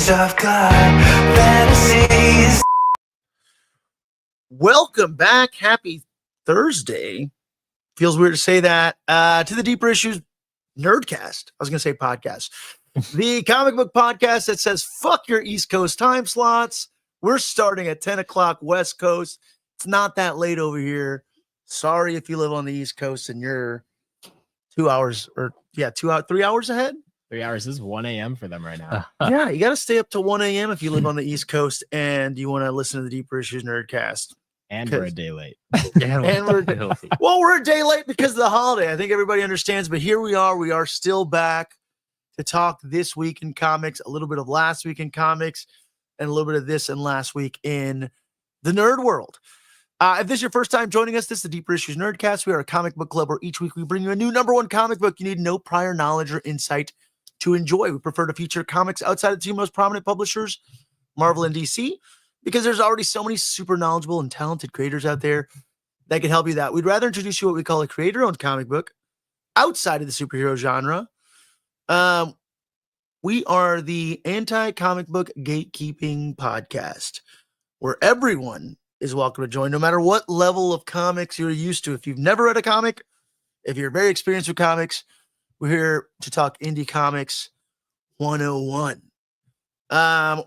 I've got fantasies. Welcome back. Happy Thursday. Feels weird to say that. To the Deeper Issues Nerdcast. I was going to say podcast. The comic book podcast that says, fuck your East Coast time slots. We're starting at 10 o'clock West Coast. It's not that late over here. Sorry if you live on the East Coast and you're 3 hours ahead. 3 hours is 1 a.m. for them right now. Yeah, you got to stay up to 1 a.m. if you live on the East Coast and you want to listen to the Deeper Issues Nerdcast. And we're a day late. We're a day late because of the holiday. I think everybody understands, but here we are. We are still back to talk this week in comics, a little bit of last week in comics, and a little bit of this and last week in the nerd world. If this is your first time joining us, this is the Deeper Issues Nerdcast. We are a comic book club where each week we bring you a new number one comic book you need no prior knowledge or insight to enjoy. We prefer to feature comics outside of the two most prominent publishers, Marvel and DC, because there's already so many super knowledgeable and talented creators out there that can help you that. We'd rather introduce you what we call a creator-owned comic book outside of the superhero genre. We are the anti-comic book gatekeeping podcast where everyone is welcome to join, no matter what level of comics you're used to. If you've never read a comic, if you're very experienced with comics, we're here to talk indie comics 101.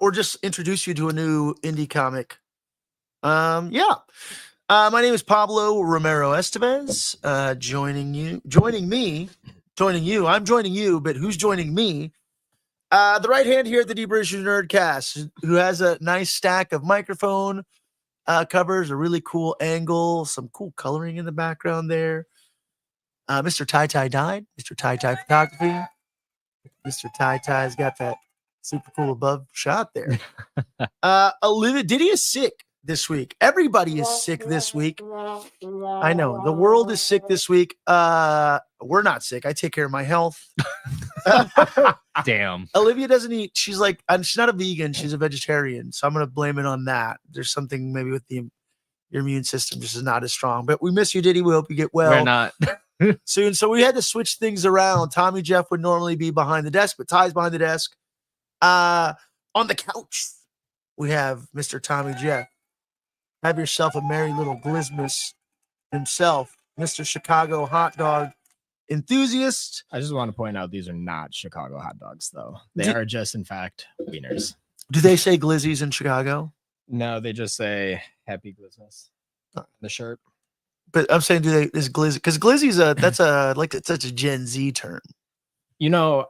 Or just introduce you to a new indie comic. My name is Pablo Romero Estevez. I'm joining you, but who's joining me? The right hand here at the Deeper Issues Nerdcast, who has a nice stack of microphone covers, a really cool angle, some cool coloring in the background there. Mr. Ty died. Mr. Ty Photography. Mr. Ty's got that super cool above shot there. Olivia Diddy is sick this week. Everybody is sick this week. I know. The world is sick this week. We're not sick. I take care of my health. Damn. Olivia doesn't eat. She's like, she's not a vegan. She's a vegetarian. So I'm going to blame it on that. There's something maybe with your immune system just is not as strong. But we miss you, Diddy. We hope you get well. We're not. Soon. So we had to switch things around. Tommy Jeff would normally be behind the desk, but Ty's behind the desk. On the couch, we have Mr. Tommy Jeff. Have yourself a merry little Glizmas himself, Mr. Chicago hot dog enthusiast. I just want to point out these are not Chicago hot dogs, though. They are just, in fact, wieners. Do they say glizzies in Chicago? No, they just say Happy Glizmas on the shirt. But I'm saying, is glizzy? Because glizzy's that's a Gen Z term. You know,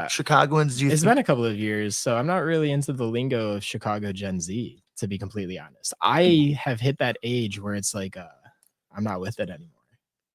Chicagoans. It's been a couple of years, so I'm not really into the lingo of Chicago Gen Z, to be completely honest. I have hit that age where it's like, I'm not with it anymore.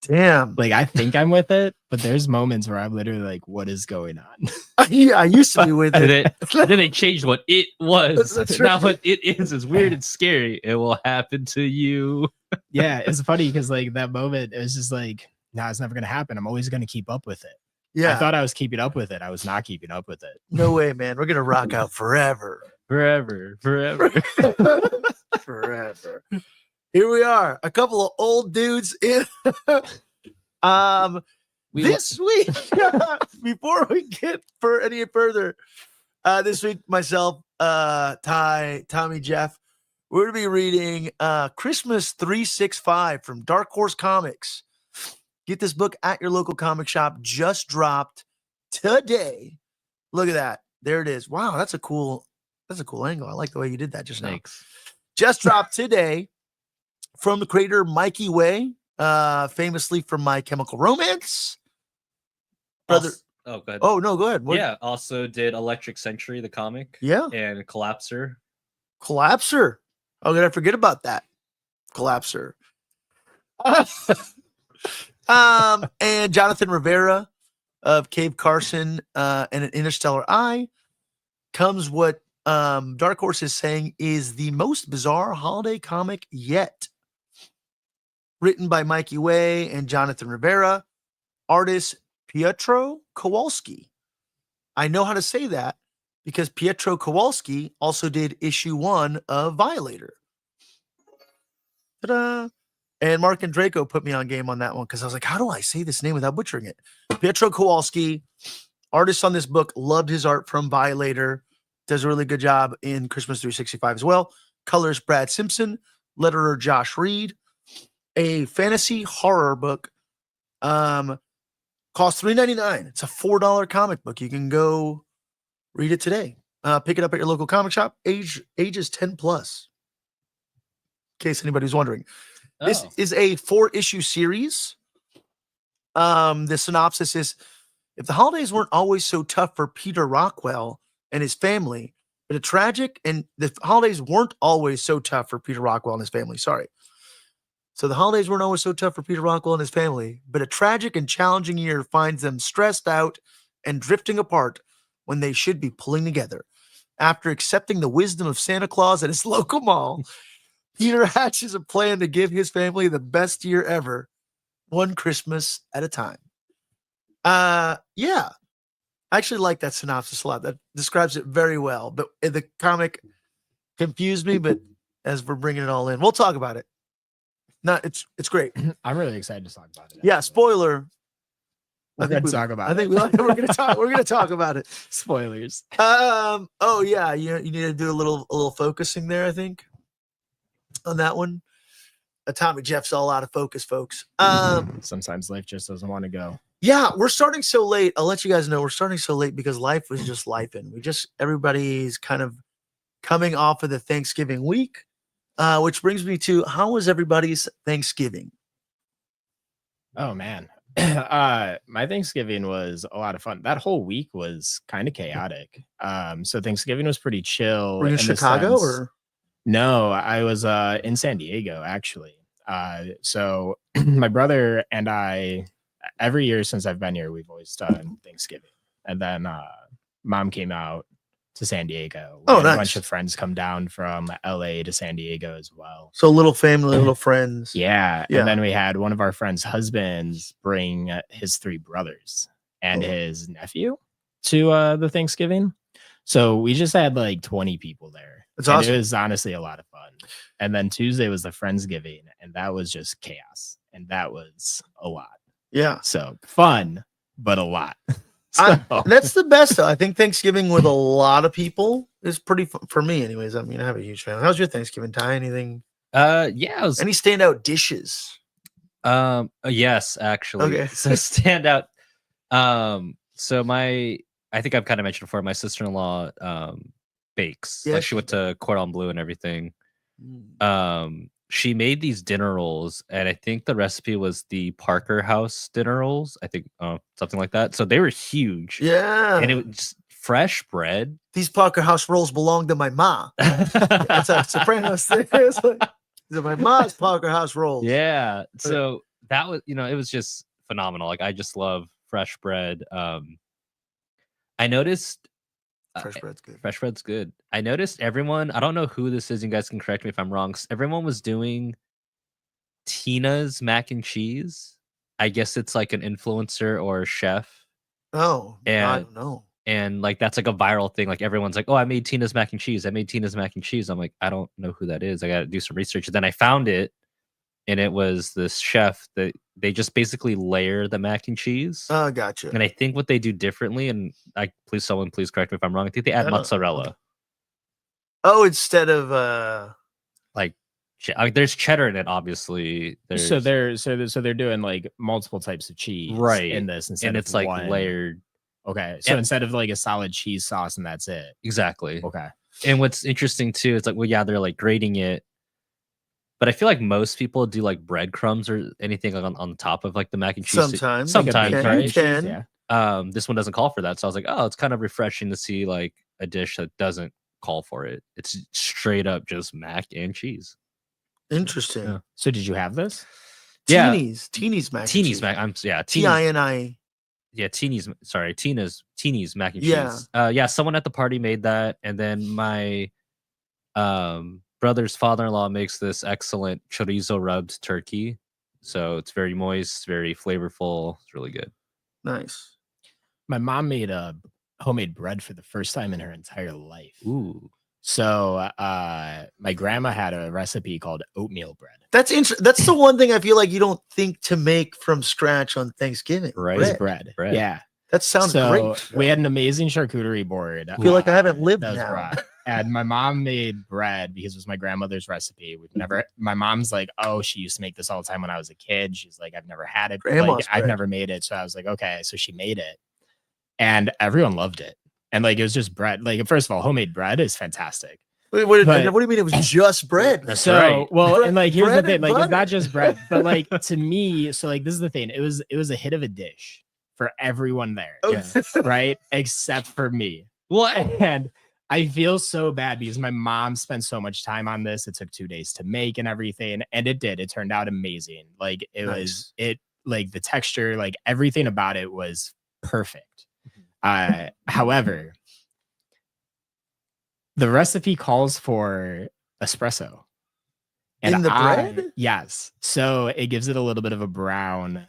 Damn. Like, I think I'm with it, but there's moments where I'm literally like, what is going on? Yeah, I used to be with it. Then they changed what it was. That's Now right. what it is weird and scary. It will happen to you. Yeah, it's funny because like that moment, it was just like, nah, it's never gonna happen. I'm always gonna keep up with it. Yeah. I thought I was keeping up with it. I was not keeping up with it. No way, man. We're gonna rock out forever. Forever. Forever. Here we are, a couple of old dudes in this week. Before we get any further, this week myself, Ty, Tommy, Jeff, we're gonna be reading Christmas 365 from Dark Horse Comics. Get this book at your local comic shop. Just dropped today. Look at that. There it is. Wow, that's a cool angle. I like the way you did that just now. Thanks. Just dropped today from the creator Mikey Way, famously from My Chemical Romance. Brother. Oh, go ahead. Oh, no, go ahead. What? Yeah, also did Electric Century, the comic. Yeah. And Collapser. Collapser. Oh, did I forget about that? Collapser. And Jonathan Rivera of Cave Carson and an Interstellar Eye comes what Dark Horse is saying is the most bizarre holiday comic yet. Written by Mikey Way and Jonathan Rivera, artist Pietro Kowalski. I know how to say that because Pietro Kowalski also did issue 1 of Violator. Ta-da! And Mark and Draco put me on game on that one because I was like, how do I say this name without butchering it? Pietro Kowalski, artist on this book, loved his art from Violator. does a really good job in Christmas 365 as well. Colors Brad Simpson, letterer Josh Reed. A fantasy horror book. Costs $3.99. It's a $4 comic book. You can go read it today. Pick it up at your local comic shop. Ages 10 plus. In case anybody's wondering. This is a 4-issue series. The synopsis is: if the holidays weren't always so tough for Peter Rockwell and his family, but the holidays weren't always so tough for Peter Rockwell and his family. Sorry. So the holidays weren't always so tough for Peter Rockwell and his family, but a tragic and challenging year finds them stressed out and drifting apart when they should be pulling together. After accepting the wisdom of Santa Claus at his local mall, Peter hatches a plan to give his family the best year ever, one Christmas at a time. Yeah. I actually like that synopsis a lot. That describes it very well. But the comic confused me, but as we're bringing it all in, we'll talk about it. No, it's great. I'm really excited to talk about it. Yeah, spoiler. We're going to talk about I think we're going to talk about it. Spoilers. Oh yeah, you need to do a little focusing there, I think, on that one. Atomic Jeff's all out of focus, folks. Sometimes life just doesn't want to go. Yeah, we're starting so late. I'll let you guys know we're starting so late because life was just lifing. Everybody's kind of coming off of the Thanksgiving week, which brings me to, how was everybody's Thanksgiving? Oh man. My Thanksgiving was a lot of fun. That whole week was kind of chaotic. So Thanksgiving was pretty chill. Were you in Chicago or? No, I was in San Diego actually. So my brother and I, every year since I've been here, we've always done Thanksgiving. And then mom came out to San Diego. We had nice. A bunch of friends come down from LA to San Diego as well. So little family, little friends. Yeah. And then we had one of our friends' husbands bring his 3 brothers and his nephew to the Thanksgiving. So we just had like 20 people there. That's awesome. It was honestly a lot of fun. And then Tuesday was the Friendsgiving, and that was just chaos. And that was a lot. Yeah. So fun, but a lot. So, that's the best, though. I think Thanksgiving with a lot of people is pretty fun for me, anyways. I mean, I have a huge family. How's your Thanksgiving, Ty? Anything? Yeah. Any standout dishes? Yes, actually. Okay. So standout. So I think I've kind of mentioned before, my sister-in-law bakes. Yeah, like she went to Cordon Bleu and everything. She made these dinner rolls, and I think the recipe was the Parker House dinner rolls. I think something like that. So they were huge. Yeah. And it was just fresh bread. These Parker House rolls belong to my ma. That's a Sopranos thing. It's like, these are my ma's Parker House rolls. Yeah. So that was, it was just phenomenal. Like, I just love fresh bread. I noticed Fresh bread's good. Fresh bread's good. I noticed everyone, I don't know who this is, you guys can correct me if I'm wrong. Everyone was doing Tina's mac and cheese. I guess it's like an influencer or a chef. Oh, and, I don't know. And like that's like a viral thing. Like everyone's like, oh, I made Tina's mac and cheese. I made Tina's mac and cheese. I'm like, I don't know who that is. I got to do some research. And then I found it. And it was this chef that they just basically layer the mac and cheese. Oh, gotcha. And I think what they do differently, and someone please correct me if I'm wrong. I think they add mozzarella. Oh, instead of like there's cheddar in it, obviously. So they're doing like multiple types of cheese, right? In this, and it's like layered. Okay, so instead of like a solid cheese sauce, and that's it. Exactly. Okay. And what's interesting too, it's like, well, yeah, they're like grating it. But I feel like most people do like breadcrumbs or anything like on top of like the mac and cheese. Sometimes, right? Yeah. This one doesn't call for that, so I was like, oh, it's kind of refreshing to see like a dish that doesn't call for it. It's straight up just mac and cheese. Interesting. Yeah. So did you have this? Yeah, Teeny's mac. Teeny's mac. T-I-N-I. Yeah, Teeny's mac and cheese. Yeah, someone at the party made that, and then my brother's father-in-law makes this excellent chorizo rubbed turkey. So it's very moist, very flavorful. It's really good. Nice. My mom made a homemade bread for the first time in her entire life. Ooh. So my grandma had a recipe called oatmeal bread. That's interesting. That's the one thing I feel like you don't think to make from scratch on Thanksgiving. Right. Is bread. Bread. Yeah. That sounds so great. we had an amazing charcuterie board. I feel like I haven't lived that was now. brought. And my mom made bread because it was my grandmother's recipe. My mom's like, oh, she used to make this all the time when I was a kid. She's like, I've never had it. Grandma's I've bread. never made it. So I was like, okay. So she made it and everyone loved it. And like, it was just bread. Like, first of all, homemade bread is fantastic. Wait, what But- do you mean it was just bread? That's So, right. well, and like, here's the Bread thing, and like, it's butter. not just bread, but like, to me, so like, this is the thing. It was a hit of a dish for everyone there, Oh, right? Except for me. What? And I feel so bad because my mom spent so much time on this. It took 2 days to make and everything. And it did. It turned out amazing. Like like the texture, like everything about it was perfect. However, the recipe calls for espresso. In the bread? Yes. So it gives it a little bit of a brown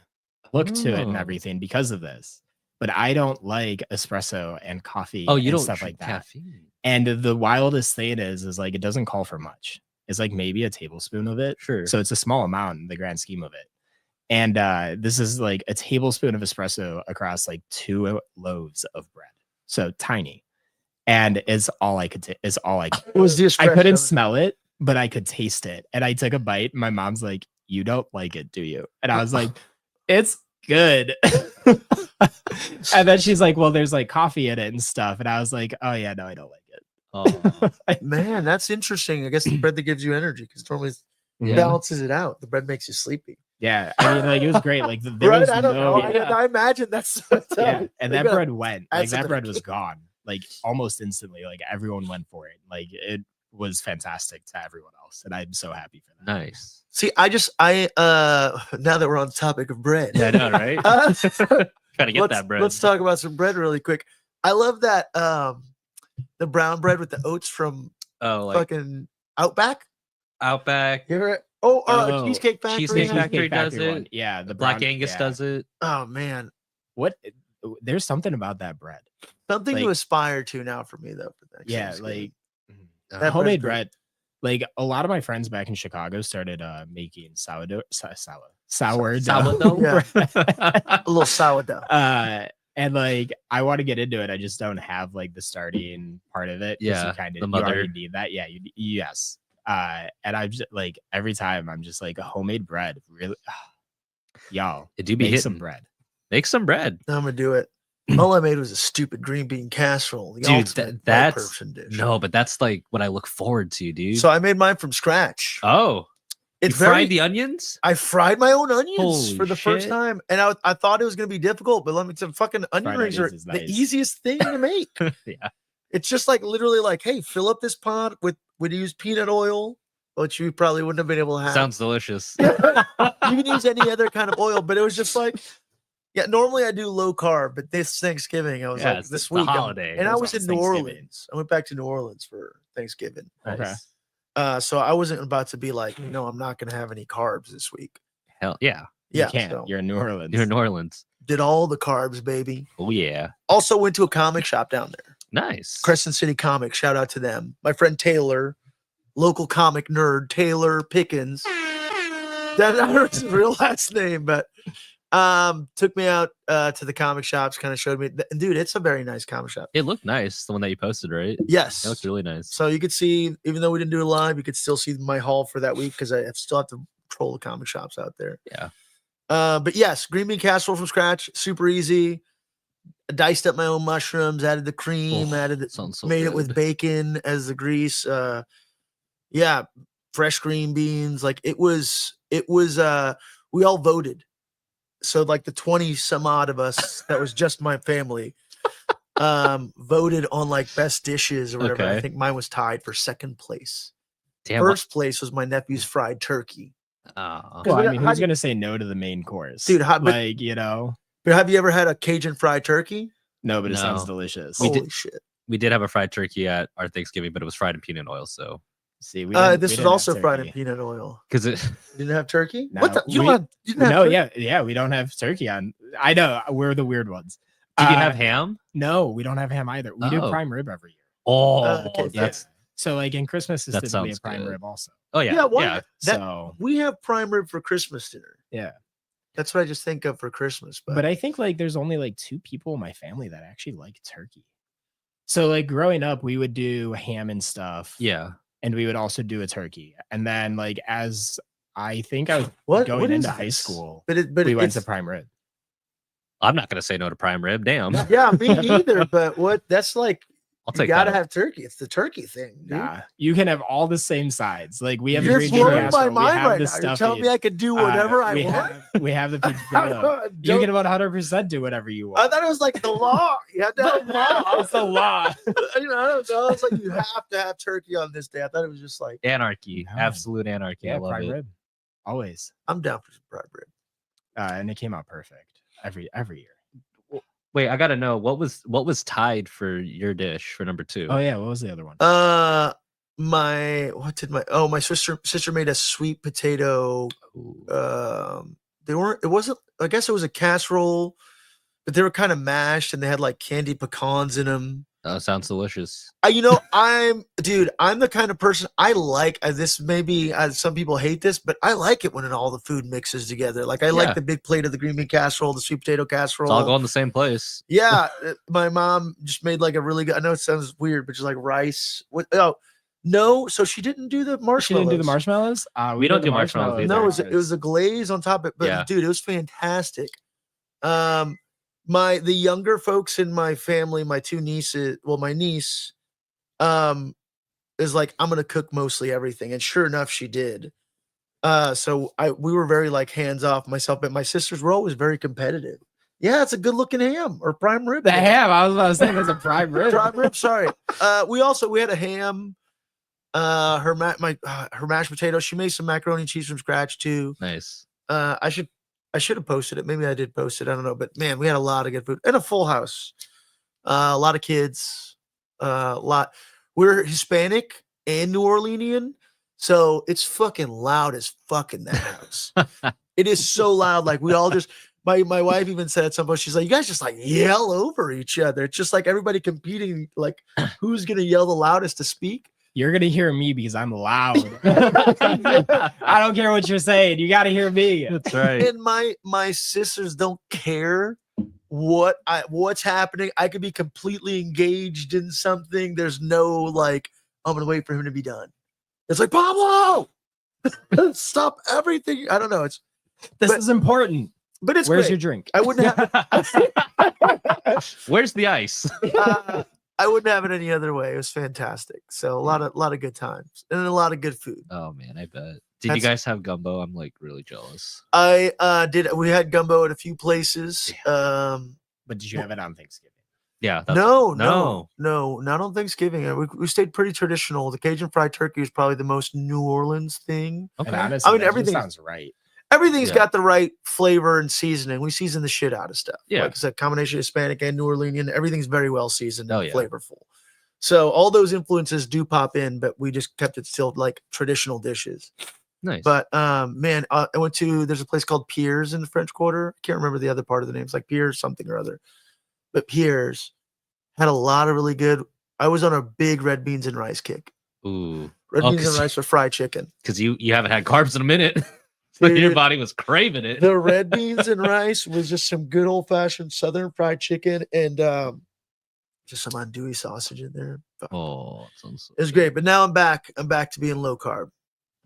look to it and Oh. everything because of this. But I don't like espresso and coffee Oh, you and don't stuff drink like that. caffeine. And the wildest thing is like it doesn't call for much. It's like maybe a tablespoon of it. Sure. So it's a small amount in the grand scheme of it. And this is like a tablespoon of espresso across like 2 loaves of bread. So tiny. And it's all I could it's all I could. It was the I couldn't espresso. smell it, but I could taste it. And I took a bite. And my mom's like, "You don't like it, do you?" And I was like, "It's good." And then she's like, "Well, there's like coffee in it and stuff." And I was like, "Oh yeah, no, I don't like it." Oh, Man, that's interesting. I guess the bread that gives you energy because normally it yeah. balances it out. The bread makes you sleepy. Yeah, I mean, like it was great. Like there Right? was I don't know. no, I imagine that's yeah, and that bread went. add Like that something bread to was it. gone. Like almost instantly. Like everyone went for it. Like it was fantastic to everyone else, and I'm so happy for that. Nice. See, I now that we're on the topic of bread. Yeah, I know, right? Uh, Gotta get that bread. Let's talk about some bread really quick. I love that the brown bread with the oats from Oh, like fucking Outback. Outback. You ever? Oh, Cheesecake Factory. Cheesecake has- Factory does one. it. Yeah, the Black brown- Angus yeah. does it. Oh man, What? There's something about that bread. something to Like- aspire to now for me though. For the next Yeah, Thanksgiving. like That homemade bread's bread. Like a lot of my friends back in Chicago started making sourdough. Sourdough? Yeah. bread. a little sourdough. And like I want to get into it. I just don't have like the starting part of it. 'cause Yeah, you kind the of mother. already need that. Yeah, yes. And I'm just like every time I'm just like a homemade bread. Really, y'all It do be make some hitting. bread. Make some bread. I'm gonna do it. All I made was a stupid green bean casserole. The Dude, ultimate white that's person dish. no, but that's like what I look forward to, dude. So I made mine from scratch. oh, It's you very. fried the onions? I fried my own onions Holy for the first shit. time, and I thought it was gonna be difficult, but let me tell you, fucking onion Fried rings are onions is the nice. easiest thing to make. Yeah. It's just like literally like, hey, fill up this pot with would you use peanut oil, which you probably wouldn't have been able to have. Sounds delicious. You can use any other kind of oil, but it was just like, yeah. Normally I do low carb, but this Thanksgiving I was Yeah, like it's this the week, holiday. and I It was was in almost New Thanksgiving. Orleans. I went back to New Orleans for Thanksgiving. Okay. So I wasn't about to be like, no, I'm not gonna have any carbs this week. Hell yeah. Yeah, You can't. so You're in New Orleans. You're in New Orleans. did all the carbs, baby. Oh yeah. Also went to a comic shop down there, Nice. Crescent City Comics. Shout out to them. My friend Taylor, local comic nerd, Taylor Pickens. That's not his real last name, but took me out to the comic shops, kind of showed me. Dude, it's a very nice comic shop. It looked nice, the one that you posted, right? Yes. It looks really nice. So you could see, even though we didn't do it live, you could still see my haul for that week because I still have to troll the comic shops out there. Yeah. But yes, green bean casserole from scratch, super easy. Diced up my own mushrooms, added the cream, Oh, added the, sounds so made it with good. bacon as the grease. Yeah, fresh green beans. Like it was we all voted. So like the 20 some odd of us, that was just my family, voted on like best dishes or whatever. I Okay. think mine was tied for second place. Damn. First place was my nephew's fried turkey. Oh. Well, I How mean, do who's you- gonna say no to the main course, Dude, how- but- like you know? But have you ever had a Cajun fried turkey? No, but it sounds No. delicious. We did- Holy shit. We did have a fried turkey at our Thanksgiving, but it was fried in peanut oil. So See, we This was also fried in peanut oil. because it You didn't have turkey? No, What the? You we- don't have, you didn't have No, turkey? yeah, we don't have turkey on. I know we're the weird ones. did you Uh, have ham? No, we don't have ham either. We do Oh. prime rib every year. Oh, okay, that's So like in Christmas is That typically a sounds prime good. rib also. oh yeah, Yeah, why yeah. not? That- So We have prime rib for Christmas dinner. yeah, That's what I just think of for Christmas. But I think like there's only like 2 people in my family that actually like turkey. So like growing up, we would do ham and stuff. Yeah. And we would also do a turkey. And then like as I think I was what going is into high this? school, but we went to it's- prime rib. I'm not gonna say no to prime rib. Damn. Yeah, me either. But what? That's like I'll you take gotta that. have turkey. It's the turkey thing, dude. Nah, you can have all the same sides. Like we have You're the green blowing my casserole, we mind have right the now. You're telling me stuffing, I can do whatever I we want. we have the pizza. You can 100% do whatever you want. I thought it was like the law. You had to have a law. It's the law. You know, I don't know. It's like you have to have turkey on this day. I thought it was just like Anarchy. No. Absolute anarchy. I Yeah, love prime it. rib. Always. I'm down for some prime rib. And it came out perfect every year. Wait, I gotta know what was tied for your dish for number 2. Oh yeah, what was the other one? My sister made a sweet potato. I guess it was a casserole, but they were kind of mashed and they had like candy pecans in them. That sounds delicious. I'm the kind of person I like this. Maybe some people hate this, but I like it when all the food mixes together. Like I like the big plate of the green bean casserole, the sweet potato casserole. It's all going the same place. Yeah, my mom just made like a really good. I know it sounds weird, but just like rice. No, so she didn't do the marshmallows. She didn't do the marshmallows. We don't do marshmallows either. No, it was a glaze on top of it. But dude, it was fantastic. The younger folks in my family, my 2 nieces, my niece, is like, I'm gonna cook mostly everything, and sure enough, she did. So we were very like hands off myself, but my sisters were always very competitive. Yeah, it's a good looking ham or prime rib. The ham. I was about to say it's a prime rib. Prime rib. Sorry. We had a ham. Her mashed potatoes. She made some macaroni and cheese from scratch too. Nice. I should have posted it. Maybe I did post it. I don't know. But man, we had a lot of good food and a full house. A lot of kids. We're Hispanic and New Orleanian, so it's fucking loud as fuck in that house. It is so loud. Like we all just. My wife even said at some point, she's like, you guys just like yell over each other. It's just like everybody competing, like who's gonna yell the loudest to speak. You're gonna hear me because I'm loud. I don't care what you're saying. You got to hear me. That's right. And my sisters don't care what's happening. I could be completely engaged in something. There's no like, I'm gonna wait for him to be done. It's like Pablo, stop everything. I don't know. This is important. But it's where's great. your drink? I wouldn't have. Where's the ice? I wouldn't have it any other way. It was fantastic. So a lot of good times and a lot of good food. Oh man, I bet. Did you guys have gumbo? I'm like really jealous. I did. We had gumbo at a few places. But did you have it on Thanksgiving? Yeah. No, not on Thanksgiving. We stayed pretty traditional. The Cajun fried turkey is probably the most New Orleans thing. Okay. And honestly, I mean, that just everything sounds right. Everything's got the right flavor and seasoning. We season the shit out of stuff. Yeah. Like it's a combination of Hispanic and New Orleanian. Everything's very well seasoned and yeah. flavorful. So all those influences do pop in, but we just kept it still like traditional dishes. Nice. But man, I went to, there's a place called Piers in the French Quarter. I can't remember the other part of the name. It's like Piers something or other. But Piers had a lot of really good. I was on a big red beans and rice kick. Ooh. Red beans and rice with fried chicken. Because you haven't had carbs in a minute. So your body was craving it. The red beans and rice was just some good old fashioned Southern fried chicken and just some andouille sausage in there. Oh, sounds so it was great. But now I'm back. I'm back to being low carb.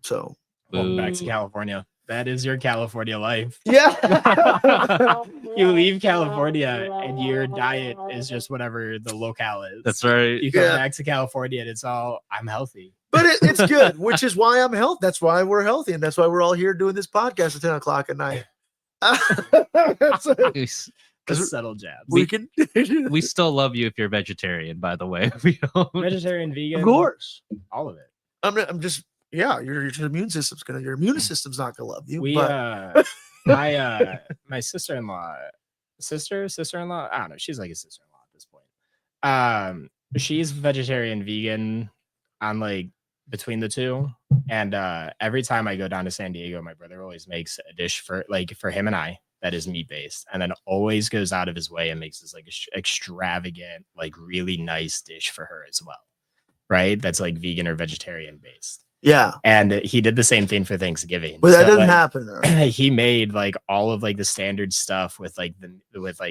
So welcome back to California. That is your California life. yeah. You leave California and your diet is just whatever the locale is. That's right. You come back to California and it's all, I'm healthy. But it's good, which is why I'm healthy. That's why we're healthy. And that's why we're all here doing this podcast at 10 o'clock at night. Just settle jabs. We still love you if you're vegetarian, by the way. We don't. Vegetarian, vegan. Of course. All of it. I'm just, yeah, your immune system's not gonna love you. My sister-in-law, sister-in-law, I don't know. She's like a sister-in-law at this point. She's vegetarian, vegan on like between the two. And every time I go down to San Diego, my brother always makes a dish for him and I that is meat-based, and then always goes out of his way and makes this like extravagant, like really nice dish for her as well. Right? That's like vegan or vegetarian based. Yeah, And he did the same thing for Thanksgiving. but that So, doesn't like, happen. Though. he made like all of like the standard stuff with like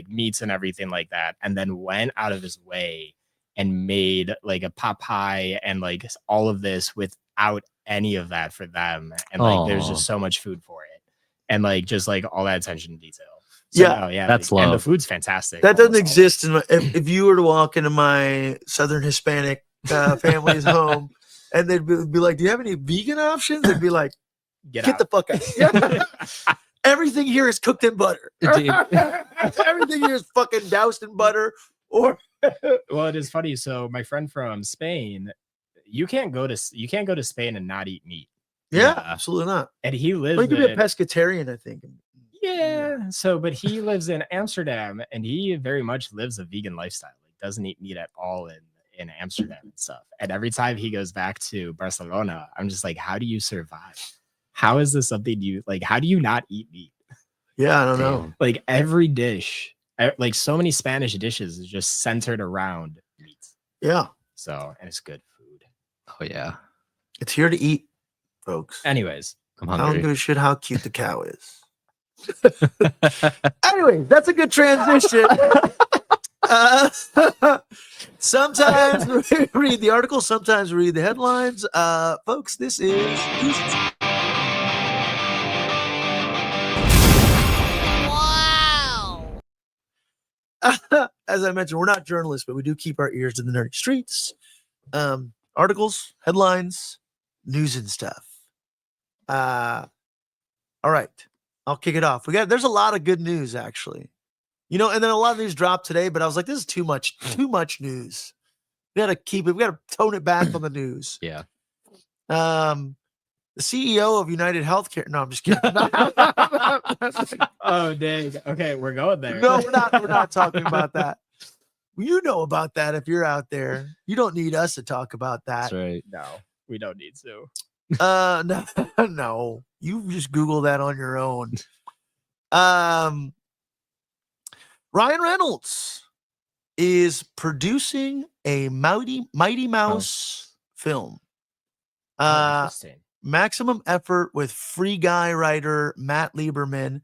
meats and everything like that, and then went out of his way and made like a pot pie and like all of this without any of that for them. And like there's Aw. just so much food for it, and like just like all that attention to detail. So, Yeah, no, yeah, that's like, and the love. food's fantastic. That doesn't almost all of it. exist in my, if you were to walk into my Southern Hispanic family's home and they'd be like, "Do you have any vegan options?" They'd be like, "Get out. the fuck out!" Yeah. Everything here is cooked in butter. Dude. Everything here is fucking doused in butter. Or Well, it is funny. So my friend from Spain, you can't go to Spain and not eat meat. yeah, Yeah. absolutely not. And he lives Well, you could be a in- pescatarian, I think. Yeah. So, but he lives in Amsterdam, and he very much lives a vegan lifestyle. Like, doesn't eat meat at all in Amsterdam and stuff. And every time he goes back to Barcelona, I'm just like, how do you survive? How is this something you like? How do you not eat meat? Yeah, I don't know. Damn. Like every dish, like so many Spanish dishes, is just centered around meat. Yeah, So, and it's good food. Oh yeah, it's here to eat, folks. Anyways, I'm I don't give hungry. a shit how cute the cow is. Anyway, that's a good transition. Sometimes we read the article, sometimes we read the headlines. Folks, this is Wow. as I mentioned, we're not journalists, but we do keep our ears to the nerdy streets. Articles, headlines, news and stuff. All right, I'll kick it off. There's a lot of good news actually. You know, and then a lot of these dropped today, but I was like, this is too much news. We got to tone it back on the news. Yeah. The CEO of United Healthcare. No, I'm just kidding. oh dang. Okay, we're going there. No, we're not talking about that. You know about that if you're out there. You don't need us to talk about that. That's right. No, we don't need to. No. You just Google that on your own. Ryan Reynolds is producing a Mighty Mouse film. Interesting. Maximum effort with Free Guy writer Matt Lieberman.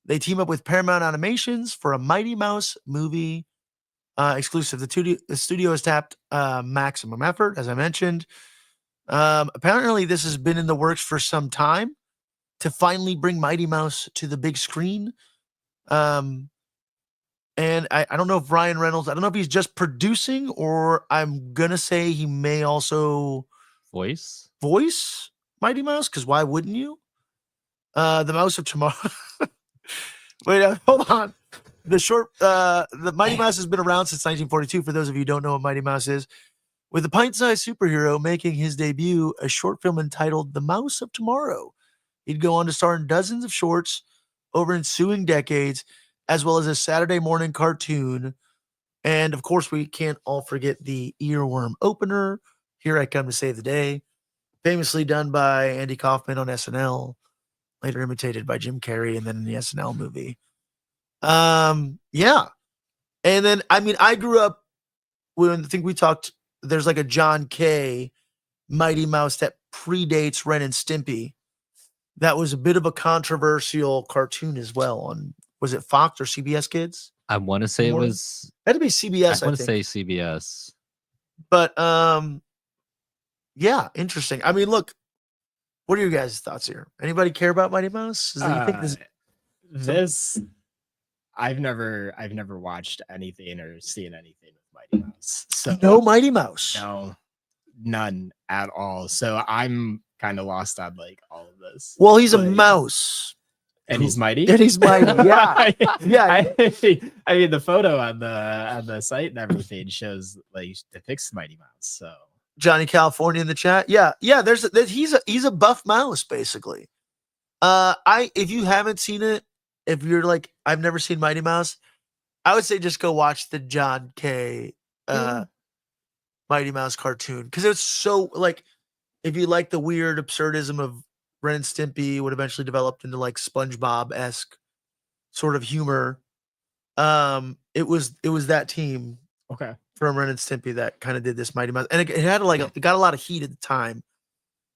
They team up with Paramount Animations for a Mighty Mouse movie exclusive. The studio has tapped maximum effort, as I mentioned. Apparently, this has been in the works for some time to finally bring Mighty Mouse to the big screen. And I don't know if Ryan Reynolds, I don't know if he's just producing, or I'm going to say he may also Voice. voice Mighty Mouse, because why wouldn't you? The Mouse of Tomorrow. Wait, hold on. The Mighty Mouse has been around since 1942. For those of you who don't know what Mighty Mouse is, with a pint-sized superhero making his debut, a short film entitled The Mouse of Tomorrow. He'd go on to star in dozens of shorts over ensuing decades, as well as a Saturday morning cartoon. And of course, we can't all forget the earworm opener, Here I Come to Save the Day, famously done by Andy Kaufman on SNL, later imitated by Jim Carrey, and then in the SNL movie. Yeah. And then, I mean, I grew up when I think we talked, there's like a John Kay Mighty Mouse that predates Ren and Stimpy. That was a bit of a controversial cartoon as well on, was it Fox or CBS Kids? I want to say it Morning. was. That'd be CBS, I I want to think. say CBS. But yeah, interesting. I mean, look, what are your guys' thoughts here? Anybody care about Mighty Mouse? Do you think This I've never watched anything or seen anything with Mighty Mouse. So no Mighty Mouse? no, none at all. So I'm kind of lost on like all of this. Well, he's a Like, mouse. and he's mighty. And he's mighty. Yeah. Yeah. I mean, the photo on the site and everything shows like depicts Mighty Mouse. So Johnny California in the chat. Yeah. He's a buff mouse, basically. If you haven't seen it, if you're like, I've never seen Mighty Mouse, I would say just go watch the John Kay Mighty Mouse cartoon. Because it's so like, if you like the weird absurdism of Ren and Stimpy, would eventually developed into like SpongeBob-esque sort of humor. It was that team okay. from Ren and Stimpy that kind of did this Mighty Mouse, and it had like it got a lot of heat at the time.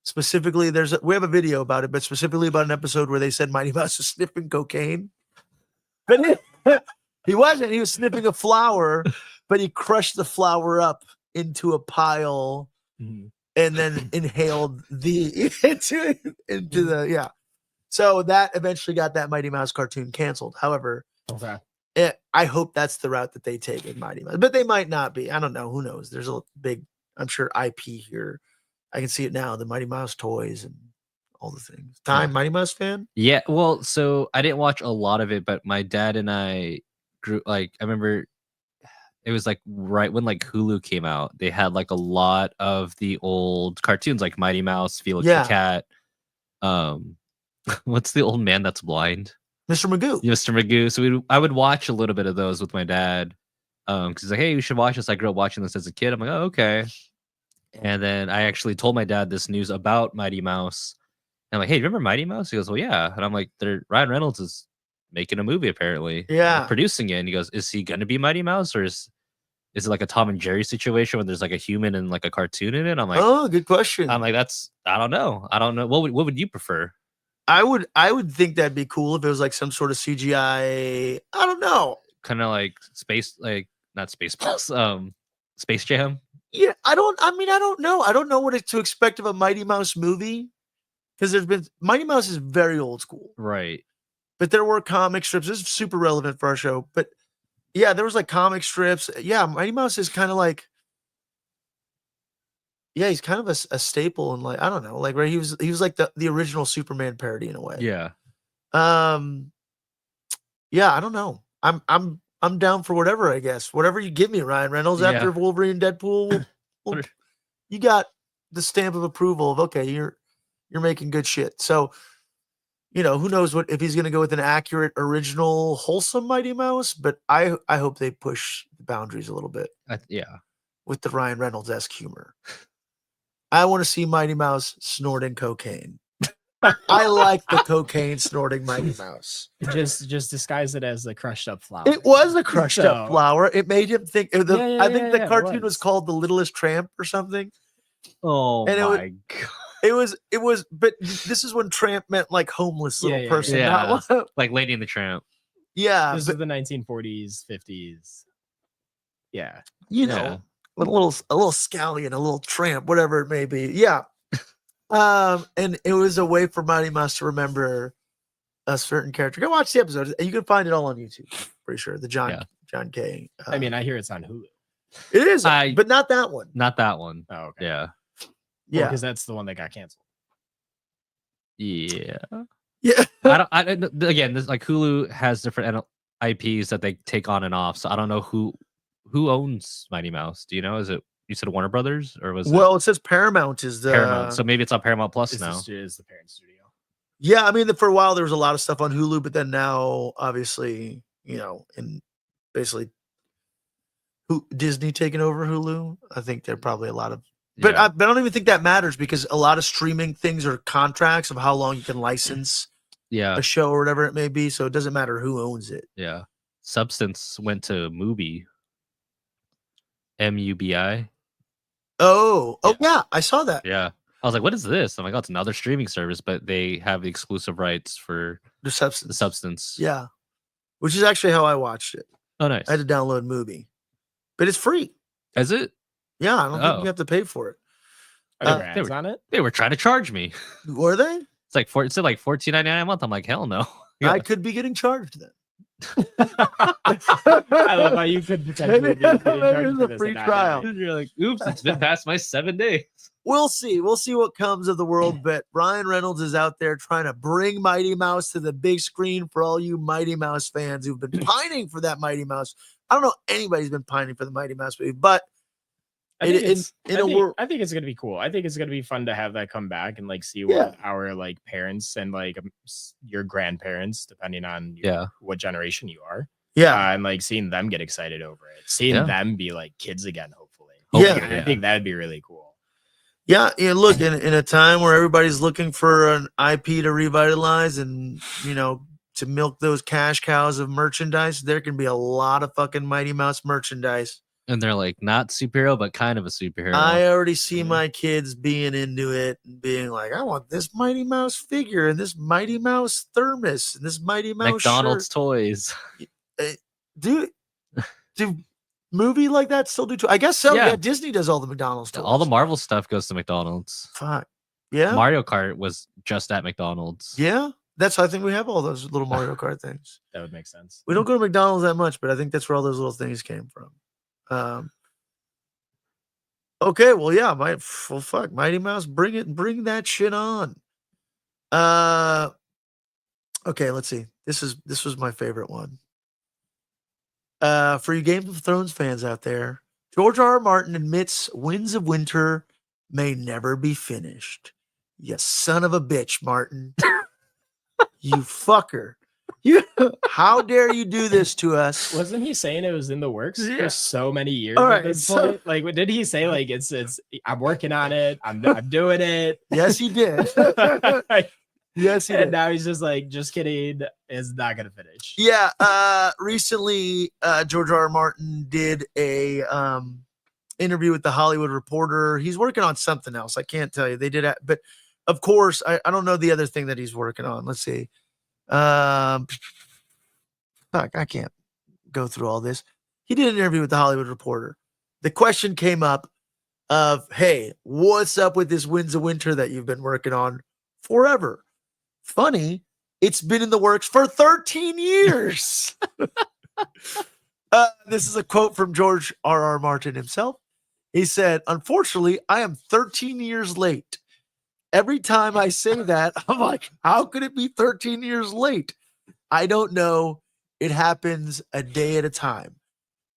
Specifically, we have a video about it, but specifically about an episode where they said Mighty Mouse was sniffing cocaine. But he wasn't. He was sniffing a flower, but he crushed the flower up into a pile and then inhaled into the yeah. So that eventually got that Mighty Mouse cartoon canceled. However, I hope that's the route that they take with Mighty Mouse, but they might not be. I don't know. Who knows? There's a big, I'm sure, IP here. I can see it now. The Mighty Mouse toys and all the things. Mighty Mouse fan? Yeah. Well, so I didn't watch a lot of it, but my dad and I grew I remember it was like right when like Hulu came out. They had like a lot of the old cartoons like Mighty Mouse, Felix the Cat. What's the old man that's blind? Mr. Magoo. Mr. Magoo. So I would watch a little bit of those with my dad. Because he's like, hey, you should watch this. I grew up watching this as a kid. I'm like, oh, okay. And then I actually told my dad this news about Mighty Mouse. And I'm like, hey, remember Mighty Mouse? He goes, well, yeah. And I'm like, Ryan Reynolds is making a movie apparently. Yeah. Producing it. And he goes, is he gonna be Mighty Mouse, or is it like a Tom and Jerry situation where there's like a human and like a cartoon in it? I'm like, oh, good question. I'm like, I don't know. What would you prefer? I would think that'd be cool if it was like some sort of CGI. I don't know. Kind of like not Space Plus, Space Jam. Yeah, I don't know. I don't know what to expect of a Mighty Mouse movie, because Mighty Mouse is very old school. Right. But there were comic strips. This is super relevant for our show. But yeah, there was like comic strips. Yeah, Mighty Mouse is kind of like, yeah, he's kind of a staple, and like, I don't know, like, right, he was like the original Superman parody in a way. Yeah. Yeah, I don't know. I'm down for whatever, I guess. Whatever you give me, Ryan Reynolds, after Wolverine and Deadpool, you got the stamp of approval of, okay, you're making good shit. So, who knows if he's going to go with an accurate, original, wholesome Mighty Mouse, but I hope they push the boundaries a little bit. With the Ryan Reynolds-esque humor. I want to see Mighty Mouse snorting cocaine. I like the cocaine snorting Mighty Mouse. Just disguise it as a crushed up flower. It was a crushed up flower. It made him think. I think the cartoon was called The Littlest Tramp or something. Oh, and my God. It was, but this is when tramp meant like homeless little person. Yeah. Like Lady and the Tramp. Yeah. This is the 1940s, 50s. Yeah. A little scallion, a little tramp, whatever it may be. Yeah. And it was a way for Mighty Mouse to remember a certain character. Go watch the episode. You can find it all on YouTube. Pretty sure. The John K. I mean, I hear it's on Hulu. It is, but not that one. Not that one. Oh, okay. Yeah. Yeah, because that's the one that got canceled. Yeah. Yeah. I don't. Again, this like Hulu has different IPs that they take on and off. So I don't know who owns Mighty Mouse. Do you know? Is it, you said Warner Brothers, or was it says Paramount is the Paramount? So maybe it's on Paramount Plus now. Is the parent studio? Yeah, I mean, for a while there was a lot of stuff on Hulu, but then now, obviously, and basically, Disney taking over Hulu. I think there are probably a lot of. But I don't even think that matters, because a lot of streaming things are contracts of how long you can license a show or whatever it may be. So it doesn't matter who owns it. Yeah. Substance went to Mubi. MUBI. Oh, yeah. I saw that. Yeah. I was like, what is this? I'm like, oh, it's another streaming service, but they have the exclusive rights for the substance. Yeah. Which is actually how I watched it. Oh, nice. I had to download Mubi. But it's free. Is it? Yeah, I don't think you have to pay for it. Are there ads on it? They were trying to charge me. Were they? It's like it said like $14.99 a month. I'm like, hell no. I could be getting charged then. I love how you could potentially be getting charged for a free trial. You're like, oops, it's been past my 7 days. We'll see. We'll see what comes of the world. But Ryan Reynolds is out there trying to bring Mighty Mouse to the big screen for all you Mighty Mouse fans who've been pining for that Mighty Mouse. I don't know anybody's been pining for the Mighty Mouse movie, but I think it's going to be cool. I think it's going to be fun to have that come back and like see what our like parents and like your grandparents, depending on what generation you are. Yeah. And like seeing them get excited over it, seeing them be like kids again, hopefully. I think that'd be really cool. Yeah. Look, in a time where everybody's looking for an IP to revitalize and, to milk those cash cows of merchandise, there can be a lot of fucking Mighty Mouse merchandise. And they're like not superhero, but kind of a superhero. I already see my kids being into it and being like, I want this Mighty Mouse figure and this Mighty Mouse thermos and this Mighty Mouse McDonald's shirt. toys. Do movie like that still do too? I guess so. Yeah. Yeah, Disney does all the McDonald's toys. All the Marvel stuff goes to McDonald's. Fuck. Yeah. Mario Kart was just at McDonald's. Yeah. That's I think we have all those little Mario Kart things. That would make sense. We don't go to McDonald's that much, but I think that's where all those little things came from. Okay, well, yeah, fuck, Mighty Mouse, bring that shit on. Okay, let's see. This was my favorite one. For you Game of Thrones fans out there, George R. R. Martin admits Winds of Winter may never be finished. You son of a bitch, Martin. You fucker. How dare you do this to us? Wasn't he saying it was in the works for so many years All at right, this so- point? Like, did he say like it's I'm working on it, I'm doing it? Yes, he did. Yes, he And did. now he's just like, just kidding, it's not gonna finish. Yeah, recently George R. R. Martin did a interview with the Hollywood Reporter. He's working on something else. I can't tell you. They did, but of course, I don't know the other thing that he's working on. Let's see. Fuck, I can't go through all this. He did an interview with the Hollywood Reporter. The question came up of, hey, what's up with this Winds of Winter that you've been working on forever? Funny, it's been in the works for 13 years. This is a quote from George R. R. Martin himself. He said, unfortunately, I am 13 years late. Every time I say that, I'm like, how could it be 13 years late? I don't know. It happens a day at a time.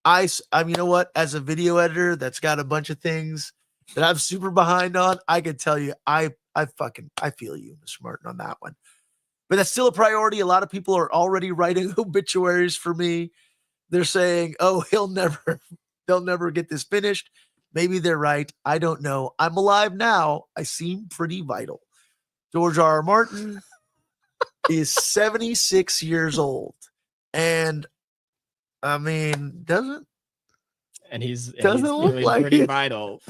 I'm, you know what? As a video editor that's got a bunch of things that I'm super behind on, I can tell you, I feel you, Mr. Martin, on that one. But that's still a priority. A lot of people are already writing obituaries for me. They're saying, oh, they'll never get this finished. Maybe they're right. I don't know. I'm alive now. I seem pretty vital. George R. R. Martin is 76 years old. And I mean, And he's Doesn't look feeling like pretty it. vital.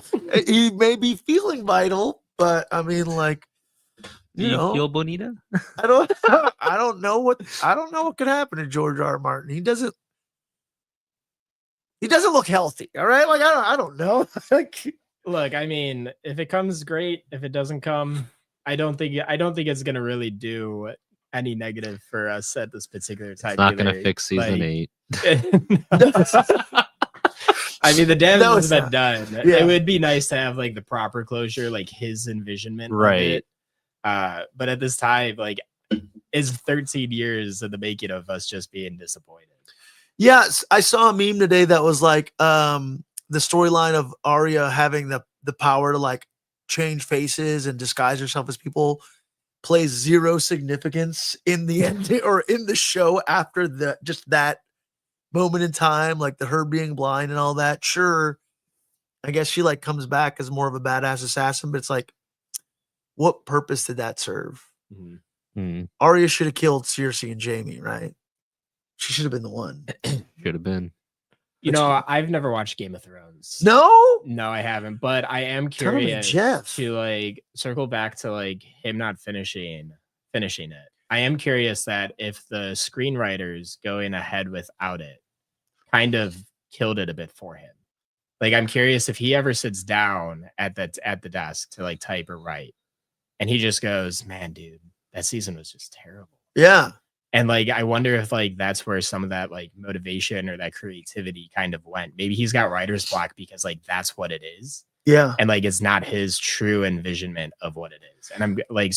he may be feeling vital, but I mean, like, Do you you know, feel bonita? I don't know what could happen to George R. R. Martin. He doesn't look healthy. All right. Like, I don't know. Like, Look, I mean, if it comes, great. If it doesn't come, I don't think it's gonna really do any negative for us at this particular time. It's not going to either. fix season Like, 8. I mean, the damage No, has it's been not. done. Yeah. It would be nice to have like the proper closure, like his envisionment, of Right. it. But at this time, like, it's 13 years of the making of us just being disappointed. yes, I saw a meme today that was like the storyline of Arya having the power to like change faces and disguise herself as people plays zero significance in the end or in the show after that moment in time, like her being blind and all that. Sure, I guess she like comes back as more of a badass assassin, but it's like, what purpose did that serve? Hmm. Arya should have killed Cersei and Jaime, right? She should have been the one. Should have been. You know, I've never watched Game of Thrones. No, No, I haven't, but I am Tell me, curious Jeff. to like circle back to like him not finishing it. I am curious that if the screenwriters going ahead without it kind of killed it a bit for him. Like, I'm curious if he ever sits down at the desk to like type or write, and he just goes, "Man, dude, that season was just terrible." yeah, And like, I wonder if like that's where some of that like motivation or that creativity kind of went. Maybe he's got writer's block because like that's what it is. yeah, And like, it's not his true envisionment of what it is. And I'm like,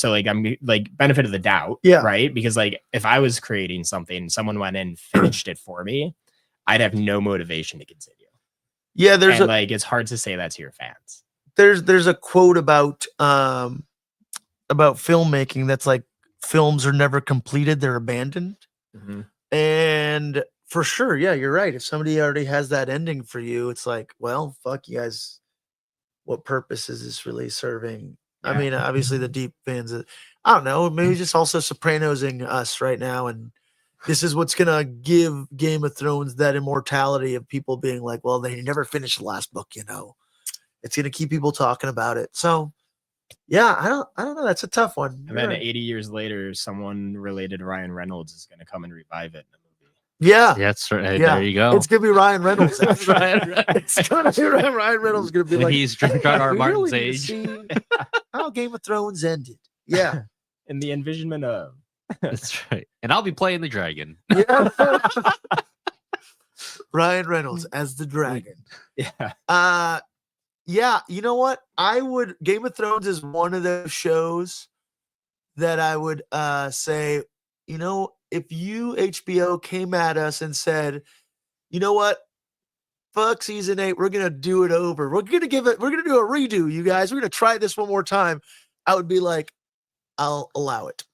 benefit of the doubt. Yeah. Right. Because like, if I was creating something, someone went in and finished it for me, I'd have no motivation to continue. yeah. There's And a like, it's hard to say that to your fans. there's a quote about filmmaking that's like, films are never completed, they're abandoned. And for sure, yeah, you're right. If somebody already has that ending for you, it's like, well, fuck you guys. What purpose is this really serving? I Yeah. mean, obviously the deep fans, I don't know, maybe just also Sopranosing us right now and this is what's gonna give Game of Thrones that immortality of people being like, well, they never finished the last book, It's gonna keep people talking about it. So yeah, I don't know. That's a tough one. And You're then right. 80 years later, someone related to Ryan Reynolds is going to come and revive it in a movie. Yeah. That's right. Yeah. There you go. It's gonna be Ryan Reynolds. actually. Ryan It's gonna be Ryan Reynolds gonna be when like, he's George R. R. "We Martin's really need age. to see how Game of Thrones ended. Yeah. In the envisionment of. That's right. And I'll be playing the dragon. Yeah. Ryan Reynolds as the dragon. Yeah. Yeah, you know what? Game of Thrones is one of those shows that I would say, if you HBO came at us and said, you know what? Fuck season 8, we're gonna do it over. We're gonna do a redo, you guys. We're gonna try this one more time. I would be like, I'll allow it.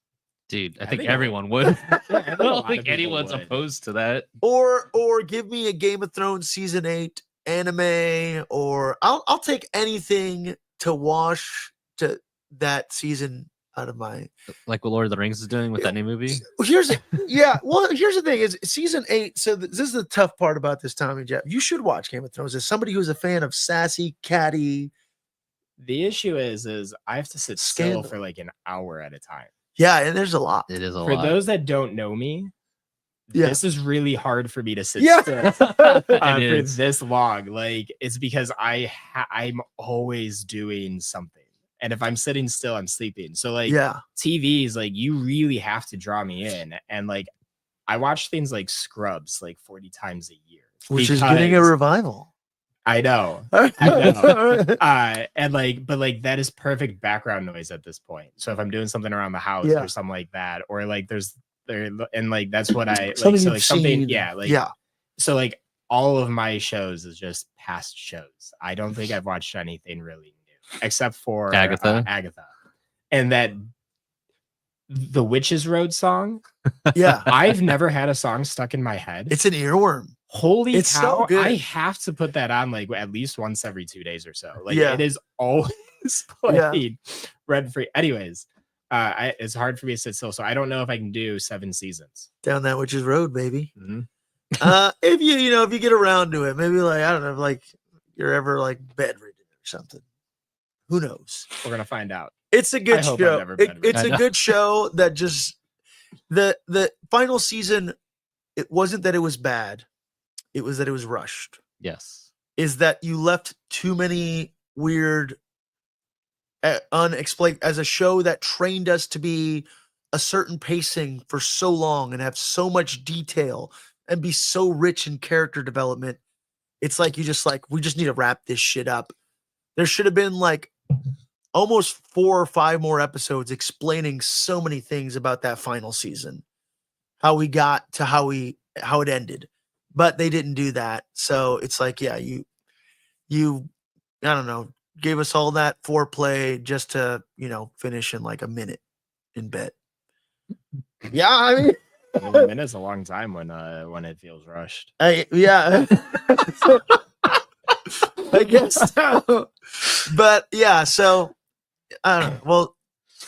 Dude, I I think think everyone would. I a lot don't of think people anyone's would. opposed to that. Or give me a Game of Thrones season 8 anime, or I'll take anything to wash to that season out of my. Like what Lord of the Rings is doing with that new movie. Here's the thing is season 8. So this is the tough part about this, Tommy Jeff. You should watch Game of Thrones as somebody who's a fan of sassy, catty. The issue is I have to sit Scandal. still for like an hour at a time. Yeah, and there's a lot. It is a For lot. those that don't know me, Yeah. this is really hard for me to sit Yeah. still It for is. this long. Like it's because I'm always doing something, and if I'm sitting still, I'm sleeping. So like Yeah, TV is like you really have to draw me in, and like I watch things like Scrubs like 40 times a year, which is getting a because- revival. I know. I know. And like, but like that is perfect background noise at this point. So if I'm doing something around the house Yeah. or something like that, or like and like that's what I like. Something So you've like something, seen. yeah, like yeah. so like all of my shows is just past shows. I don't think I've watched anything really new except for Agatha. Agatha, and that the Witches Road song. Yeah. I've never had a song stuck in my head. It's an earworm. Holy It's so cow, good. I have to put that on like at least once every 2 days or so. Like Yeah. it is always playing rent free. Anyways, it's hard for me to sit still. So I don't know if I can do 7 seasons. Down that Witch's Road, baby. Mhm. If if you get around to it, maybe like, I don't know, like you're ever like bedridden or something. Who knows? We're gonna find out. It's a good I hope I'm show. never bedridden. It's I a know. good show that just the final season, it wasn't that it was bad. It was that it was rushed. Yes. Is that you left too many weird unexplained as a show that trained us to be a certain pacing for so long and have so much detail and be so rich in character development. It's like we just need to wrap this shit up. There should have been like almost 4 or 5 more episodes explaining so many things about that final season. How we got to how it ended. But they didn't do that. So it's like, yeah, you I don't know, gave us all that foreplay just to, finish in like a minute in bed. Yeah, I mean, I mean, a minute's a long time when it feels rushed. yeah. I guess so. But yeah, so I don't know. Well,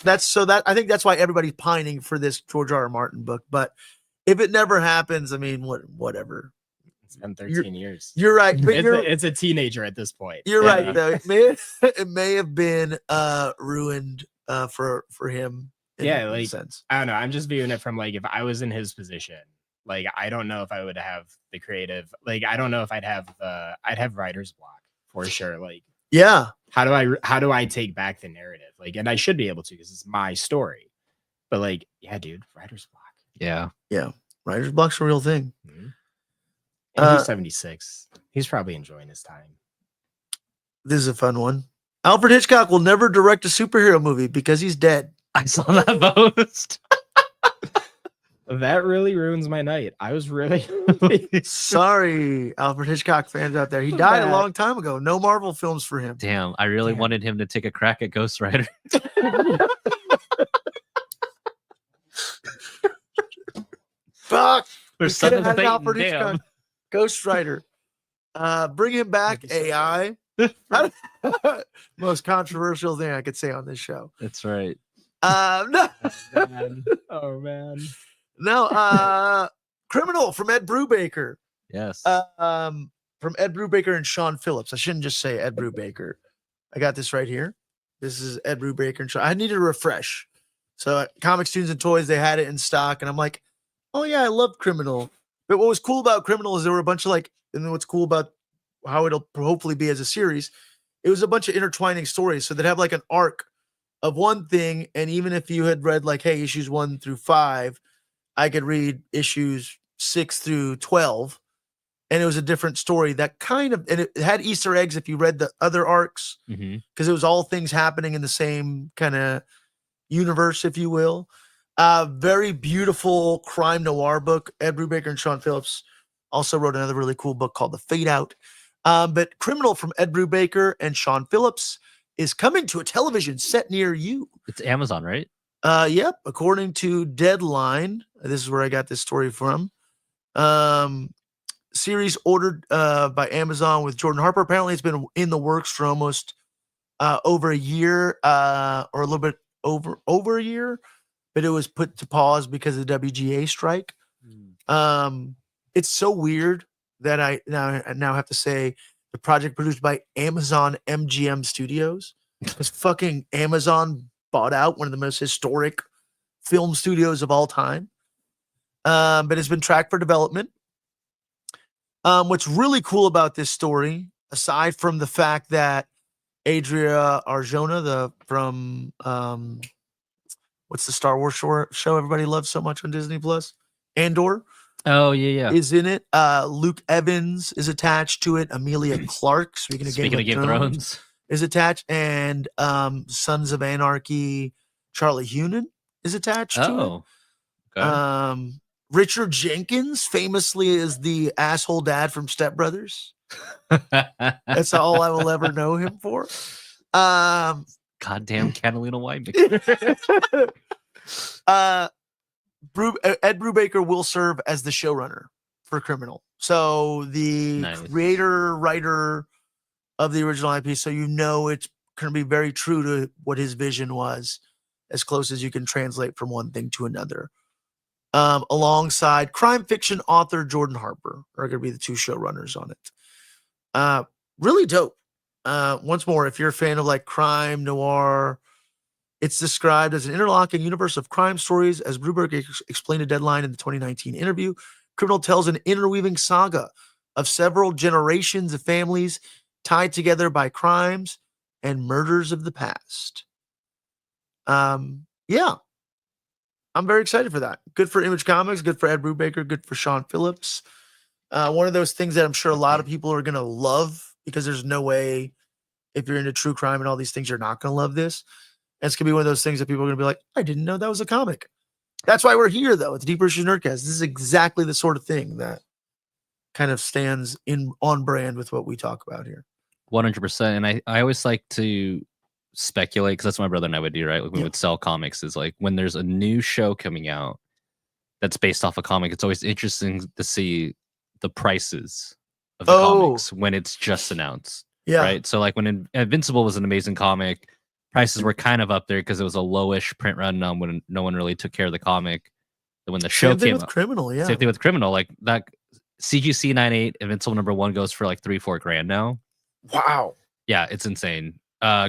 I think that's why everybody's pining for this George R. R. Martin book. But if it never happens, I mean, whatever. It's been 13 years. You're right. But It's a teenager at this point. you're Yeah. right though. It may have been ruined for him. in Yeah, a like, sense. I don't know. I'm just viewing it from like if I was in his position, like I don't know if I would have the creative. Like I don't know if I'd have writer's block for sure. Like Yeah. how do I take back the narrative? Like, and I should be able to because it's my story. But like, yeah, dude, writer's block. Yeah. Writer's block's a real thing. Mhm. And Uh, he's 76. He's probably enjoying his time. This is a fun one. Alfred Hitchcock will never direct a superhero movie because he's dead. I saw that post. That really ruins my night. I was really Sorry, Alfred Hitchcock fans out there. He died a Bad. long time ago. No Marvel films for him. Damn, I really Damn. wanted him to take a crack at Ghost Rider. Fuck. Or We could Son have of had Alfred Satan, damn. Hitchcock. Ghost Rider. Bring him back, AI. Most controversial thing I could say on this show. That's right. No, Man. Oh man. No, Criminal from Ed Brubaker. Yes. From Ed Brubaker and Sean Phillips. I shouldn't just say Ed Brubaker. I got this right here. This is Ed Brubaker and Sean. I needed a refresh. So at Comics, Tunes, and Toys, they had it in stock, and I'm like, oh yeah, I love Criminal. But what was cool about Criminal is there were a bunch of and then what's cool about how it'll hopefully be as a series, it was a bunch of intertwining stories. So they'd have like an arc of one thing, and even if you had read like, hey, issues 1 through 5, I could read issues 6 through 12, and it was a different story that and it had Easter eggs if you read the other arcs, because it was all things happening in the same kind of universe, if you will. Very beautiful crime noir book. Ed Brubaker and Sean Phillips also wrote another really cool book called The Fade Out. But Criminal from Ed Brubaker and Sean Phillips is coming to a television set near you. It's Amazon, right? Yep. According to Deadline, this is where I got this story from. Series ordered by Amazon with Jordan Harper. Apparently, it's been in the works for almost over a year, or a little bit over a year, but it was put to pause because of the WGA strike. It's so weird that I now have to say the project produced by Amazon MGM Studios, because fucking Amazon bought out one of the most historic film studios of all time. But it's been tracked for development. What's really cool about this story, aside from the fact that Adria Arjona, from what's the Star Wars show everybody loves so much on Disney Plus, Andor. Oh yeah. Is in it. Luke Evans is attached to it. Amelia Clark, speaking of Game of Thrones, is attached, and Sons of Anarchy, Charlie Hunnam is attached to it. Okay. Richard Jenkins famously is the asshole dad from Step Brothers. That's all I will ever know him for. Goddamn Catalina winemaker. Ed Brubaker will serve as the showrunner for Criminal. So the creator, writer of the original IP. So it's going to be very true to what his vision was, as close as you can translate from one thing to another. Alongside crime fiction author Jordan Harper are going to be the two showrunners on it. Really dope. Once more, if you're a fan of like crime noir, it's described as an interlocking universe of crime stories. As Brubaker explained to Deadline in the 2019 interview, Criminal tells an interweaving saga of several generations of families tied together by crimes and murders of the past. Yeah. I'm very excited for that. Good for Image Comics, good for Ed Brubaker, good for Sean Phillips. One of those things that I'm sure a lot of people are going to love, because there's no way, if you're into true crime and all these things, you're not going to love this. And it's going to be one of those things that people are going to be like, I didn't know that was a comic. That's why we're here, though, at the Deep Issues Nerdcast. This is exactly the sort of thing that kind of stands on brand with what we talk about here. 100%. And I always like to speculate, because that's what my brother and I would do, right? Like we would sell comics, is like when there's a new show coming out that's based off a comic, it's always interesting to see the prices of the comics when it's just announced. Yeah. Right. So like when Invincible was an amazing comic, prices were kind of up there because it was a lowish print run when no one really took care of the comic. And when the show came with out, Criminal, yeah. Same thing with Criminal. Like that CGC 98 Invincible #1 goes for like $3-4 grand now. Wow. Yeah, it's insane.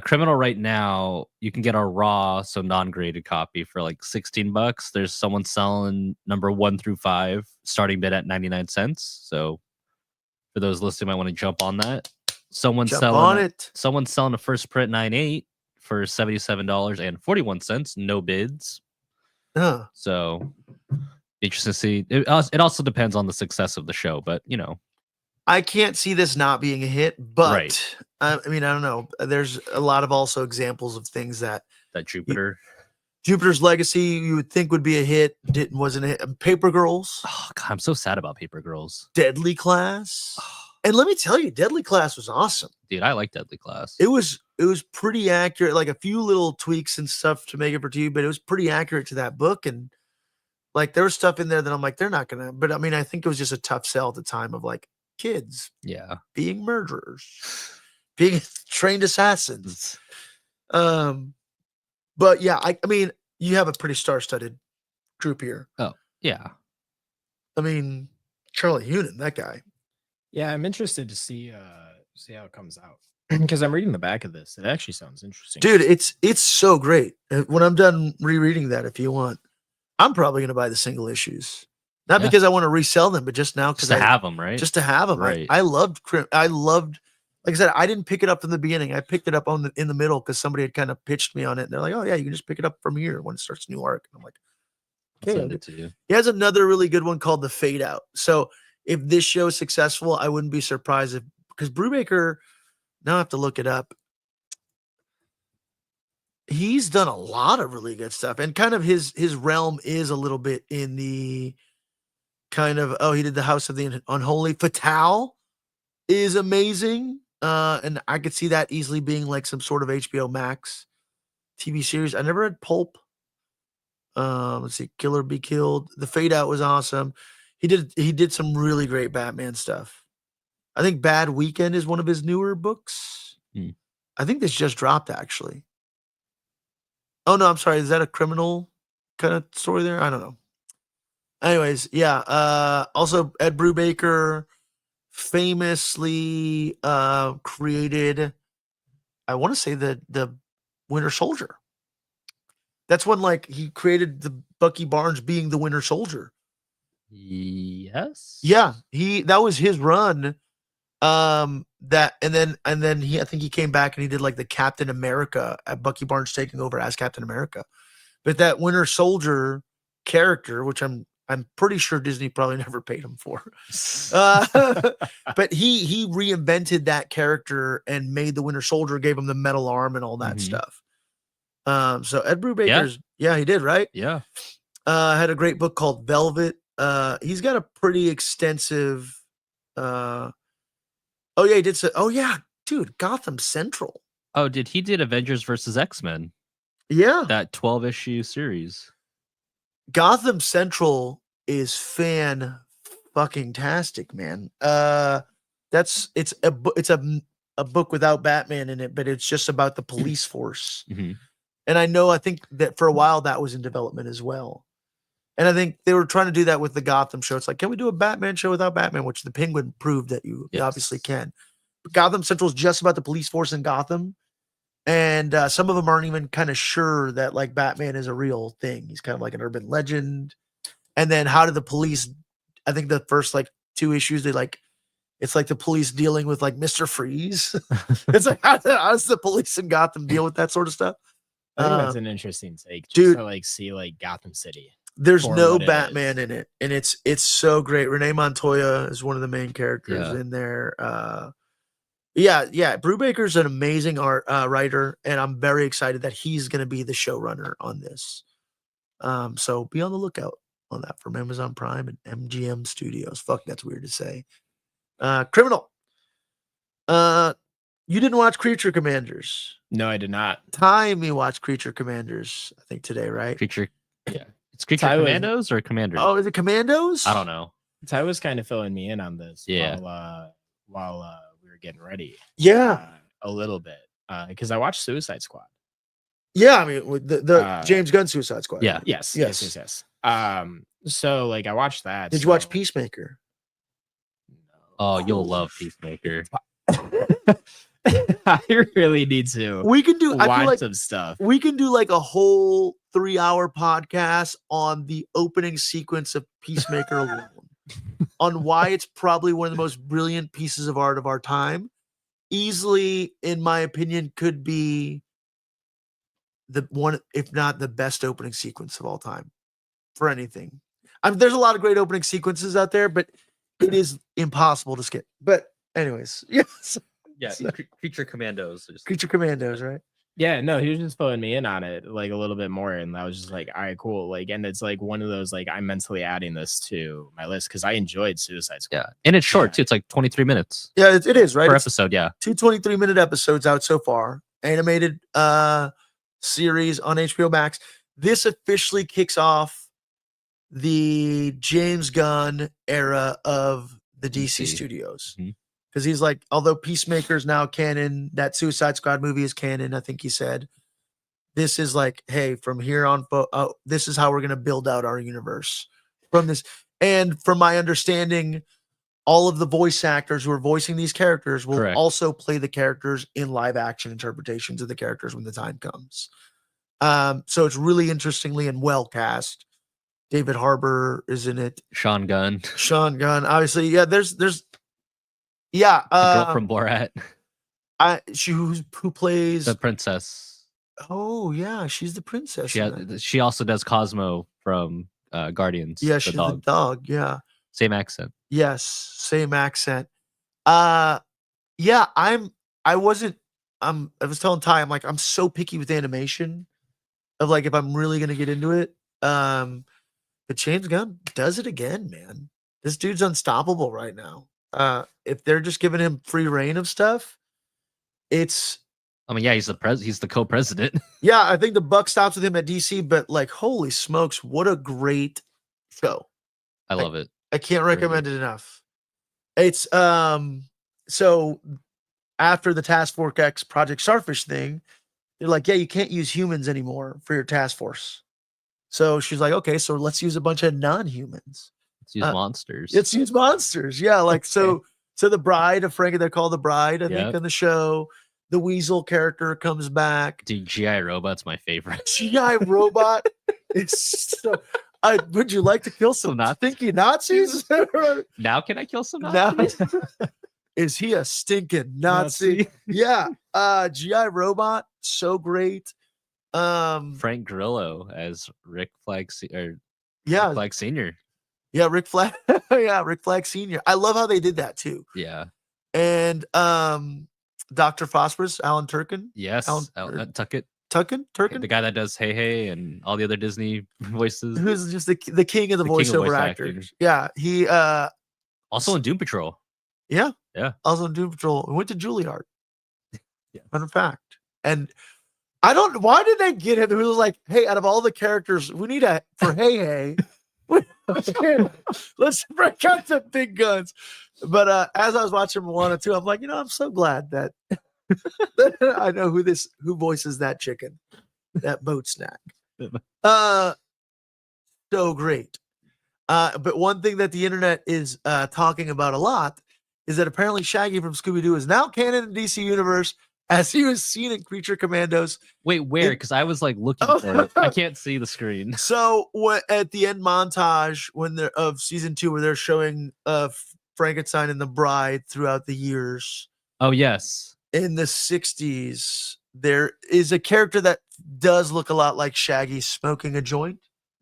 Criminal right now, you can get a raw, so non-graded copy for like $16. There's someone selling #1 through 5 starting bid at 99 cents. So for those listening, might want to jump on that. Someone's selling a first print 98 for $77.41, no bids. So interesting to see. It also depends on the success of the show, but I can't see this not being a hit, but right. I mean, I don't know. There's a lot of also examples of things that Jupiter's Legacy, you would think would be a hit, wasn't a hit. Paper Girls. Oh God, I'm so sad about Paper Girls. Deadly Class. And let me tell you, Deadly Class was awesome. Dude, I like Deadly Class. It was pretty accurate, like a few little tweaks and stuff to make it for TV, but it was pretty accurate to that book. And like there was stuff in there that I'm like, they're not gonna, but I mean, I think it was just a tough sell at the time of like kids being murderers, being trained assassins. But yeah, I mean, you have a pretty star-studded group here. Oh, Yeah. I mean, Charlie Hunnam, that guy. Yeah, I'm interested to see how it comes out because I'm reading the back of this. It actually sounds interesting, Dude, it's so great. When I'm done rereading that, if you want, I'm probably gonna buy the single issues. Not Yeah. because I want to resell them, but just now Just because to have them, right? just to have them. Right. I loved, like I said, I didn't pick it up from the beginning. I picked it up in the middle because somebody had kind of pitched me on it. And they're like, "Oh yeah, you can just pick it up from here when it starts a new arc." And I'm like, I'll "Okay." send it to you. He has another really good one called The Fade Out. So if this show is successful, I wouldn't be surprised because Brubaker. Now I have to look it up. He's done a lot of really good stuff, and kind of his realm is a little bit in the kind of he did the House of the Unholy. Fatal is amazing, and I could see that easily being like some sort of HBO Max TV series. I never read Pulp. Let's see, Killer Be Killed. The Fade Out was awesome. He did some really great Batman stuff. I think Bad Weekend is one of his newer books. I think this just dropped actually. Oh no, I'm sorry. Is that a criminal kind of story there? I don't know. Anyways, yeah. Also, Ed Brubaker famously created, I want to say the Winter Soldier. That's when like he created the Bucky Barnes being the Winter Soldier. Yes. Yeah, that was his run. That and then I think he came back and he did like the Captain America at Bucky Barnes taking over as Captain America. But that Winter Soldier character, which I'm pretty sure Disney probably never paid him for. But he reinvented that character and made the Winter Soldier, gave him the metal arm and all that stuff. So Ed Brubaker's he did, right? Yeah. Had a great book called Velvet. He's got a pretty extensive he did so. Oh yeah, dude, Gotham Central. Oh, he did Avengers versus X-Men. Yeah. That 12-issue series. Gotham Central is fucking tastic, man. It's a book without Batman in it, but it's just about the police force. Mhm. And I think that for a while that was in development as well. And I think they were trying to do that with the Gotham show. It's like, can we do a Batman show without Batman? Which the Penguin proved that you obviously can. But Gotham Central is just about the police force in Gotham. And some of them aren't even kind of sure that like Batman is a real thing. He's kind of like an urban legend. And then how did the police, I think the first like 2 issues, it's like the police dealing with like Mr. Freeze. It's like, how does the police in Gotham deal with that sort of stuff? I think that's an interesting take, just dude, to like see like Gotham City. There's no Batman in it, and it's so great. Renee Montoya is one of the main characters in there. Brubaker's an amazing writer, and I'm very excited that he's going to be the showrunner on this. So be on the lookout on that from Amazon Prime and MGM Studios. Fuck, that's weird to say. Criminal. You didn't watch Creature Commanders? No, I did not. Ty, me watch Creature Commanders. I think today, right? It's Creature Commandos or Commanders? Oh, is it Commandos? I don't know. Ty was kind of filling me in on this. Yeah. While we were getting ready. Yeah. A little bit. Because I watched Suicide Squad. Yeah, I mean with the James Gunn Suicide Squad. Yeah. Yes. So like I watched that. Did you watch Peacemaker? Oh, you'll love Peacemaker. I really need to. We can do. I feel like some stuff. We can do like a whole 3-hour podcast on the opening sequence of Peacemaker alone, on why it's probably one of the most brilliant pieces of art of our time. Easily, in my opinion, could be the one, if not the best opening sequence of all time for anything. There's a lot of great opening sequences out there, but it is impossible to skip. But anyways, yes. Yeah, Creature Commandos. Creature Commandos, right? Yeah, no, he was just filling me in on it like a little bit more, and I was just like, all right, cool. Like, and it's like one of those like I'm mentally adding this to my list because I enjoyed Suicide Squad. Yeah, and it's short too. It's like 23 minutes. Yeah, it is right per episode. Yeah, 2 23-minute episodes out so far. Animated series on HBO Max. This officially kicks off the James Gunn era of the DC studios. Because he's like, although Peacemaker's now canon, that Suicide Squad movie is canon, I think he said. This is like, hey, from here on, this is how we're going to build out our universe. from this. And from my understanding, all of the voice actors who are voicing these characters will Correct. also play the characters in live action interpretations of the characters when the time comes. So it's really interestingly and well cast. David Harbour is in it. Sean Gunn, Sean Gunn, obviously. Yeah, there's yeah. the girl from Borat, Who plays the princess. Oh yeah, she's the princess. She also does Cosmo from Guardians. Yeah, the she's dog. the dog. Yeah. Same accent. Yes, same accent. Yeah, I was telling Ty, I'm like, I'm so picky with animation of like if I'm really gonna get into it. But James Gunn does it again, man. This dude's unstoppable right now. If they're just giving him free reign of stuff, it's I mean, yeah, he's the co-president. yeah, I think the buck stops with him at DC, but like, holy smokes, what a great show. I love it. I can't recommend it enough. It's so after the Task Force X Project Starfish thing, they're like, yeah, you can't use humans anymore for your task force. So she's like, okay, so let's use a bunch of non-humans. Let's use monsters. Let's use monsters. Yeah, like so the bride of Frankie, they're called the bride, I think, on the show. The Weasel character comes back. Dude, GI Robot's my favorite. GI Robot is so would you like to kill some stinky Nazis? Now can I kill some Now, Nazis? is he a stinking Nazi? Yeah. GI Robot, so great. Frank Grillo as Rick Flag Rick Flag Senior. Yeah, Rick Flag. Yeah, Rick Flag Senior. I love how they did that too. Yeah. And Dr. Phosphorus, Alan Turkin. Yes. Tuckett. Turkin? The guy that does Hey Hey and all the other Disney voices. Who's just the king of the voiceover voice actors. acting. Yeah. He also in Doom Patrol. Yeah. Yeah. Also in Doom Patrol. Went to Juilliard. Yeah. Fun fact. And why did they get him? Who was like, hey, out of all the characters, we need for Hey Hey. Let's break out the big guns. But as I was watching Moana 2, I'm like, I'm so glad that I know who voices that chicken, that boat snack. So great. But one thing that the internet is talking about a lot is that apparently Shaggy from Scooby-Doo is now canon in DC Universe as he was seen in Creature Commandos. Wait, where? Because I was like looking for it. I can't see the screen. So at the end montage of season 2, where they're showing Frankenstein and the Bride throughout the years. Oh yes. In the 60s, there is a character that does look a lot like Shaggy smoking a joint.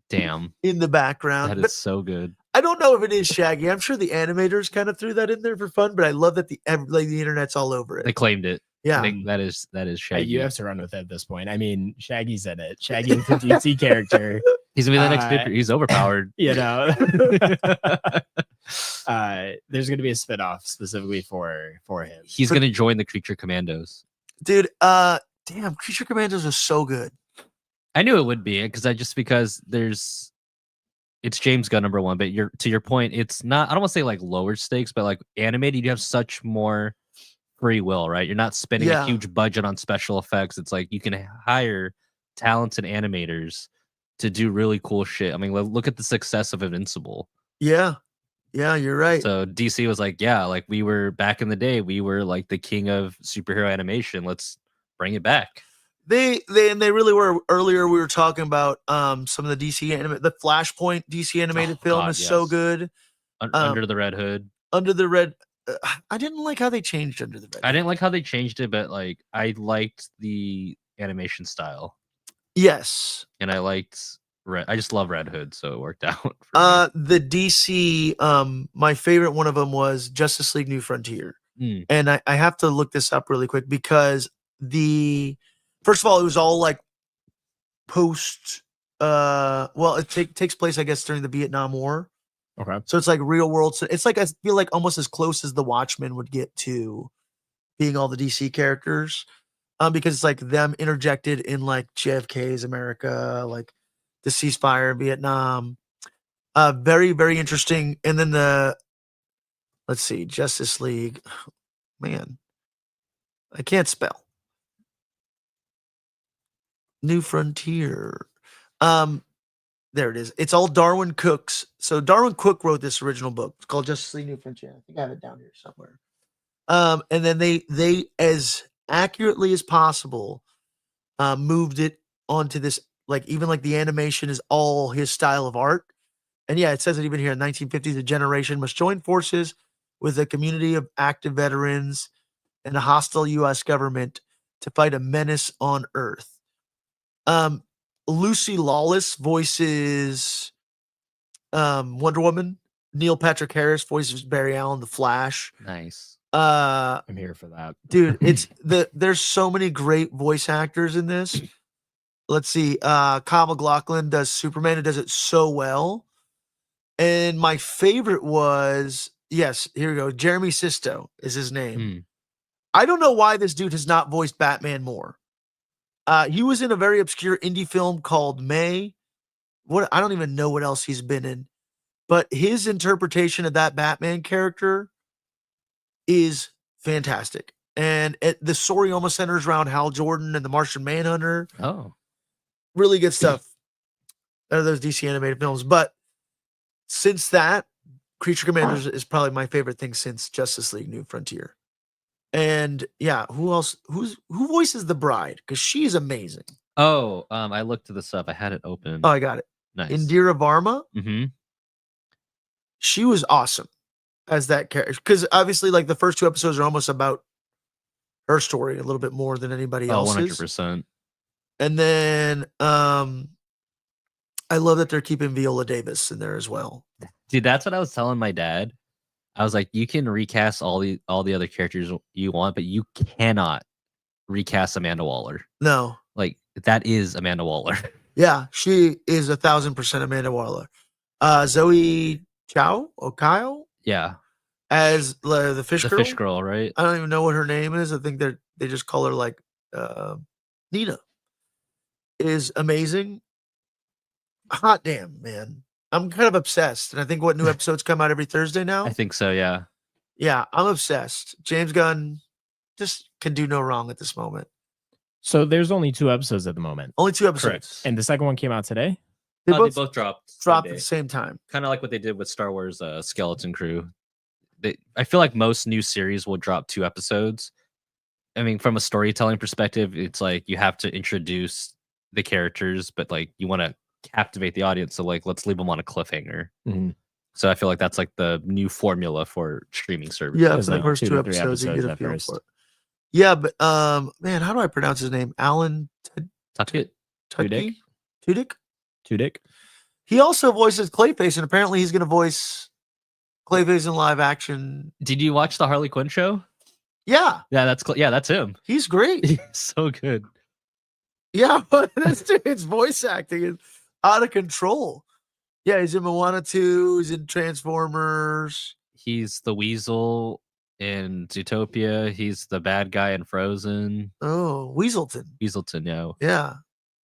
Damn. In the background. That is so good. I don't know if it is Shaggy. I'm sure the animators kind of threw that in there for fun, but I love that the internet's all over it. They claimed it. Yeah. I think that is Shaggy. You have to run with it at this point. I mean, Shaggy's in it. Shaggy's a DC character. He's gonna be the next Viper. He's overpowered. There's gonna be a spinoff specifically for him. He's gonna join the Creature Commandos. Dude, damn, Creature Commandos are so good. I knew it would be because it's James Gunn number one, but to your point, it's not. I don't want to say like lower stakes, but like animated, you have such more free will, right? You're not spending a huge budget on special effects. It's like you can hire talented animators to do really cool shit. I mean, look at the success of Invincible. Yeah, you're right. So DC was like, yeah, like we were back in the day, we were like the king of superhero animation. Let's bring it back. They really were. Earlier we were talking about some of the DC the Flashpoint DC animated film is so good. Under the Red Hood. Under the Red. I didn't like how they changed Under the Red. I didn't like how they changed it, but like I liked the animation style. Yes, and I liked I just love Red Hood, so it worked out. The DC, my favorite one of them was Justice League New Frontier, and I have to look this up really quick because first of all, it was all like post. Well, it takes place, I guess, during the Vietnam War. Okay. So it's like real world. So it's like, I feel like almost as close as the Watchmen would get to being all the DC characters. Because it's like them interjected in like JFK's America, like the ceasefire in Vietnam. Very, very interesting. And then let's see, Justice League. Man, I can't spell. New Frontier. There it is. It's all Darwin Cook's. So Darwin Cook wrote this original book. It's called Justice League New Frontier. I think I have it down here somewhere. And then they as accurately as possible moved it onto this, like even like the animation is all his style of art. And yeah, it says it even here in 1950s, a generation must join forces with a community of active veterans and a hostile U.S. government to fight a menace on Earth. Lucy Lawless voices Wonder Woman. Neil Patrick Harris voices Barry Allen, The Flash. Nice. I'm here for that. Dude, there's so many great voice actors in this. Let's see. Kyle MacLachlan does Superman and does it so well. And my favorite was, yes, here we go. Jeremy Sisto is his name. I don't know why this dude has not voiced Batman more. He was in a very obscure indie film called May. I don't even know what else he's been in. But his interpretation of that Batman character is fantastic. And the story almost centers around Hal Jordan and the Martian Manhunter. Oh. Really good stuff out of those DC animated films. But since that, Creature Commanders is probably my favorite thing since Justice League New Frontier. And yeah, who else? Who voices the bride? Because she's amazing. Oh, I looked this up. I had it open. Oh, I got it. Nice. Indira Varma. Mm-hmm. She was awesome as that character. Because obviously, like the first 2 episodes are almost about her story a little bit more than anybody else's. 100%. And then I love that they're keeping Viola Davis in there as well. Dude, that's what I was telling my dad. I was like, you can recast all the other characters you want, but you cannot recast Amanda Waller. No. Like, that is Amanda Waller. Yeah, she is 1,000% Amanda Waller. Zoe Okayo? Yeah. As the fish girl? The fish girl, right? I don't even know what her name is. I think they just call her like Nina. Is amazing. Hot damn, man. I'm kind of obsessed. And I think what new episodes come out every Thursday now? I think so, yeah. Yeah, I'm obsessed. James Gunn just can do no wrong at this moment. So there's only 2 episodes at the moment. Only 2 episodes. Correct. And the second one came out today? They They both both dropped dropped at the same time. Kind of like what they did with Star Wars Skeleton Crew. I feel like most new series will drop 2 episodes. I mean, from a storytelling perspective, it's like you have to introduce the characters, but like you want to captivate the audience. So like, let's leave them on a cliffhanger. Mm-hmm. So I feel like that's like the new formula for streaming services. Yeah, Is for the that first 2 2 to 3 episodes, you get a episodes at feel first? for it. Yeah, but man, how do I pronounce his name? Alan Tudyk. Tudyk? Tudyk? He also voices Clayface, and apparently he's going to voice Clayface in live action. Did you watch the Harley Quinn show? Yeah, Yeah, that's him. he's great. He's so good. Yeah, but this dude's voice acting is out of control. Yeah, he's in Moana 2. He's in Transformers. He's the Weasel in Zootopia. He's the bad guy in Frozen. Oh, Weaselton. Weaselton, yeah. Yeah,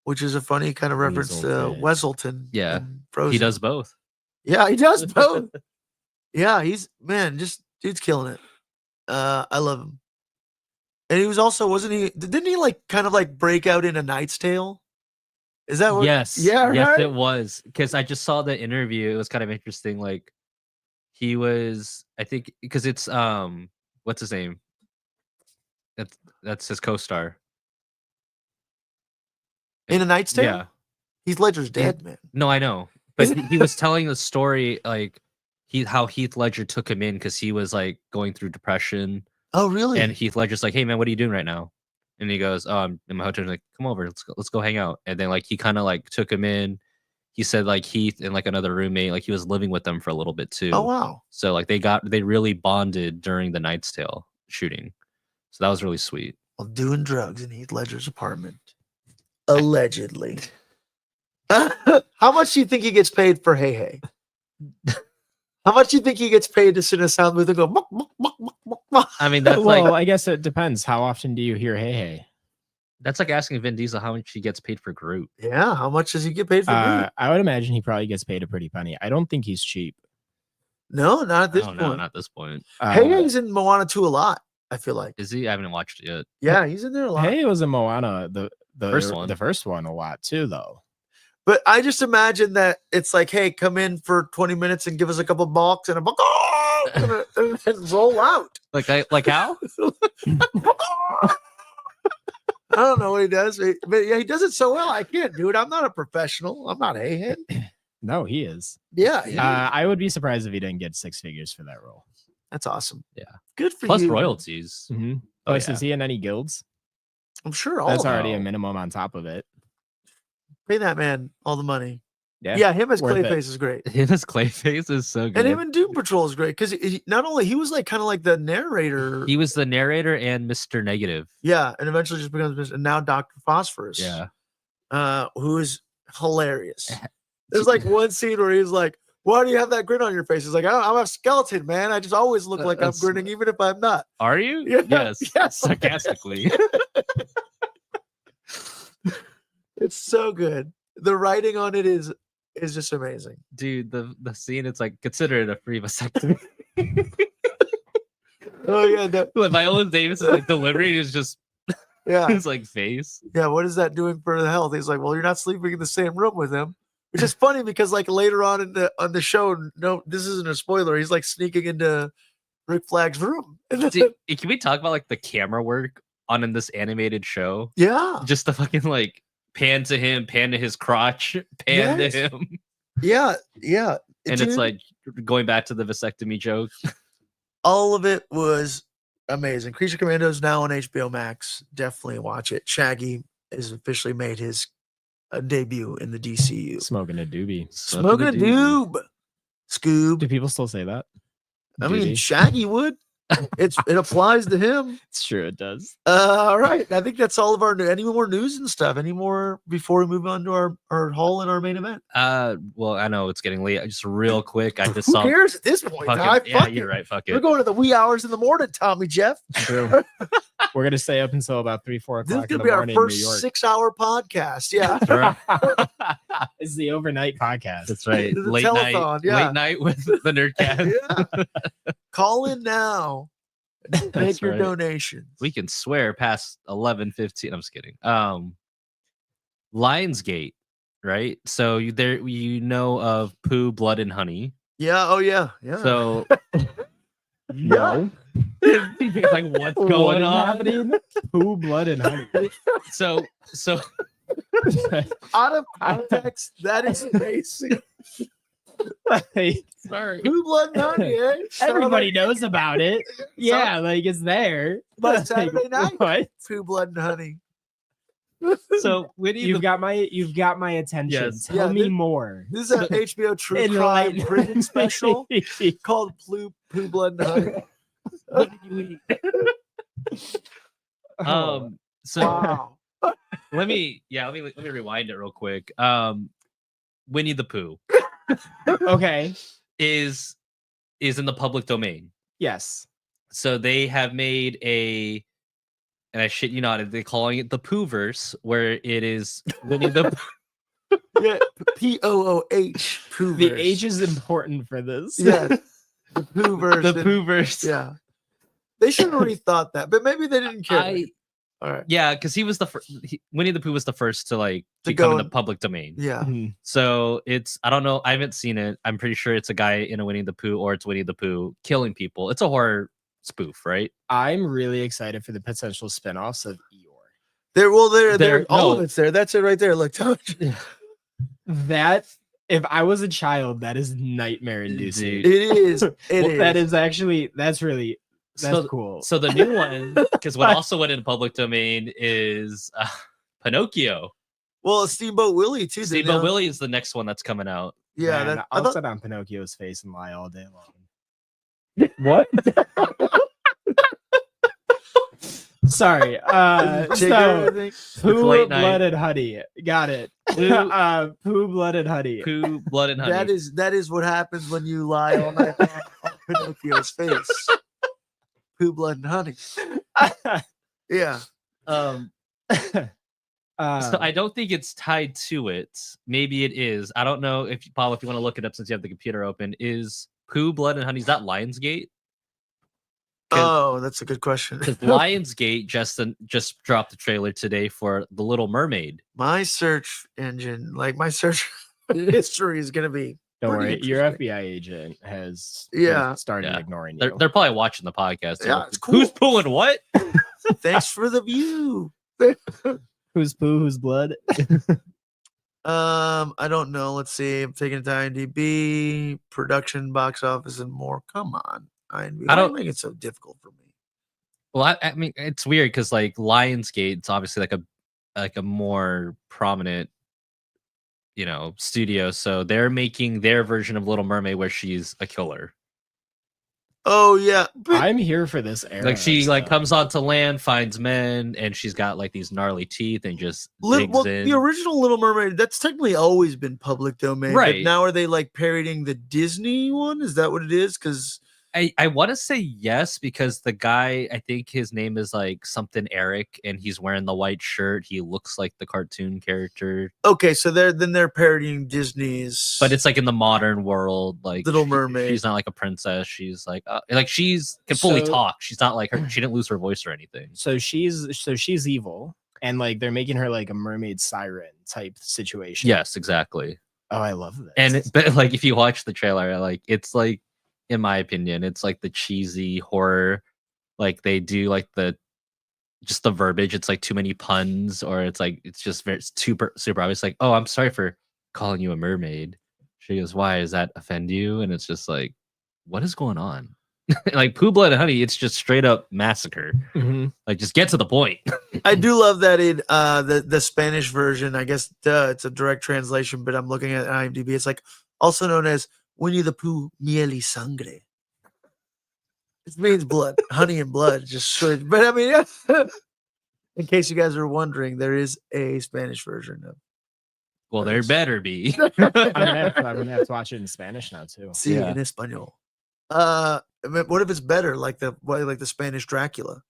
which is a funny kind of reference to Weaselton. Weselton. Yeah, in Frozen. He does both. Yeah, he does both. Yeah, just dude's killing it. I love him. And he was also, didn't he like kind of like break out in A Knight's Tale? Is that what? Yes. Yeah, Yes, right? it was. Because I just saw the interview. It was kind of interesting. Like he was, I think, because it's what's his name? That's his co-star. In A Knight's Tale? Yeah. Heath Ledger's dead, man. No, I know. But he was telling the story like how Heath Ledger took him in because he was like going through depression. Oh, really? And Heath Ledger's like, "Hey man, what are you doing right now?" And he goes, "Oh, I'm in my hotel." Like, "Come over, let's go hang out." And then like he kind of like took him in. He said like Heath and like another roommate, like he was living with them for a little bit too. Oh, wow. So like they really bonded during the Knight's Tale shooting. So that was really sweet. While doing drugs in Heath Ledger's apartment. Allegedly. How much do you think he gets paid for Hey Hey? How much do you think he gets paid to sit in a sound booth and go, muck, muck, muck, muck, muck, muck? I mean, that's Well, like I guess it depends. How often do you hear "Hey Hey"? that's like asking Vin Diesel how much he gets paid for Groot. Yeah, how much does he get paid for Groot? I would imagine he probably gets paid a pretty penny. I don't think he's cheap. No, not at this Oh point. no, not at this point. Hey Hey's in Moana 2 a lot, I feel like. Is he? I haven't watched it yet. Yeah, he's in there a lot. Hey was in Moana, the First one. the first one a lot too, though. But I just imagine that it's like, hey, come in for 20 minutes and give us a couple bucks and a buck, and roll out. Like how? I don't know what he does, but yeah, he does it so well. I can't do it. I'm not a professional. I'm not a head. No, he is. Yeah, I would be surprised if he didn't get 6 figures for that role. that's awesome. Yeah. Good for Plus you. royalties. Mm-hmm. Oh, Plus, yeah. is he in any guilds? I'm sure all That's of them. already a minimum on top of it. Pay that man all the money. Yeah, Yeah, him as worth it. Clayface is great. Him as Clayface is so good. And him in Doom Patrol is great because not only he was like kind of like the narrator. He was the narrator and Mr. Negative. Yeah, and eventually just becomes and now Dr. Phosphorus. Yeah. Who is hilarious. There's like one scene where he's like, "Why do you have that grin on your face?" He's like, I'm a skeleton, man. I just always look like I'm That's- grinning, even if I'm not. Are you? Yeah, Yes. yes. Sarcastically. It's so good. The writing on it is just amazing. Dude, the scene, it's like, consider it a free vasectomy. Oh yeah, Like Viola Davis's like delivery is just yeah, his like face. yeah. What is that doing for the health? He's like, well, you're not sleeping in the same room with him, which is funny because like later on on the show, no, this isn't a spoiler. He's like sneaking into Rick Flag's room. Dude, can we talk about like the camera work in this animated show? Yeah, Just the fucking like pan to him, pan to his crotch, pan Yes. to him. yeah. And Dude, it's like going back to the vasectomy joke. all of it was amazing. Creature Commandos now on HBO Max. Definitely watch it. Shaggy has officially made his debut in the DCU. Smoking a doobie. Smoking a doob. Scoob. Do people still say that? I mean, Doobie? Shaggy would. It applies to him. It's true. It does. All right. I think that's all of our any more news and stuff. Any more before we move on to our haul and our main event? Well, I know it's getting late. Just real quick, I just Who saw cares at this point? fucking, Ty? yeah, Fuck you're it. right. Fuck We're it. going to the wee hours in the morning, Tommy Jeff. True. We're gonna stay up until about 3, 4 This is o'clock in gonna the be our morning in New first York. 6-hour podcast. Yeah. It's the overnight podcast. That's right. The Late telethon, night. yeah. Late night with the Nerdcast. Yeah. Call in now. Make That's your right. donations. We can swear past 11:15. I'm just kidding. Lionsgate, right? So you know of Pooh, Blood, and Honey. Yeah. Oh yeah. Yeah. So No. like what's going What is on? happening? Pooh, blood, and honey. So out of context, that is amazing. Like, sorry. Who blood and honey, eh? everybody knows about it. Yeah, like it's there. But Saturday night. What? Who blood and honey. So Winnie You've the got my attention. Yes. Tell Yeah, me more. This is an HBO true crime Enlighten- prison special called Pooh Blood and Honey. what did you eat? So Wow. let me rewind it real quick. Winnie the Pooh Okay. is in the public domain. Yes. So they have made and I shit you not, they're calling it the Poohverse, where it is Winnie the Yeah. P-O-O-H. Pooh. The H is important for this. Yeah. The Poohverse. the Poohverse. Yeah. They should have already thought that, but maybe they didn't care. All right. Yeah, because he was the first. Winnie the Pooh was the first to like To become go in the public domain. Yeah. Mhm. So it's I don't know. I haven't seen it. I'm pretty sure it's a guy in a Winnie the Pooh or it's Winnie the Pooh killing people. It's a horror spoof, right? I'm really excited for the potential spin-offs of Eeyore. There. All of no. it's there. That's it right there. Look, Touch. That if I was a child, that is nightmare inducing. Dude. It is. It is. That is actually that's So- cool. So the new one, because what also went in public domain is Pinocchio. Well, Steamboat Willie too. didn't Steamboat they? Willie is the next one that's coming out. Yeah. Man, I I'll thought, sit on Pinocchio's face and lie all day long. What? Jigger, Sorry. I So think. Pooh, late night. blood, and honey. Got it. Pooh, Pooh, blood, and honey. Pooh, Blood, and Honey. That is what happens when you lie all night long on Pinocchio's face. Pooh, blood, and honey. Yeah. So I don't think it's tied to it. Maybe it is. I don't know if Paul, if you want to look it up since you have the computer open. Is Pooh, Blood, and Honey, is that Lionsgate? Oh, that's a good question. Because Lionsgate just dropped the trailer today for The Little Mermaid. My search engine, like my search history, is gonna be. Don't pretty worry, your interesting. FBI agent has Yeah. started Yeah. ignoring They're, you. they're probably watching the podcast. Yeah, Like, it's cool. Who's pulling what? Thanks for the view. Who's poo? Who's blood? I don't know. Let's see. I'm taking it to IMDb, production, box office, and more. Come on, IMDb. I Why don't- make it so difficult for me. Well, I mean, it's weird because like Lionsgate's obviously like a more prominent, studio. So they're making their version of Little Mermaid where she's a killer. Oh yeah, but I'm here for this era. Like she so- comes onto land, finds men, and she's got like these gnarly teeth and just digs in. the original Little Mermaid, that's technically always been public domain. But Right. now are they like parodying the Disney one? Is that what it is? Because I want to say yes because the guy, I think his name is like something Eric, and he's wearing the white shirt. He looks like the cartoon character, okay, so they're parodying Disney's. but it's like in the modern world. Like Little Mermaid. she's not like a princess. She's like she's can fully So- talk. She's not like her. She didn't lose her voice or anything. So she's evil, and like they're making her like a mermaid siren type situation. Yes, exactly. Oh, I love this. And but like if you watch the trailer, like it's like, in my opinion, it's like the cheesy horror. Like they do like the verbiage. It's like too many puns, or it's like it's just very super obvious. Like, oh, I'm sorry for calling you a mermaid. She goes, why does that offend you? And it's just like, what is going on? Like Pooh Blood and Honey, it's just straight up massacre. Mhm. Like just get to the point. I do love that in the Spanish version. I guess it's a direct translation, but I'm looking at IMDb. It's like also known as Winnie the Pooh Miel y Sangre. It means blood, honey and blood. Just straight. But I mean, in case you guys are wondering, there is a Spanish version of Well, there better be. I'm gonna have to watch it in Spanish now too. Sí Yeah. en español. What if it's better, like the Spanish Dracula?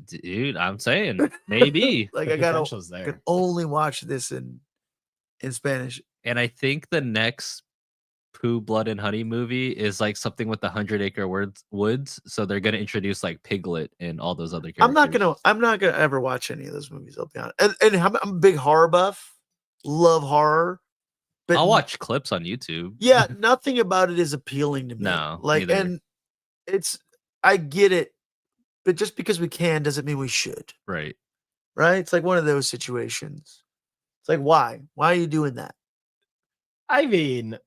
Dude, I'm saying maybe. Like The I gotta potential's I there. could only watch this in Spanish. And I think the next Pooh Blood and Honey movie is like something with the 100-acre woods. So they're gonna introduce like Piglet and all those other characters. I'm not gonna ever watch any of those movies. I'll be honest. And I'm a big horror buff. Love horror. But I'll watch clips on YouTube. Yeah, nothing about it is appealing to me. No, like, neither. and I get it, but just because we can doesn't mean we should. Right. Right? It's like one of those situations. It's like, why? Why are you doing that? I mean,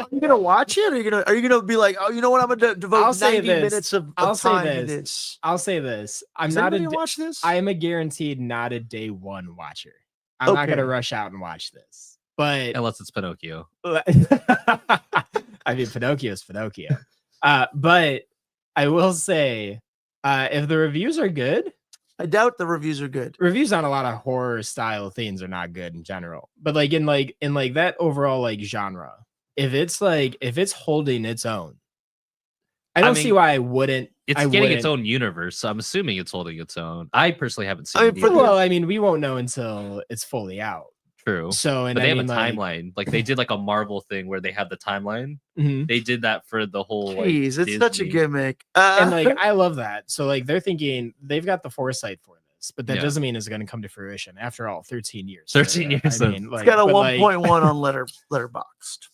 Are you gonna watch it? Or are you gonna be like, oh, you know what? I'm gonna devote I'll say 90 this. minutes of I'll say time to this. this. I'll say this. I'm Does not anybody watch this? I am a guaranteed not a day one watcher. I'm not gonna Okay. rush out and watch this. But Unless it's Pinocchio. I mean, Pinocchio's Pinocchio. But I will say, if the reviews are good, I doubt the reviews are good. reviews on a lot of horror style things are not good in general. But like in that overall like genre, if it's holding its own, I don't see mean, why I wouldn't. It's I getting its wouldn't- own universe, so I'm assuming it's holding its own. I personally haven't seen I it mean, for either. Well, I mean, we won't know until it's fully out. True. So, and But they I have mean, a like, timeline. Like they did like a Marvel thing where they have the timeline. mhm. They did that for the whole like Jeez, it's such a Disney. gimmick. And like, I love that. So like, they're thinking they've got the foresight for this, but that Yeah. doesn't mean it's going to come to fruition. After all, 13 years. 13 years I of- mean, it's like, got a but, like, 1.1 on Letterboxd.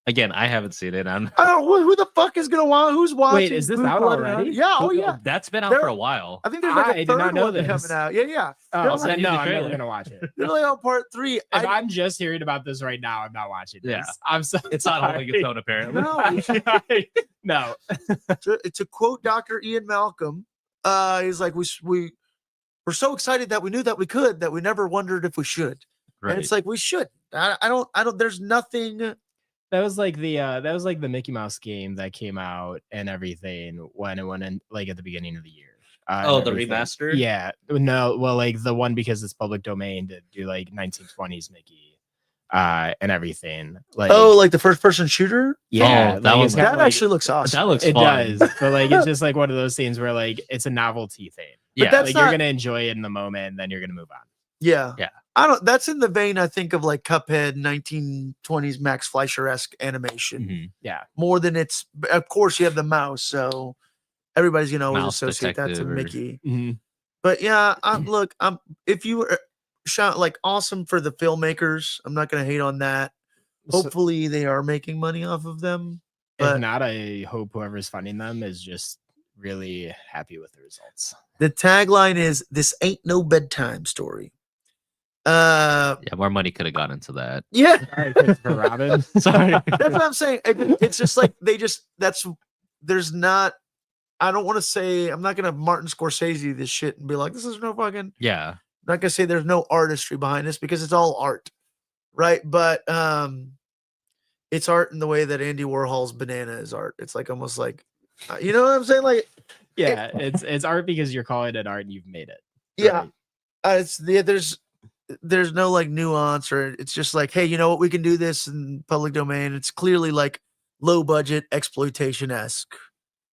Again, I haven't seen it. I'm I don't know who the fuck is gonna want. Who's watching? Wait, is this Pooh out Blood and already? Honey? Yeah. Oh yeah. That's been out There- for a while. I think there's like I a did third not know one this. coming out. Yeah, yeah. Oh, They're I'll send like, you no, the I'm never trailer. gonna watch it. they're like on part 3. If I'm just hearing about this right now, I'm not watching this. Yeah. I'm so It's not holding its own apparently. No. no. to quote Dr. Ian Malcolm, he's like, we're so excited that we knew that we could, that we never wondered if we should. Right. And it's like we should. I don't. There's nothing. That was like the Mickey Mouse game that came out and everything when it went in like at the beginning of the year. Oh, and the everything. remaster? Yeah. No, well, like the one because it's public domain to do like 1920s Mickey and everything. Like Oh, like the first person shooter. yeah, Oh, that like, it's one- got, That like- actually looks awesome. That looks it fun. does, but like it's just like one of those things where like it's a novelty thing. Yeah. that's Like not- you're gonna enjoy it in the moment, and then you're gonna move on. Yeah. Yeah. I don't. That's in the vein I think of like Cuphead, 1920s Max Fleischer esque animation. Mhm. Yeah. More than it's. Of course, you have the mouse, so everybody's gonna always Mouse associate that to Detective or- Mickey. Mhm. But yeah, look, if you were awesome for the filmmakers, I'm not gonna hate on that. So- Hopefully, they are making money off of them. If But not, I hope whoever's funding them is just really happy with the results. the tagline is "This ain't no bedtime story." Yeah, more money could have gone into that. Yeah, Sorry, Christopher Robin. Sorry. that's what I'm saying. It's just like there's not. I don't want to say I'm not gonna Martin Scorsese this shit and be like, this is no fucking. Yeah. I'm not gonna say there's no artistry behind this because it's all art, right? But it's art in the way that Andy Warhol's banana is art. It's like almost like, you know what I'm saying? Like, Yeah, it's art because you're calling it art and you've made it. yeah, Right. there's no like nuance, or it's just like, hey, you know what? We can do this in public domain. It's clearly like low budget exploitation esque.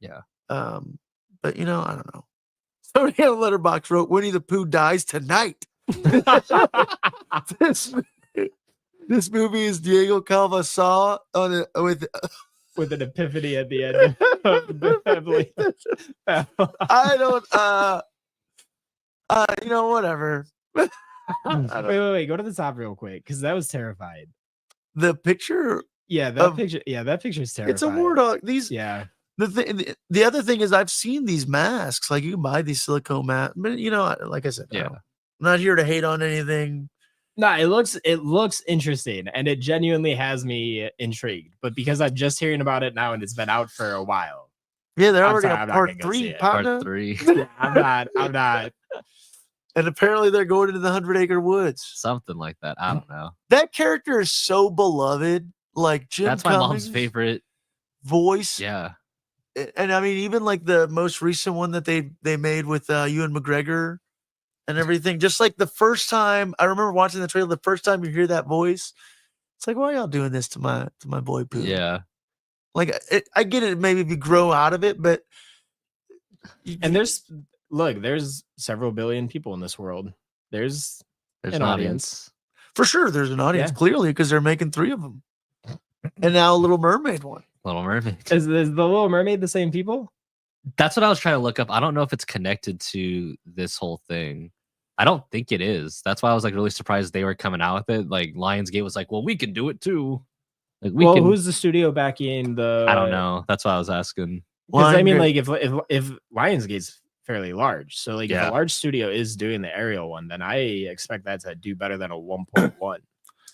Yeah. But you know, I don't know. Somebody on Letterboxd wrote Winnie the Pooh dies tonight. this movie is Diego Calva With an epiphany at the end of the family. I don't you know, whatever. Wait. Go to the top real quick because that was terrifying. The picture, Yeah, that picture. Yeah, that picture's terrifying. it's a war dog. These Yeah. the other thing is I've seen these masks. Like you can buy these silicone masks, but you know, like I said, Yeah. I'm not here to hate on anything. No, it looks interesting and it genuinely has me intrigued. But because I'm just hearing about it now and it's been out for a while, Yeah, they're I'm already sorry, on I'm not part gonna go 3, see it. partner. Part 3. I'm not. And apparently they're going into the 100-acre woods. Something like that. I don't know. That character is so beloved. Like Jim That's my mom's Cummings' favorite. voice. Yeah. And I mean, even like the most recent one that they made with Ewan McGregor and everything. Just like the first time I remember watching the trailer, the first time you hear that voice, it's like, why are y'all doing this to my boy Pooh? Yeah. Like I get it, maybe if you grow out of it, but And there's several billion people in this world. There's There's an an audience. for sure there's an audience Yeah. clearly because they're making 3 of them, and now a Little Mermaid one. Little Mermaid. Is the Little Mermaid the same people? That's what I was trying to look up. I don't know if it's connected to this whole thing. I don't think it is. That's why I was like really surprised they were coming out with it. Like Lionsgate was like, well, we can do it too. Like we can. Who's the studio backing the? I don't know. That's why I was asking. Because I mean, Lionsgate- like if Lionsgate's fairly large, so like if Yeah. a large studio is doing the Ariel one, then I expect that to do better than a 1.1.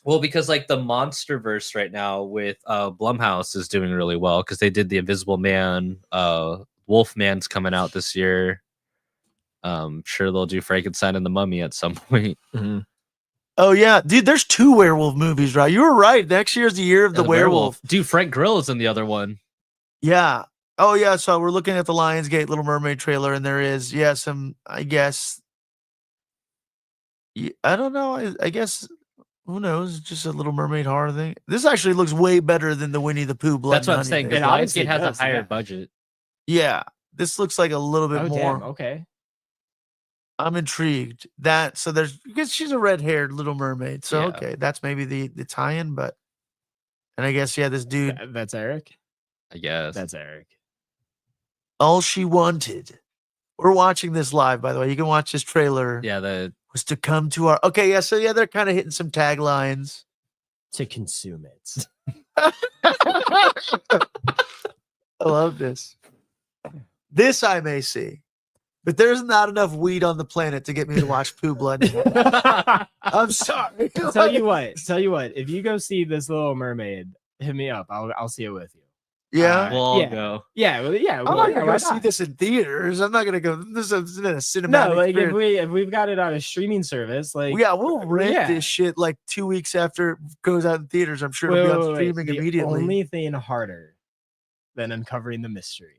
Well, because like the MonsterVerse right now with Blumhouse is doing really well because they did the Invisible Man. Wolfman's coming out this year. Sure they'll do Frankenstein and the Mummy at some point. Oh yeah, dude, there's 2 werewolf movies, right? You were right. Next year's the year of the werewolf. Dude, Frank Grill is in the other one. Yeah. Oh yeah. So we're looking at the Lionsgate Little Mermaid trailer, and there is some. I guess. I don't know. I guess who knows? Just a Little Mermaid horror thing. This actually looks way better than the Winnie the Pooh Blood. That's what I'm and saying. Honey It thing. honestly Lionsgate has does, a higher yeah. budget. Yeah, this looks like a little bit Oh more. damn! Okay. I'm intrigued. So there's because she's a red-haired Little Mermaid. So Yeah. okay, that's maybe the tie-in, but. And I guess this dude. That's Eric. I guess. That's Eric. All she wanted. We're watching this live, by the way. You can watch this trailer. yeah, Was to come to our. Okay, yeah. So yeah, they're kind of hitting some taglines. To consume it. I love this. This I may see, but there's not enough weed on the planet to get me to watch Pooh Blood. I'm sorry. Tell you what. If you go see this Little Mermaid, hit me up. I'll see it with you. Yeah. we'll all yeah. go. Yeah. Well, yeah. I'm well, not yeah, gonna why go see not? this in theaters. I'm not gonna go. This is in a cinematic. No, like experience. if we've got it on a streaming service, like Yeah, we'll rent yeah. this shit like 2 weeks after it goes out in theaters. I'm sure it'll be on streaming The immediately. only thing harder than uncovering the mystery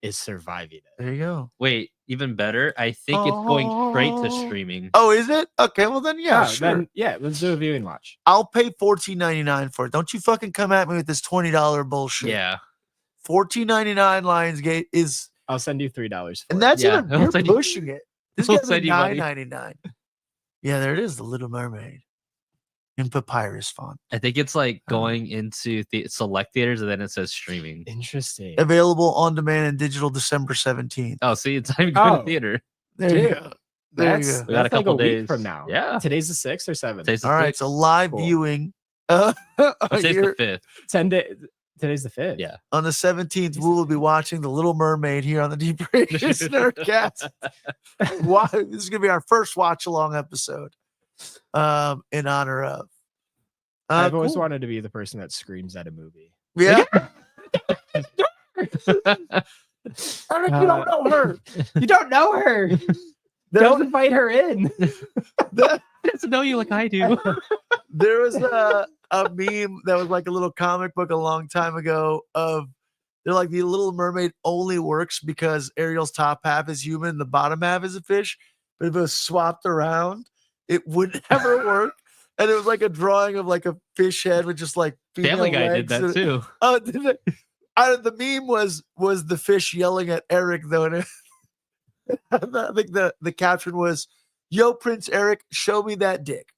is surviving it. There you go. Wait, even better. I think it's going straight to streaming. Oh, is it? Okay, well then, yeah, Oh, sure. then, yeah, let's do a viewing watch. I'll pay $14.99 for it. Don't you fucking come at me with this $20 bullshit. Yeah. $14.99 Lionsgate is, I'll send you $3. and that's Yeah, even I'll you're send you- pushing it. This I'll guy's send you money. $9.99. Yeah, there it is, The Little Mermaid. in papyrus font. I think it's like going into the select theaters and then it says streaming. Interesting. Available on demand and digital December 17th. Oh, see, it's not even going Oh. to theater. There you Dude, go. There you That's, go. We got a that's like couple week days from now. Yeah. Today's the 6th or 7th? Today's the All right, 6th. it's a live Cool. viewing. Today's Here- the 5th. 10 days. Today's the 5th. Yeah. on the 17th, we will be watching The Little Mermaid here on the Deep Radius Nerdcast. Wow, this is going to be our first watch along episode in honor of. I've always Cool. wanted to be the person that screams at a movie. Yeah. Eric, you don't know her. You don't know her. Don't invite her in. Doesn't know you like I do. There was a meme that was like a little comic book a long time ago of they're like the Little Mermaid only works because Ariel's top half is human, the bottom half is a fish. But if it was swapped around, it wouldn't ever work. And it was like a drawing of like a fish head with just like Family female Guy did legs that and- too. Oh, did it? The meme was the fish yelling at Eric though, and I think the caption was, "Yo, Prince Eric, show me that dick."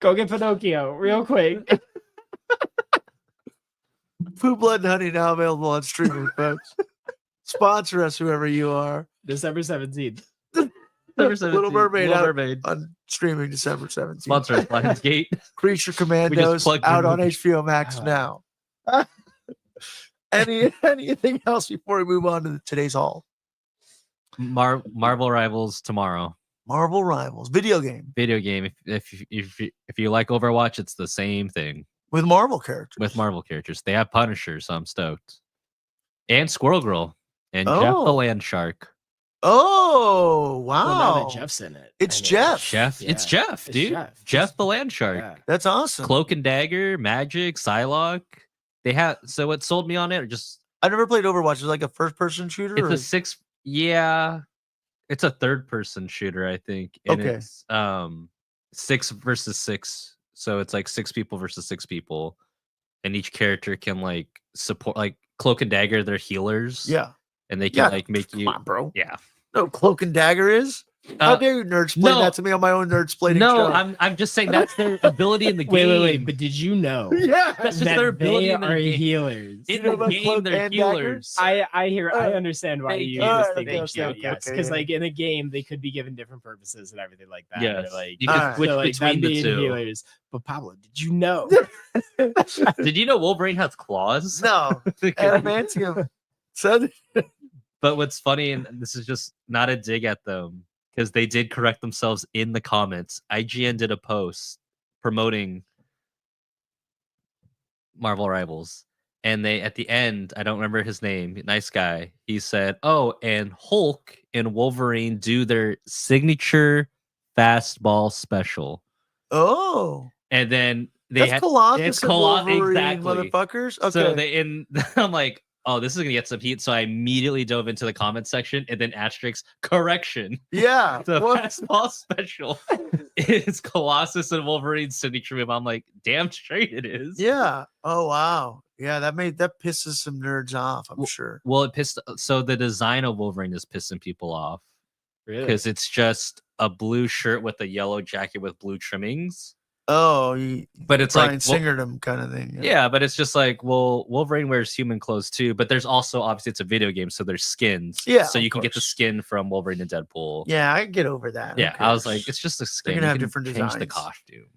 Go get Pinocchio real quick. Food, Blood, and Honey now available on streaming, folks. Sponsor us, whoever you are. December 17th. Little Mermaid Little out Mermaid. on streaming December 17th. Sponsor us, Lionsgate. Creature Commandos plugged your out on movie. HBO Max now. Anything else before we move on to today's haul? Marvel Rivals tomorrow. Marvel Rivals video game Video game. If you like Overwatch, it's the same thing with Marvel characters. with Marvel characters. They have Punisher, so I'm stoked. And Squirrel Girl and Jeff Oh. the Land Shark. Oh Well, now wow! that Jeff's in it. It's I mean, Jeff. Chef. It's Yeah. Jeff, It's dude. Jeff the Land Shark. Yeah. That's awesome. Cloak and Dagger, Magic, Psylocke. They have so what sold me on it or just I never played Overwatch. It's like a first-person shooter. it's or- a six it's a third person shooter, I think. And Okay. it's 6 versus 6. So it's like 6 people versus 6 people. And each character can like support like Cloak and Dagger, they're healers. yeah. And they can Yeah. like make you Come on, bro. yeah. No, Cloak and Dagger is. How Uh, dare you nerds play no. that to me on my own nerds play? no, I'm just saying that's their ability in the game. Wait. But did you know Yeah. That's just that their ability they in the are game. healers? In You know the about game, Cloak they're and healers. I Uh, understand why thank you you. use this Alright, thing. okay, okay, Yes, okay, because yeah. like in a game they could be given different purposes and everything like that. Yes. Like You can Alright. switch so, like, between them the being two. healers. But Pablo, did you know? Did you know Wolverine has claws? No. Adamantium. So But what's funny, and this is just not a dig at them, because they did correct themselves in the comments. IGN did a post promoting Marvel Rivals. And they, at the end, I don't remember his name, nice guy. He said, "Oh, and Hulk and Wolverine do their signature fastball special." oh, And then they that's had Colossus it's and Wolverine, exactly. motherfuckers. Okay. So they in I'm like, oh, this is gonna get some heat. So I immediately dove into the comment section and then asterisk correction. yeah. The What? fastball special is Colossus and Wolverine's signature move. I'm like, damn straight it is. Yeah. Oh wow. Yeah, that pisses some nerds off, I'm sure. Well, it pissed so the design of Wolverine is pissing people off Really? because it's just a blue shirt with a yellow jacket with blue trimmings. Oh, But it's Brian like Singer them kind of thing. yeah, but it's just like, well, Wolverine wears human clothes too, but there's also obviously it's a video game, so there's skins. Yeah, So of you can get the course. skin from Wolverine and Deadpool. Yeah, I can get over that. Who Yeah, I was cares? like, it's just a skin. gonna You have can different change the designs. costume.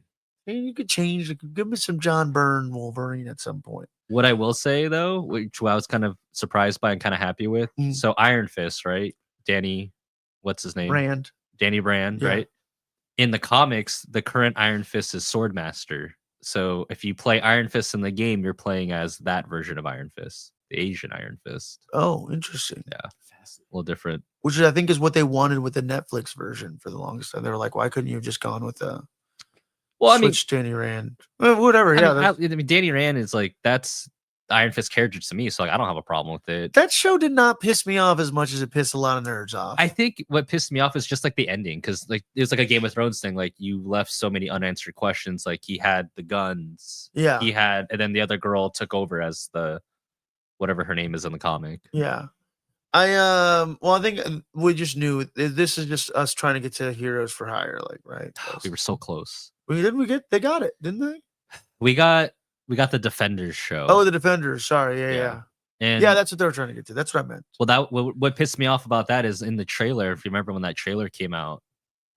You could change. Give me some John Byrne Wolverine at some point. What I will say though, which I was kind of surprised by and kind of happy with, Mm. so Iron Fist, right? Danny, what's his name? Rand. Danny Brand, Yeah. right? In the comics, the current Iron Fist is Swordmaster. So if you play Iron Fist in the game, you're playing as that version of Iron Fist, the Asian Iron Fist. Oh, interesting. A little different. Which I think is what they wanted with the Netflix version for the longest time. They were like, why couldn't you have just gone with the Well, I mean, switch Danny Rand? Well, whatever. Yeah, I mean, Danny Rand is like that's Iron Fist character to me, so like I don't have a problem with it. that show did not piss me off as much as it pissed a lot of nerds off. I think what pissed me off is just like the ending, because like it was like a Game of Thrones thing. Like you left so many unanswered questions. Like he had the guns, yeah, he had, and then the other girl took over as the whatever her name is in the comic. yeah. Well, I think we just knew this is just us trying to get to Heroes for Hire, like, right? We were so close. They got it, didn't they? We got the Defenders show. Oh, the Defenders. Sorry, yeah. And Yeah, that's what they were trying to get to. That's what I meant. well, that what pissed me off about that is in the trailer. If you remember when that trailer came out,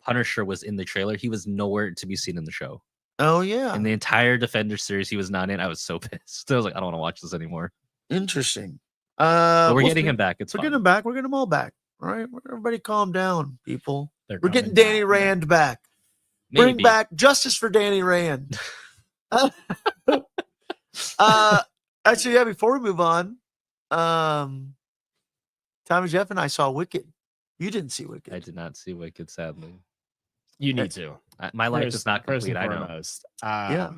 Punisher was in the trailer. He was nowhere to be seen in the show. Oh yeah, In the entire Defenders series, he was not in. I was so pissed. I was like, I don't want to watch this anymore. interesting. But we're getting him back. It's We're fine. getting him back. We're getting them all back. All right, everybody, calm down, people. They're We're getting coming Danny back. Rand back. Bring Maybe. back justice for Danny Rand. Actually, yeah. Before we move on, Tommy Jeff and I saw Wicked. You didn't see Wicked. I did not see Wicked, sadly. You need to. My life is not First complete. and I know. foremost. Yeah.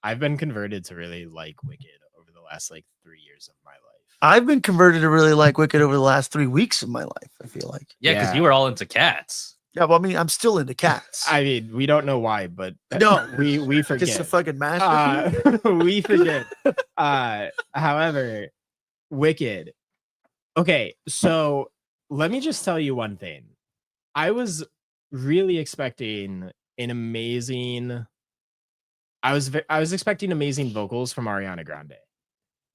I've been converted to really like Wicked over the last like 3 years of my life. I've been converted to really like Wicked over the last 3 weeks of my life. I feel like. Yeah, because Yeah. you were all into cats. Yeah, well, I mean, I'm still into cats. I mean, we don't know why, but No. we Just a forget. fucking master. We forget. However, Wicked. Okay, so let me just tell you one thing. I was really expecting an amazing. I was expecting amazing vocals from Ariana Grande.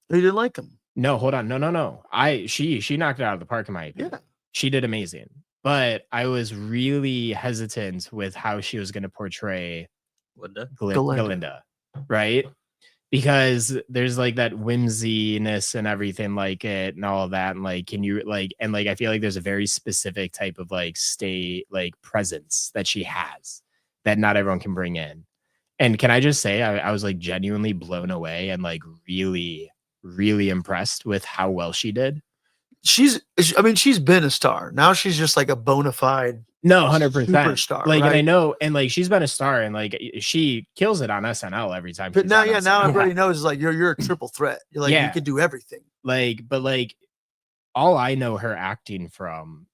You didn't like them. No, hold on. No. She knocked it out of the park in my opinion. Yeah. She did amazing. But I was really hesitant with how she was going to portray Linda. Galinda. right? Because there's like that whimsiness and everything like it and all that. And like, can you like, and like, I feel like there's a very specific type of like presence that she has that not everyone can bring in. And can I just say, I was like genuinely blown away and like really, really impressed with how well she did. She's been a star. Now she's just like a bona fide No, 100%. superstar. Like, right? and I know, and like she's been a star, and like she kills it on SNL every time. But she's now, on yeah, now SNL. everybody knows like you're a triple threat. You're like you Yeah. can do everything. Like, but like, all I know her acting from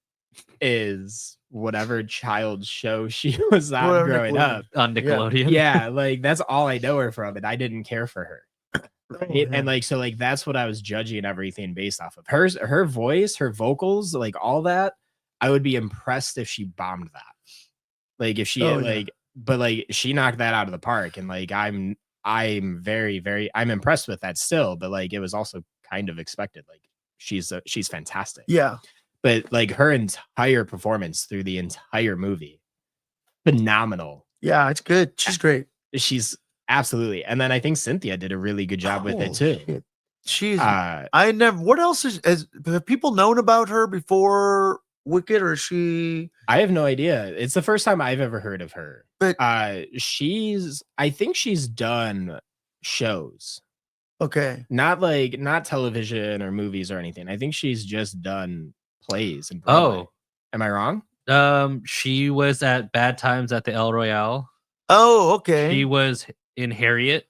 is whatever child show she was on Whatever growing Nickelodeon. up. On Nickelodeon. Yeah, like that's all I know her from, and I didn't care for her. Right? Oh, yeah. And like, so like that's what I was judging everything based off of. Her voice, her vocals, like all that. I would be impressed if she bombed that. Like if she Oh, had, yeah. like, but like she knocked that out of the park, and like I'm very, very, I'm impressed with that still. But like it was also kind of expected. Like she's fantastic. Yeah. But like her entire performance through the entire movie, phenomenal. Yeah, it's good. She's great. She's absolutely. And then I think Cynthia did a really good job with it Oh, too. shit. She's I what else have people known about her before Wicked, or is she have no idea. It's the first time I've ever heard of her. But- I think she's done shows. okay? Not television or movies or anything. I think she's just done plays and Broadway. Oh, Am I wrong? she was at Bad Times at the El Royale. Oh, okay. She was in Harriet.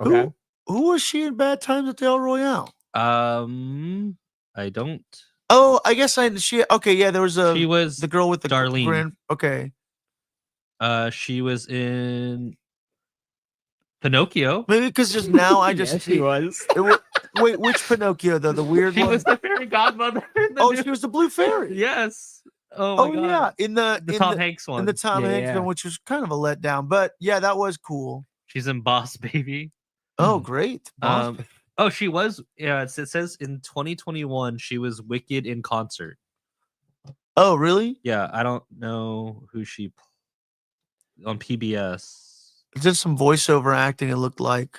Okay. Who was she in Bad Times at the El Royale? I don't. Oh, I guess she okay, yeah, there was She was the girl with the Darlene. grand okay. She was in Pinocchio. Maybe because just now I just Yes, she was. wait, which Pinocchio though? The weird She one? was the fairy godmother. in the Oh, new- she was the blue fairy. Yes. Oh Oh, my god. yeah, in the Tom Hanks one. in the Tom Yeah, Hanks yeah. one, which was kind of a letdown, but yeah, that was cool. She's in Boss Baby. Oh, great. Boss- Oh, she was. Yeah, it says in 2021 she was Wicked in concert. oh, really? Yeah, I don't know who on PBS. Did some voiceover acting, it looked like.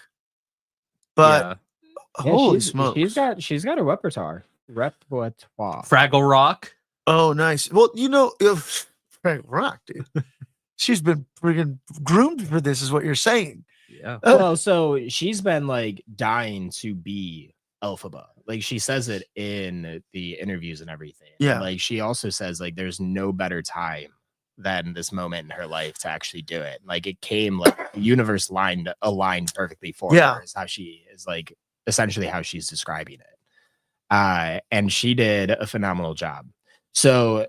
But yeah. holy smokes. She's got a repertoire. Fraggle Rock. Oh, nice. Well, if Frank Rock, dude. She's been friggin' groomed for this, is what you're saying. Yeah. Well, so she's been like dying to be Elphaba. Like she says it in the interviews and everything. Yeah. And, like she also says like there's no better time than this moment in her life to actually do it. Like it came like the universe aligned perfectly for Yeah. her. Is how she is like essentially how she's describing it. And she did a phenomenal job. So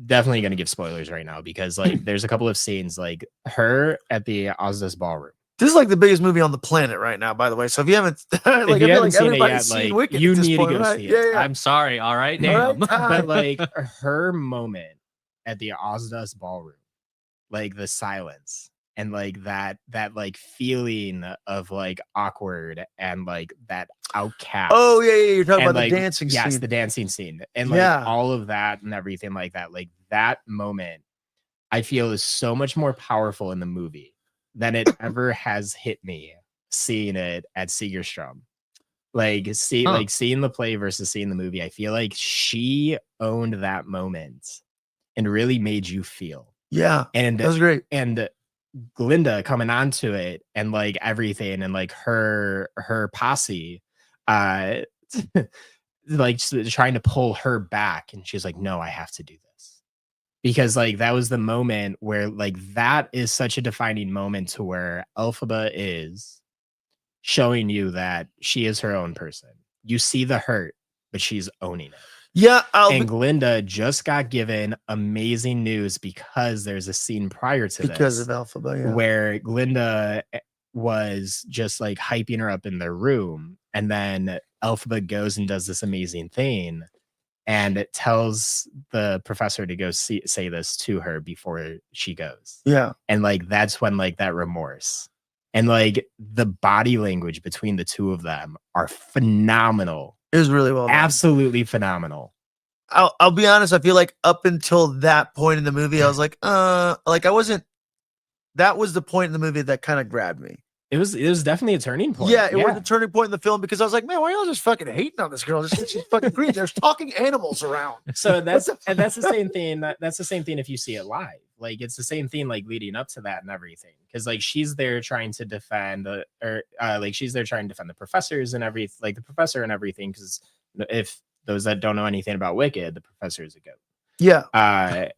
definitely gonna give spoilers right now because like there's a couple of scenes like her at the Ozda's ballroom. This is like the biggest movie on the planet right now, by the way. So if you haven't, like, I you feel haven't like seen it everybody's yet, seen like, Wicked you at this need to point, go right? see it. Yeah, yeah. I'm sorry. All right. All right. Damn. But like her moment at the Ozdas ballroom, like the silence and like that like feeling of like awkward and like that outcast. Oh yeah, yeah. You're talking and about like the dancing yes, scene. the dancing scene and like Yeah. all of that and everything like that. Like that moment, I feel is so much more powerful in the movie than it ever has hit me seeing it at Segerstrom. Like seeing the play versus seeing the movie. I feel like she owned that moment and really made you feel. Yeah, And that was great. and Glinda coming onto it and like everything and like her posse like trying to pull her back, and she's like, no, I have to do this. Because like that was the moment where like that is such a defining moment to where Elphaba is showing you that she is her own person. You see the hurt, but she's owning it. Yeah, And Glinda just got given amazing news because there's a scene prior to because this of Elphaba, yeah. where Glinda was just like hyping her up in their room, and then Elphaba goes and does this amazing thing, and it tells the professor to go say this to her before she goes. Yeah. And like that's when like that remorse and like the body language between the two of them are phenomenal. It was really well done. Absolutely phenomenal. I'll be honest, I feel like up until that point in the movie, I was like I wasn't. That was the point in the movie that kind of grabbed me. It was definitely a turning point. Yeah, it was a turning point in the film because I was like, man, why y'all just fucking hating on this girl? She's fucking green. There's talking animals around. So that's the same thing. That's the same thing if you see it live. Like it's the same thing like leading up to that and everything. Because like she's there trying to defend she's there trying to defend the professors and everything, like the professor and everything. Because if those that don't know anything about Wicked, the professor is a goat. Yeah.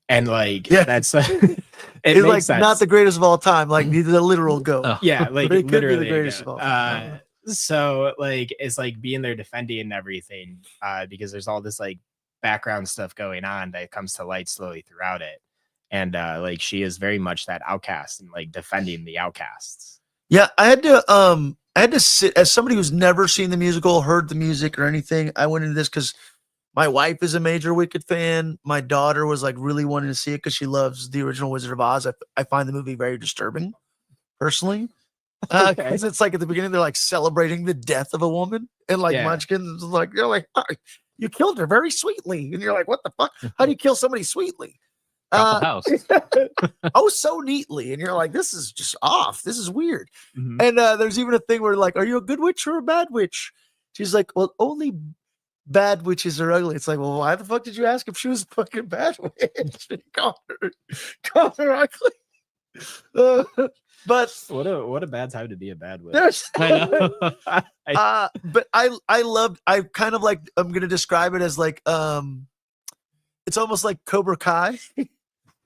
And like it's that's like sense. not the greatest of all time, like the literal goat. Oh. Yeah, like But it could be literally the greatest of all time. so like it's like being there defending and everything because there's all this like background stuff going on that comes to light slowly throughout it, and like she is very much that outcast and like defending the outcasts. Yeah, I had to sit as somebody who's never seen the musical, heard the music or anything. I went into this because my wife is a major Wicked fan. My daughter was like really wanting to see it because she loves the original Wizard of Oz. I find the movie very disturbing, personally, because it's like at the beginning they're like celebrating the death of a woman, and like Munchkins is like they're like, oh, you killed her very sweetly, and you're like, what the fuck? How do you kill somebody sweetly? House. Oh, so neatly, and you're like, this is just off. This is weird. Mhm. And there's even a thing where like, are you a good witch or a bad witch? She's like, well, only bad witches are ugly. It's like, well, why the fuck did you ask if she was a fucking bad witch? Call her ugly. But What a bad time to be a bad witch. there's I know. but I kind of like, I'm gonna describe it as like it's almost like Cobra Kai.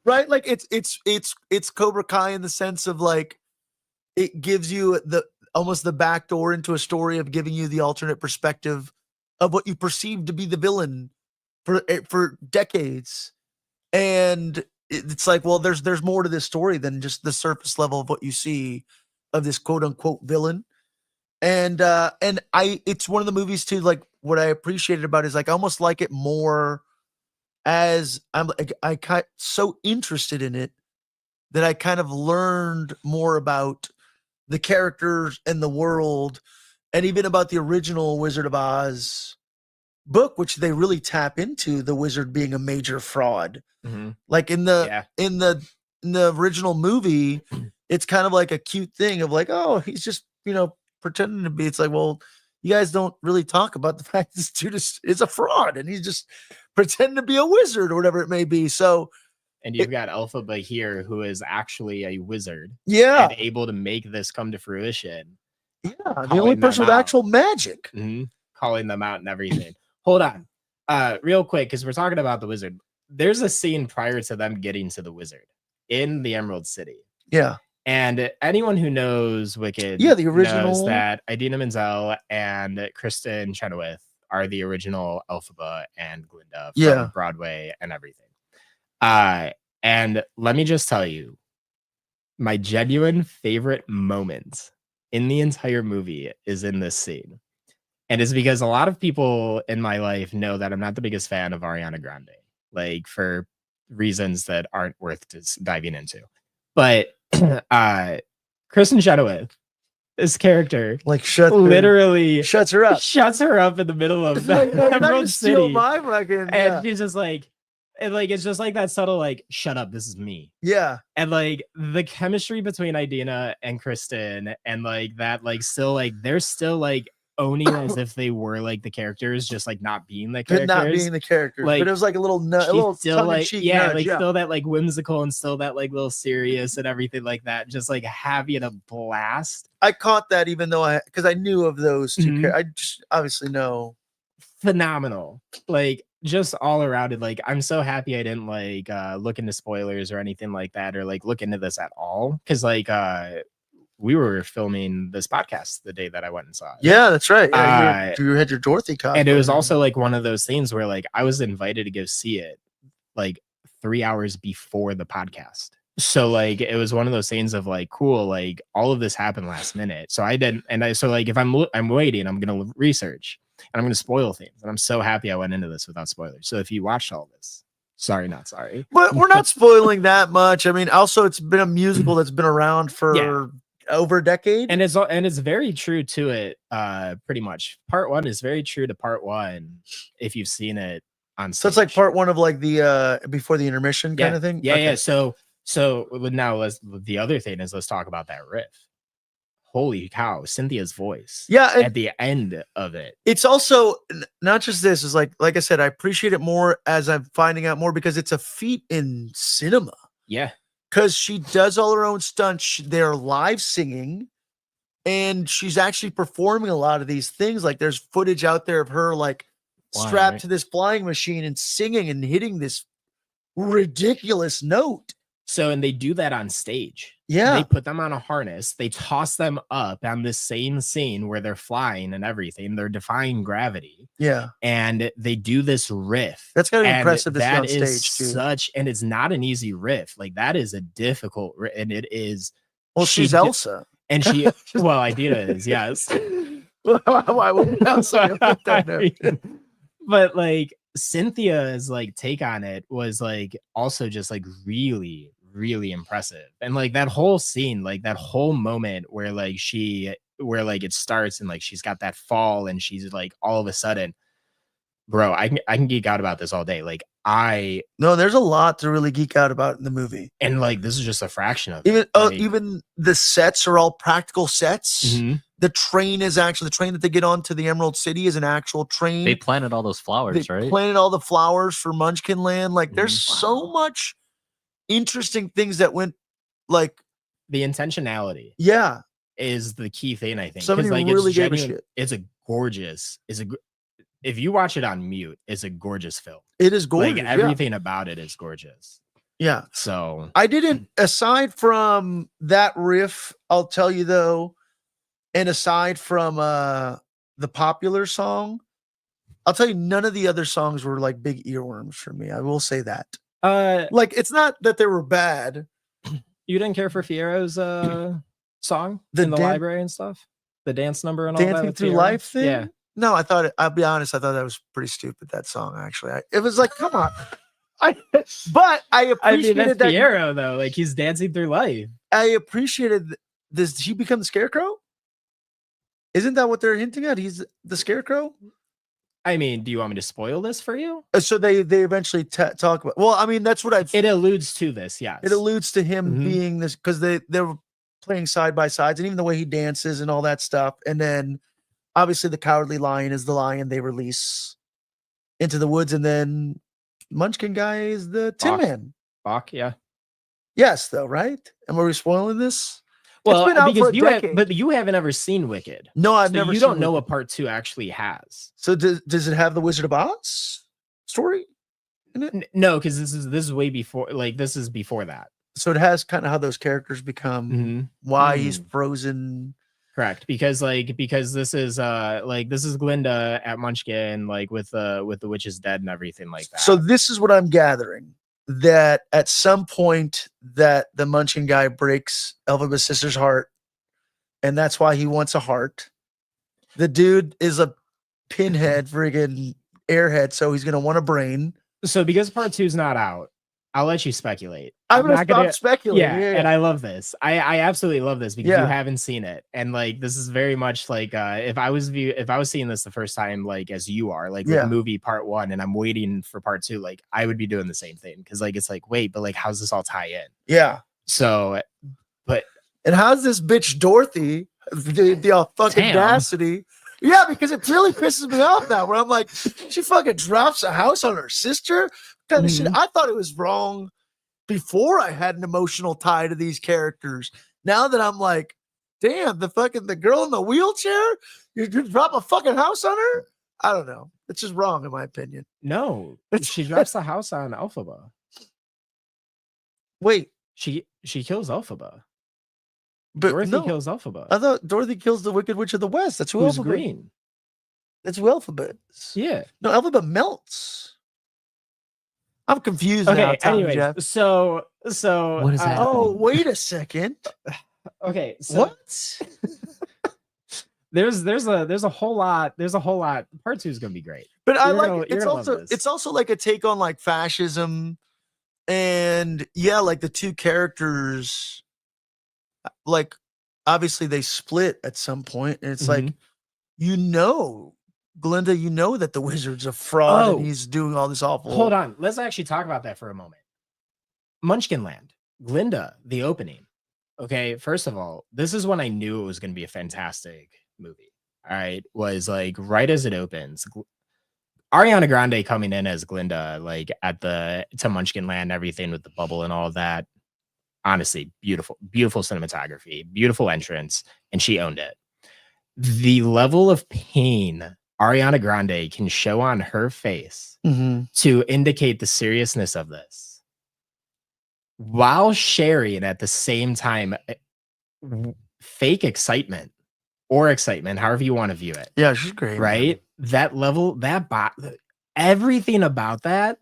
Right? Like it's Cobra Kai in the sense of like it gives you almost the back door into a story of giving you the alternate perspective of what you perceive to be the villain for decades. And it's like, well, there's more to this story than just the surface level of what you see of this quote unquote villain. And it's one of the movies too, like what I appreciated about it is like I almost like it more as I got so interested in it that I kind of learned more about the characters and the world, and even about the original Wizard of Oz book, which they really tap into the wizard being a major fraud. Mm-hmm. Like in the original movie, it's kind of like a cute thing of like, oh, he's just pretending to be. It's like, well, you guys don't really talk about the fact this dude is a fraud and he's just pretending to be a wizard or whatever it may be. So, and you've got Elphaba here who is actually a wizard, yeah, and able to make this come to fruition. Yeah, the only person with actual magic. Mm-hmm. Calling them out and everything. Hold on, real quick, because we're talking about the wizard. There's a scene prior to them getting to the wizard in the Emerald City. Yeah. And anyone who knows Wicked, the original, knows that Idina Menzel and Kristen Chenoweth are the original Elphaba and Glinda from Broadway and everything. And let me just tell you, my genuine favorite moment in the entire movie is in this scene. And it's because a lot of people in my life know that I'm not the biggest fan of Ariana Grande, like for reasons that aren't worth just diving into. But Kristen Chenoweth, this character, Like literally shuts her up. shuts her up in the middle of the Like, no, you're not gonna Emerald steal City. my fucking. And she's just like, and like it's just like that subtle, like, shut up, this is me. Yeah. And like the chemistry between Idina and Kristen, and like that, like still like they're still like owning as if they were like the characters, just like not being the characters. Not being the characters. Like, but it was like a little She's a little still like, tongue-in-cheek yeah, nudge, like still that like whimsical and still that like little serious and everything like that. Just like having a blast. I caught that even though because I knew of those two. Mhm. I just obviously know. Phenomenal. Like just all around it. Like I'm so happy I didn't like look into spoilers or anything like that, or like look into this at all. Cause like we were filming this podcast the day that I went and saw it. Yeah, that's right. Yeah, you had your Dorothy cosplay. And it was also like one of those things where like I was invited to go see it like 3 hours before the podcast. So like it was one of those things of like, cool, like all of this happened last minute. So I didn't, so like if I'm waiting, I'm gonna research and I'm gonna spoil things. And I'm so happy I went into this without spoilers. So if you watched all this, sorry, not sorry. But we're not spoiling that much. I mean, also it's been a musical that's been around for over a decade. And it's very true to it, pretty much. Part one is very true to part one if you've seen it on stage. So it's like part one of like the before the intermission kind of thing. Yeah, Okay. yeah. So now the other thing is let's talk about that riff. Holy cow, Cynthia's voice. Yeah, at the end of it. It's also not just this, is like I said, I appreciate it more as I'm finding out more because it's a feat in cinema. Yeah. Because she does all her own stunts. They're live singing, and she's actually performing a lot of these things. Like there's footage out there of her like strapped to this flying machine and singing and hitting this ridiculous note. So, and they do that on stage. Yeah. They put them on a harness. They toss them up on this same scene where they're flying and everything. They're defying gravity. Yeah. And they do this riff. That's gotta be impressive to see on that is stage, too. and it's not an easy riff. Like that is a difficult riff. And it is. Well, she's Elsa. And she, well, Idina is, yes. Why would Elsa put that note? But like Cynthia's like take on it was like also just like really, really impressive. And like that whole scene, like that whole moment where like it starts and like she's got that fall and she's like all of a sudden, bro, I can geek out about this all day. Like no, there's a lot to really geek out about in the movie. And like this is just a fraction of it. Like, even the sets are all practical sets. Mm-hmm. The train is actually the train that they get on to the Emerald City is an actual train. They planted all those flowers, right? Planted all the flowers for Munchkin Land. Like there's so much interesting things that went like the intentionality. Yeah. Is the key thing, I think. Somebody like, really gave a shit. If you watch it on mute, it's a gorgeous film. It is gorgeous. Like everything about it is gorgeous. Yeah. So I didn't, aside from that riff, I'll tell you though, and aside from the popular song, I'll tell you none of the other songs were like big earworms for me. I will say that. Like it's not that they were bad. You didn't care for Fiero's song in the library and stuff? The dance number and all that? Dancing Through Life thing? Yeah. No, I'll be honest, I thought that was pretty stupid, that song, actually. It was like, come on. But I appreciated that's Fiero, though. Like, he's dancing through life. I appreciated this. Did he become the Scarecrow? Isn't that what they're hinting at? He's the Scarecrow? I mean, do you want me to spoil this for you? So they eventually talk about, well, I mean, that's what it alludes to this, yes. It alludes to him being this, because they were playing side by sides, and even the way he dances and all that stuff. And then obviously the Cowardly Lion is the lion they release into the woods, and then Munchkin guy is the Tin Man. Bach, yeah. Yes, though, right? And were we spoiling this? Well, but you haven't ever seen Wicked. No, I've never. You don't know what part 2 actually has. So does it have the Wizard of Oz story in it? No, because this is way before. Like this is before that. So it has kind of how those characters become, why he's frozen. Correct, because this is Glinda at Munchkin, like with the witch is dead and everything like that. So this is what I'm gathering. that at some point that the Munchkin guy breaks Elphaba's sister's heart, and that's why he wants a heart. The dude is a pinhead, friggin' airhead, so he's gonna want a brain. So because part 2 is not out, I'll let you speculate. I'm not gonna stop speculating. Yeah, and I love this. I absolutely love this because Yeah. you haven't seen it, and like this is very much like if I was seeing this the first time, like as you are, like Yeah. with movie part 1, and I'm waiting for part 2, like I would be doing the same thing because like it's like wait, but like how's this all tie in? Yeah. So, but And how's this bitch Dorothy the fucking Damn. audacity? Yeah, because it really pisses me off now. Where I'm like, she fucking drops a house on her sister. What kind of shit. I thought it was wrong before I had an emotional tie to these characters. Now that I'm like, damn, the girl in the wheelchair, you drop a fucking house on her. I don't know. It's just wrong in my opinion. no, she drops the house on Elphaba. Wait, She kills Elphaba. but Dorothy no, kills Elphaba. I thought Dorothy kills the Wicked Witch of the West. That's who Who's Elphaba. green? That's who Elphaba is. Yeah. No, Elphaba melts. I'm confused now. Okay. Tommy Anyways, Jeff. so What is that? Oh, wait a second. okay. So What? there's a whole lot. Part 2 is gonna be great. But I You're like gonna- it. you're It's gonna love also this. it's also like a take on like fascism, and yeah, like the two characters, like obviously they split at some point, and it's like Glinda, you know that the wizard's a fraud Oh. and he's doing all this awful. Hold on. Let's actually talk about that for a moment. Munchkin Land, Glinda, the opening. Okay, first of all, this is when I knew it was going to be a fantastic movie. All right, was like right as it opens, Ariana Grande coming in as Glinda, like to Munchkin Land, everything with the bubble and all of that. Honestly, beautiful cinematography, beautiful entrance, and she owned it. The level of pain Ariana Grande can show on her face to indicate the seriousness of this, while sharing at the same time fake excitement or excitement, however you want to view it. Yeah, she's great. Right? That level, everything about that,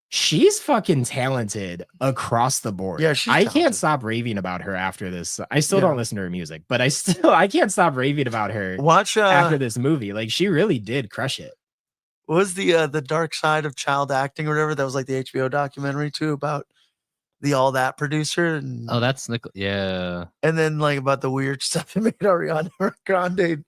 she's fucking talented across the board. Yeah, she's I can't talented. stop raving about her after this. I still Yeah. don't listen to her music, but I can't stop raving about her Watch after this movie. Like she really did crush it. what was the dark side of child acting or whatever? That was like the HBO documentary too about the All That producer and Oh, that's yeah. and then like about the weird stuff that made Ariana Grande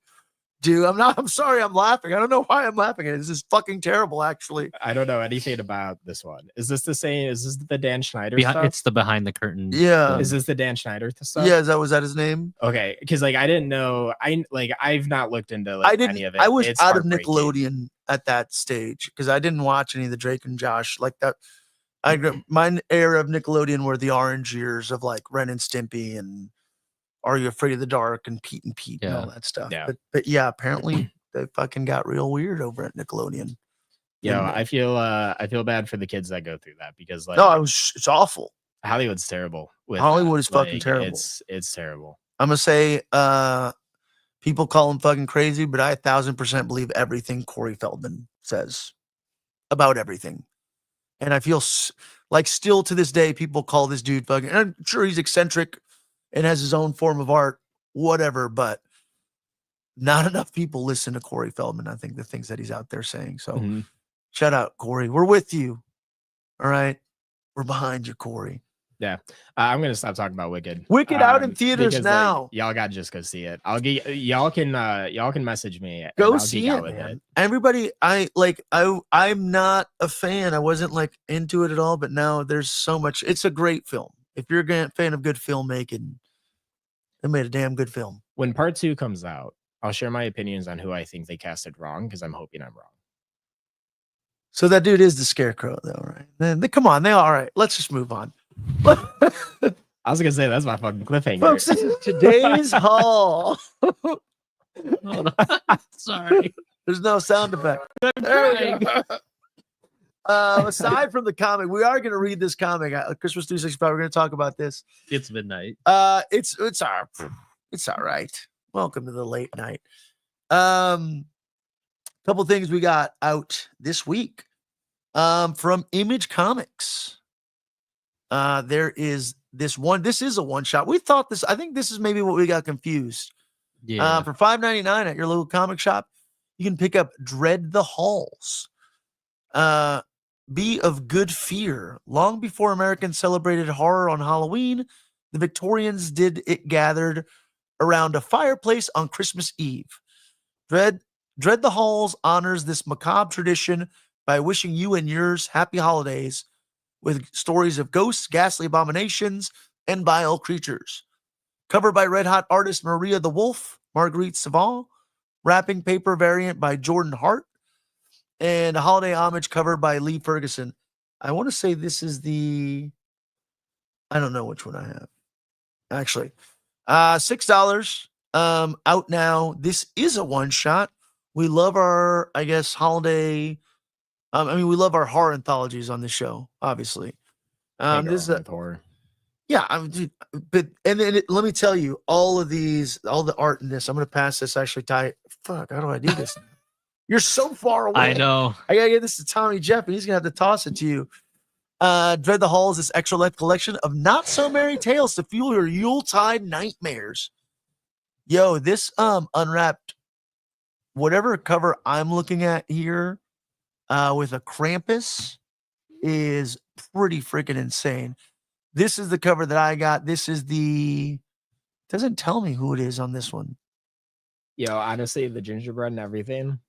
do. I'm sorry, I'm laughing. I don't know why I'm laughing. This is fucking terrible, actually. I don't know anything about this one. Is this the same? Is this the Dan Schneider Behind, stuff? it's the behind the curtain. Yeah. Is this the Dan Schneider stuff? Yeah, was that his name? Okay, because like I didn't know. I've not looked into I didn't. any of it. I was It's out of heartbreaking. Nickelodeon at that stage because I didn't watch any of the Drake and Josh like that. My era of Nickelodeon were the orange years of like Ren and Stimpy and Are You Afraid of the Dark and Pete and all that stuff. Yeah. But yeah, apparently they fucking got real weird over at Nickelodeon. Yo, And, I feel bad for the kids that go through that because like no, it's awful. Hollywood's terrible. With Hollywood that. is fucking Like, terrible. It's terrible. I'm gonna say people call him fucking crazy, but I 1000% believe everything Corey Feldman says about everything. And I feel like still to this day, people call this dude fucking, and I'm sure he's eccentric and has his own form of art, whatever, but not enough people listen to Corey Feldman. I think the things that he's out there saying. So shout out, Corey. We're with you. All right. We're behind you, Corey. Yeah, I'm gonna stop talking about Wicked. Wicked out in theaters because, now. Like, y'all got to just go see it. I'll get y'all can message me. and Go I'll see geek out it, with man. Everybody, I'm not a fan. I wasn't like into it at all, but now there's so much. It's a great film. If you're a fan of good filmmaking, they made a damn good film. When part 2 comes out, I'll share my opinions on who I think they casted wrong because I'm hoping I'm wrong. So that dude is the Scarecrow, though, right? Then come on, they all right. Let's just move on. I was gonna say that's my fucking cliffhanger. Folks, this is today's haul. Sorry. There's no sound effect. There we go. Aside from the comic, we are going to read this comic. Christmas 265. We're going to talk about this. It's midnight. It's all right. Welcome to the late night. Couple things we got out this week. From Image Comics. there is this one. This is a one shot. We thought this. I think this is maybe what we got confused. Yeah. For $5.99 at your local comic shop, you can pick up Dread the Halls. Be of good fear. Long before Americans celebrated horror on Halloween, the Victorians did it gathered around a fireplace on Christmas Eve. Dread the Halls honors this macabre tradition by wishing you and yours happy holidays with stories of ghosts, ghastly abominations, and vile creatures. Covered by red-hot artist Maria the Wolf, Marguerite Savant, wrapping paper variant by Jordan Hart, and a holiday homage cover by Lee Ferguson. I want to say this is I don't know which one I have. Actually, $6. Out now. This is a one-shot. We love our, I guess, holiday. We love our horror anthologies on this show, obviously. This is a horror. Yeah, let me tell you, all the art in this. I'm gonna pass this. Actually, Ty. Fuck, how do I do this? You're so far away. I know. I gotta get this to Tommy Jeff, and he's gonna have to toss it to you. Dread the Halls, this extra life collection of not so merry tales to fuel your Yuletide nightmares. Yo, this unwrapped whatever cover I'm looking at here with a Krampus is pretty freaking insane. This is the cover that I got. This is doesn't tell me who it is on this one. Yo, honestly, the gingerbread and everything.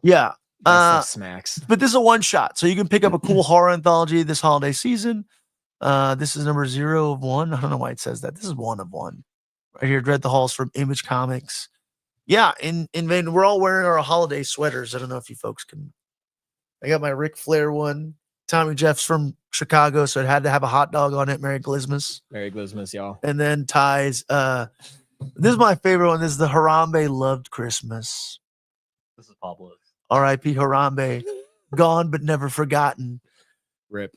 Yeah. That stuff smacks. But this is a one shot. So you can pick up a cool horror anthology this holiday season. This is number 0 of 1. I don't know why it says that. This is 1 of 1. Right here, Dread the Halls from Image Comics. Yeah, in vain. We're all wearing our holiday sweaters. I don't know if you folks can. I got my Ric Flair one. Tommy Jeff's from Chicago, so it had to have a hot dog on it. Merry Glizmas. Merry Glizmas, y'all. And then Ty's. This is my favorite one. This is the Harambe Loved Christmas. This is Pablo's. R.I.P. Harambe. Gone but never forgotten. Rip.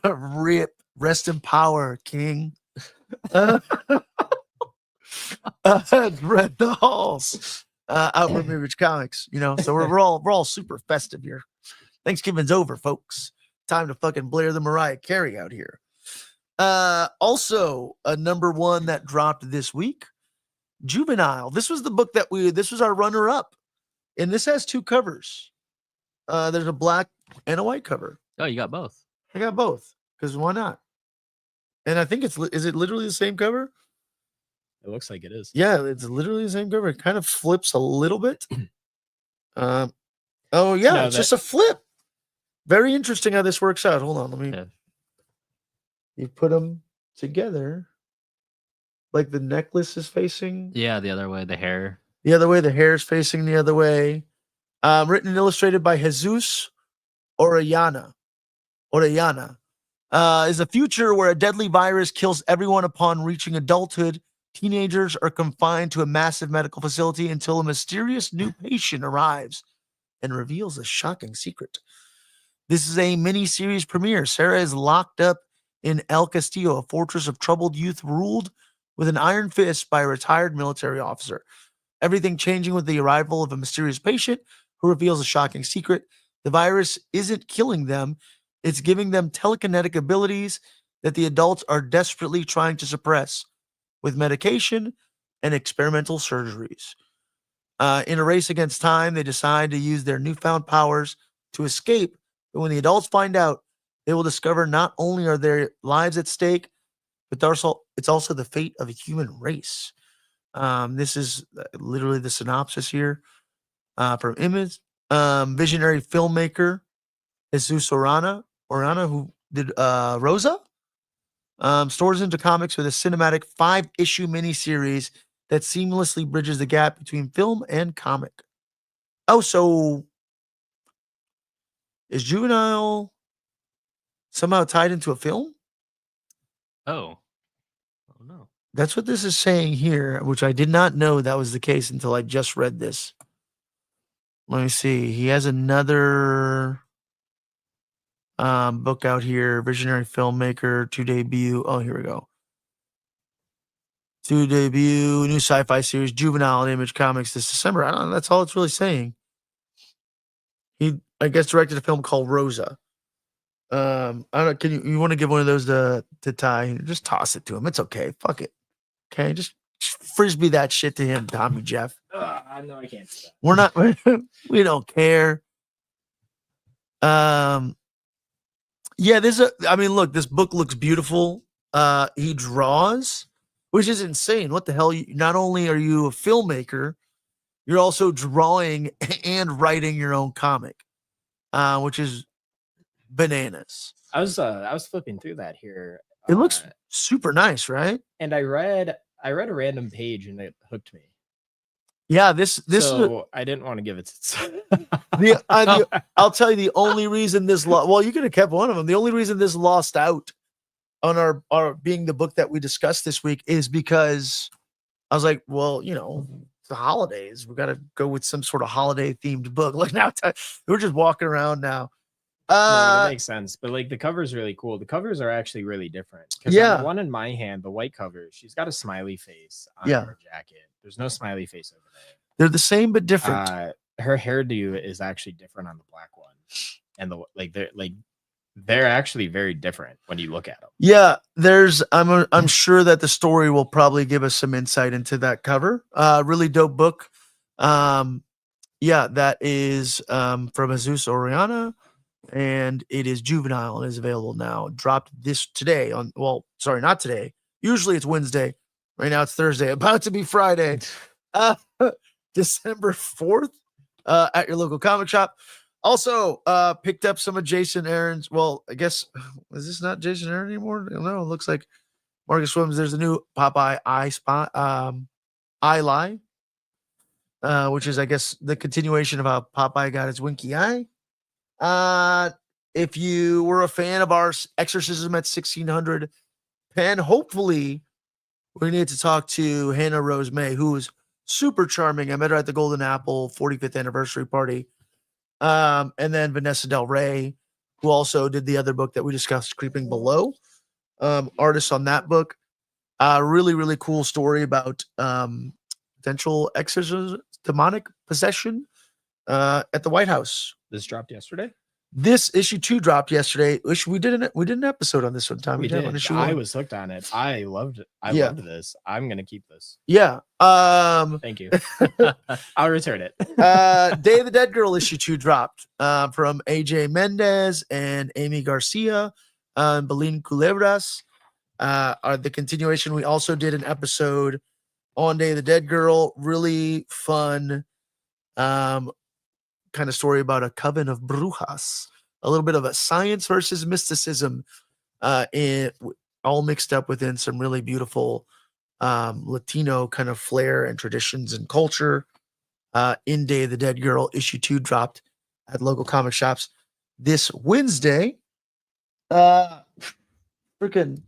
Rip. Rest in power, King. Dread the Halls. Out from Image Comics. So we're all super festive here. Thanksgiving's over, folks. Time to fucking blare the Mariah Carey out here. Also, a number 1 that dropped this week, Juvenile. This was the book this was our runner-up. And this has 2 covers. There's a black and a white cover. Oh, you got both. I got both, because why not? And I think is it literally the same cover? It looks like it is. Yeah, it's literally the same cover. It kind of flips a little bit. It's just a flip. Very interesting how this works out. Hold on, let me. Yeah. You put them together, like the necklace is facing. Yeah, the other way, the hair. The other way, the hair is facing the other way. Written and illustrated by Jesus Orellana. Is a future where a deadly virus kills everyone upon reaching adulthood. Teenagers are confined to a massive medical facility until a mysterious new patient arrives and reveals a shocking secret. This is a mini-series premiere. Sarah is locked up in El Castillo, a fortress of troubled youth ruled with an iron fist by a retired military officer. Everything changing with the arrival of a mysterious patient who reveals a shocking secret. The virus isn't killing them. It's giving them telekinetic abilities that the adults are desperately trying to suppress with medication and experimental surgeries. In a race against time, they decide to use their newfound powers to escape. But when the adults find out, they will discover not only are their lives at stake, but it's also the fate of a human race. This is literally the synopsis here from Image. Visionary filmmaker Jesus Orellana, who did Rosa, stores into comics with a cinematic 5-issue miniseries that seamlessly bridges the gap between film and comic. Oh, so is Juvenile somehow tied into a film? Oh no. That's what this is saying here, which I did not know that was the case until I just read this. Let me see. He has another book out here, Visionary Filmmaker, to debut. Oh, here we go. To debut, new sci-fi series, Juvenile at Image Comics this December. I don't know. That's all it's really saying. He, I guess, directed a film called Rosa. I don't. Can you want to give one of those to Ty? Just toss it to him. It's okay. Fuck it. Okay, just frisbee that shit to him, Tommy Jeff. I know I can't do that. We're not. We don't care. Yeah, I mean, look, this book looks beautiful. He draws, which is insane. What the hell? Not only are you a filmmaker, you're also drawing and writing your own comic, which is bananas. I was flipping through that here. It looks super nice, right? and I read a random page and it hooked me. Yeah, this So I didn't want to give it is I'll tell you the only reason this well, you could have kept one of them. The only reason this lost out on our being the book that we discussed this week is because I was like, well, it's the holidays. We got to go with some sort of holiday themed book. Like now, we're just walking around now. No, that makes sense. But like the cover is really cool. The covers are actually really different. Yeah. The one in my hand, the white cover, she's got a smiley face on Yeah. her jacket. There's no smiley face over there. They're the same but different. Her hairdo is actually different on the black one, and they're actually very different when you look at them. Yeah, I'm sure that the story will probably give us some insight into that cover. Really dope book. Yeah, that is from Jesus Oriana, and it is juvenile and is available now. Dropped this today not today. Usually it's Wednesday. Right now it's Thursday. About to be Friday. December 4th at your local comic shop. Also, picked up some of Jason Aaron's. Well, I guess, is this not Jason Aaron anymore? I don't know. It looks like Marcus Swims. There's a new Popeye Eye Spot, Eye Lie, which is, I guess, the continuation of how Popeye got his winky eye. If you were a fan of our Exorcism at 1600 pen, hopefully we need to talk to Hannah Rose May, who is super charming. I met her at the Golden Apple 45th anniversary party. And then Vanessa Del Rey, who also did the other book that we discussed, Creeping Below. Artist on that book. Really, really cool story about potential exorcism, demonic possession at the White House. This dropped yesterday. This issue 2 dropped yesterday. We did an episode on this one time. We did. I was hooked on it. I loved it. I loved this. I'm gonna keep this. Yeah. Thank you. I'll return it. Day of the Dead Girl issue 2 dropped from AJ Mendez and Amy Garcia and Belin Culebras. Are the continuation. We also did an episode on Day of the Dead Girl. Really fun kind of story about a coven of brujas, a little bit of a science versus mysticism, all mixed up within some really beautiful Latino kind of flair and traditions and culture. In Day of the Dead Girl, issue 2 dropped at local comic shops this Wednesday. Freaking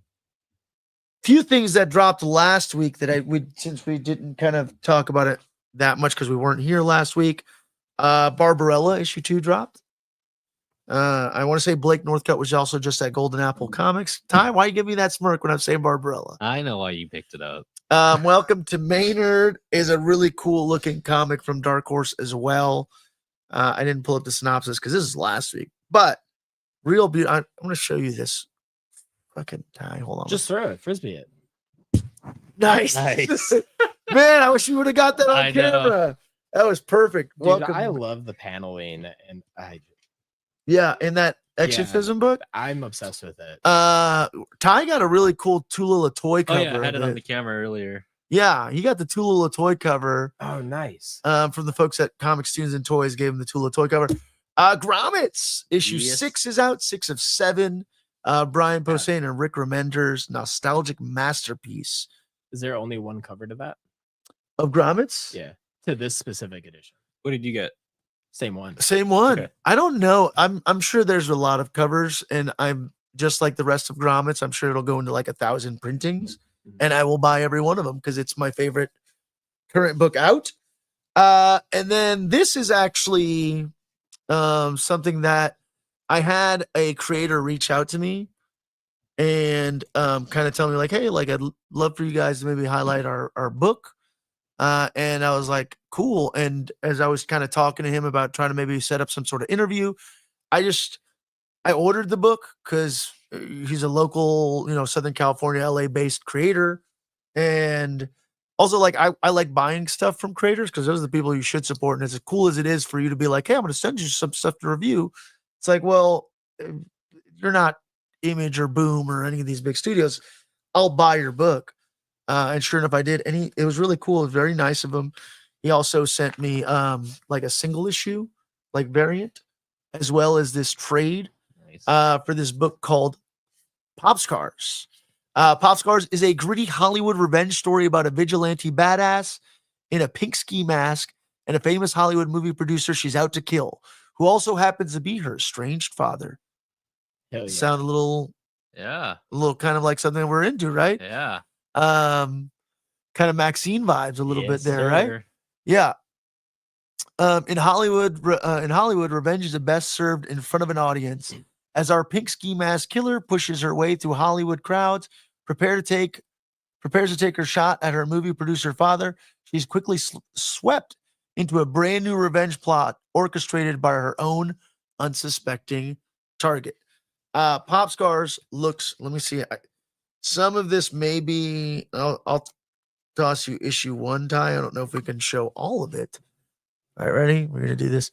few things that dropped last week that since we didn't kind of talk about it that much because we weren't here last week. Barbarella issue 2 dropped. I want to say Blake Northcutt was also just at Golden Apple Comics. Ty, why you give me that smirk when I'm saying Barbarella? I know why you picked it up. Welcome to Maynard is a really cool looking comic from Dark Horse as well. I didn't pull up the synopsis because this is last week, but real beauty. I'm going to show you this. Fucking Ty, hold on. Just throw it, frisbee it. Nice. Man, I wish you would have got that on I know. camera. That was perfect. Dude, Welcome. I love the paneling, and in that exorcism book. I'm obsessed with it. Ty got a really cool Tula toy Oh cover. yeah, I had of it on it. the camera earlier. Yeah, he got the Tula toy cover Oh, nice. from the folks at Comics, Tunes, and Toys. Gave him the Tula toy cover. Grommets issue Yes. 6 is out. 6 of 7. Brian Posehn and Rick Remender's nostalgic masterpiece Is there only one cover to that? of Grommets. Yeah, to this specific edition. What did you get? Same one. Same one. Okay. I don't know. I'm sure there's a lot of covers, and I'm just like the rest of Grommets. I'm sure it'll go into like 1,000 printings, and I will buy every one of them because it's my favorite current book out. And then this is actually something that I had a creator reach out to me and kind of tell me like, hey, like I'd love for you guys to maybe highlight our book. And I was like, cool. And as I was kind of talking to him about trying to maybe set up some sort of interview, I I ordered the book because he's a local, Southern California, LA based creator. And also, like, I like buying stuff from creators because those are the people you should support. And as cool as it is for you to be like, hey, I'm going to send you some stuff to review. It's like, well, you're not Image or Boom or any of these big studios. I'll buy your book. And sure enough, I did. And it was really cool. It was very nice of him. He also sent me like a single issue, like variant, as well as this trade for this book called Pop Scars. Pop Scars is a gritty Hollywood revenge story about a vigilante badass in a pink ski mask and a famous Hollywood movie producer she's out to kill, who also happens to be her estranged father. Hell yeah. Sound a little kind of like something we're into, right? Yeah. Kind of Maxine vibes a little bit there, right? Yeah. In Hollywood, revenge is best served in front of an audience. As our pink ski mask killer pushes her way through Hollywood crowds, prepares to take her shot at her movie producer father, she's quickly swept into a brand new revenge plot orchestrated by her own unsuspecting target. Pop Scars looks. Let me see. Some of this may be. I'll toss you issue 1, Ty. I don't know if we can show all of it. All right, ready? We're gonna do this.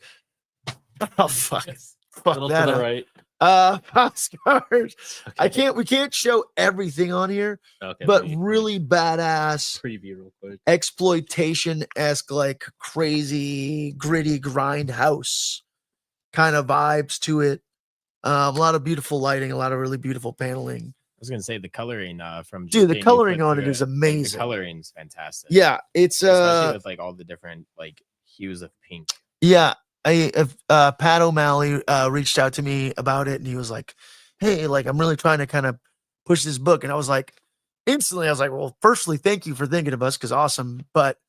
Oh fuck! Fuck Little that to the up. right. Pop Scars. Okay. We can't show everything on here, Okay, but let me really badass preview real quick. exploitation-esque, like crazy, gritty grindhouse kind of vibes to it. A lot of beautiful lighting, a lot of really beautiful paneling. I was gonna say the coloring from Dude, the being coloring put on it through is like, amazing. the coloring's fantastic. Yeah, it's especially with like all the different like hues of pink. yeah. Pat O'Malley reached out to me about it, and he was like, "Hey, like I'm really trying to kind of push this book," and I was like, instantly, I was like, "Well, firstly, thank you for thinking of us, because awesome, but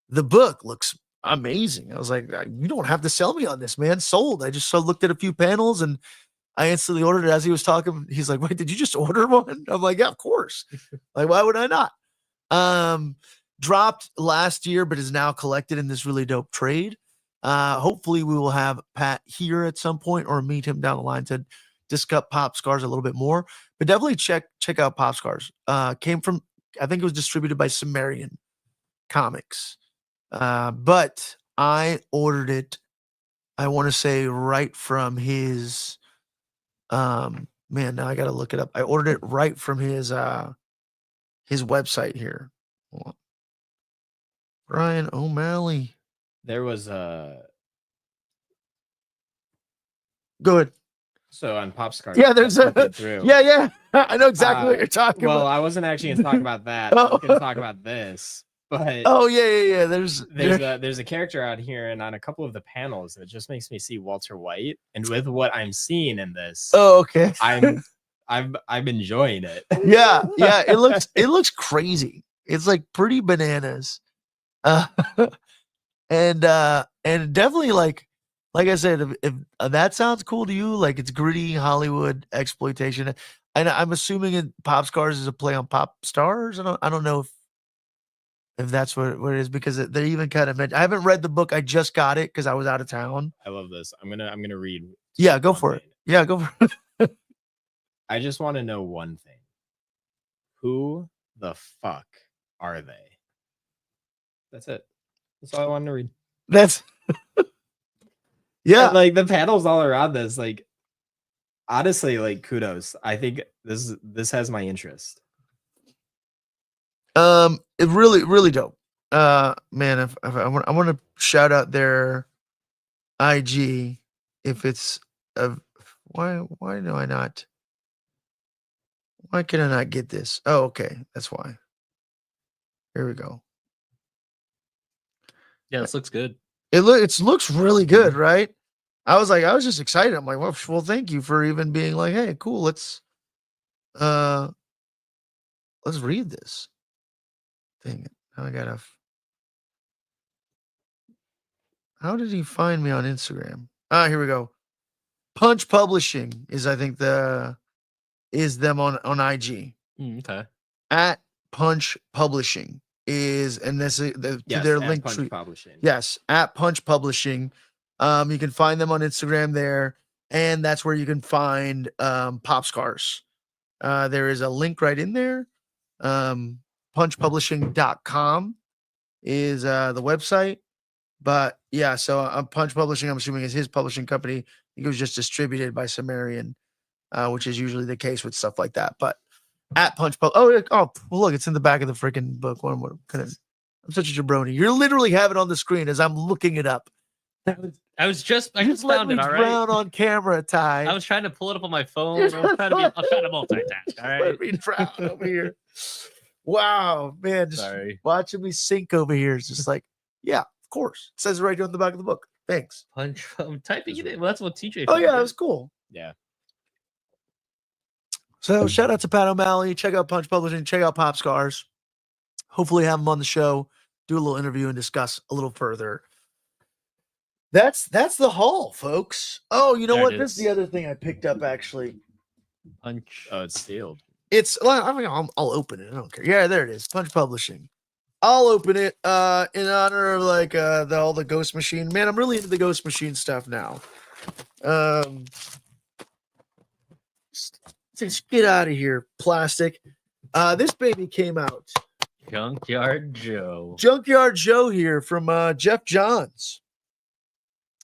the book looks amazing." I was like, "You don't have to sell me on this, man. Sold." I just looked at a few panels, and I instantly ordered it as he was talking. He's like, "Wait, did you just order one?" I'm like, "Yeah, of course. Like, why would I not?" Dropped last year, but is now collected in this really dope trade. Hopefully we will have Pat here at some point or meet him down the line to discuss Pop Scars a little bit more, but definitely check out Pop Scars. Came from, I think it was distributed by Sumerian Comics. But I ordered it, I want to say right from his, man, now I got to look it up. I ordered it right from his website here. Hold on. Brian O'Malley. There was Go ahead. so on Pop Scars. Yeah, there's yeah. I know exactly what you're talking well, about. I wasn't actually gonna talk about that. I was gonna talk about this, but Oh yeah. There's a character out here, and on a couple of the panels, it just makes me see Walter White. And with what I'm seeing in this, oh okay. I'm enjoying it. yeah. It looks crazy. It's like pretty bananas. And definitely like I said, if that sounds cool to you, like it's gritty Hollywood exploitation, and I'm assuming Pop Scars is a play on Pop Stars. I don't know if that's what it is, because they even kind of mentioned. I haven't read the book. I just got it because I was out of town. I love this. I'm gonna read. Yeah, go for it. Yeah, go for it. I just want to know one thing. Who the fuck are they? That's it. That's all I wanted to read. That's yeah. And, like the panels all around this, like honestly, like kudos. I think this has my interest. It really dope. Man, if I want to shout out their IG, if it's why do I not? Why can I not get this? Oh, okay, that's why. Here we go. Yeah, this looks good. It looks really good, right? I was just excited. I'm like, well, thank you for even being like, hey, cool, let's read this. Dang it. Now I gotta. How did he find me on Instagram? Here we go. Punch Publishing is, I think, is them on IG. Okay. At Punch Publishing is, and this is Yes, their at link Punch tree. Publishing. Yes, at Punch Publishing. You can find them on Instagram there. and that's where you can find Pop Scars. There is a link right in there. Punchpublishing.com is the website. But yeah, so Punch Publishing, I'm assuming, is his publishing company. I think it was just distributed by Sumerian, which is usually the case with stuff like that. But at Punch Pub, well, look, it's in the back of the freaking book. I'm such a jabroni. You're literally have it on the screen as I'm looking it up. I just Let found me it. All right. drown on camera, Ty. I was trying to pull it up on my phone. I'm trying to multitask. All right. Let me drown over here. Wow, man, just Sorry. watching me sink over here is just like, yeah, of course. It says it right here on the back of the book. Thanks. Punch. I'm typing it in. Well, that's what TJ. Oh found yeah, it. that was cool. Yeah. So shout out to Pat O'Malley. Check out Punch Publishing. Check out Pop Scars. Hopefully have him on the show, do a little interview and discuss a little further. That's the haul, folks. Oh, you know There what? it This is the other thing I picked up actually. Punch. Oh, it's sealed. It's I mean, I'll open it. I don't care. Yeah, there it is. Punch Publishing. I'll open it in honor of like all the Ghost Machine. Man, I'm really into the Ghost Machine stuff now. Just get out of here, plastic. This baby came out. Junkyard Joe. Junkyard Joe here from Jeff Johns.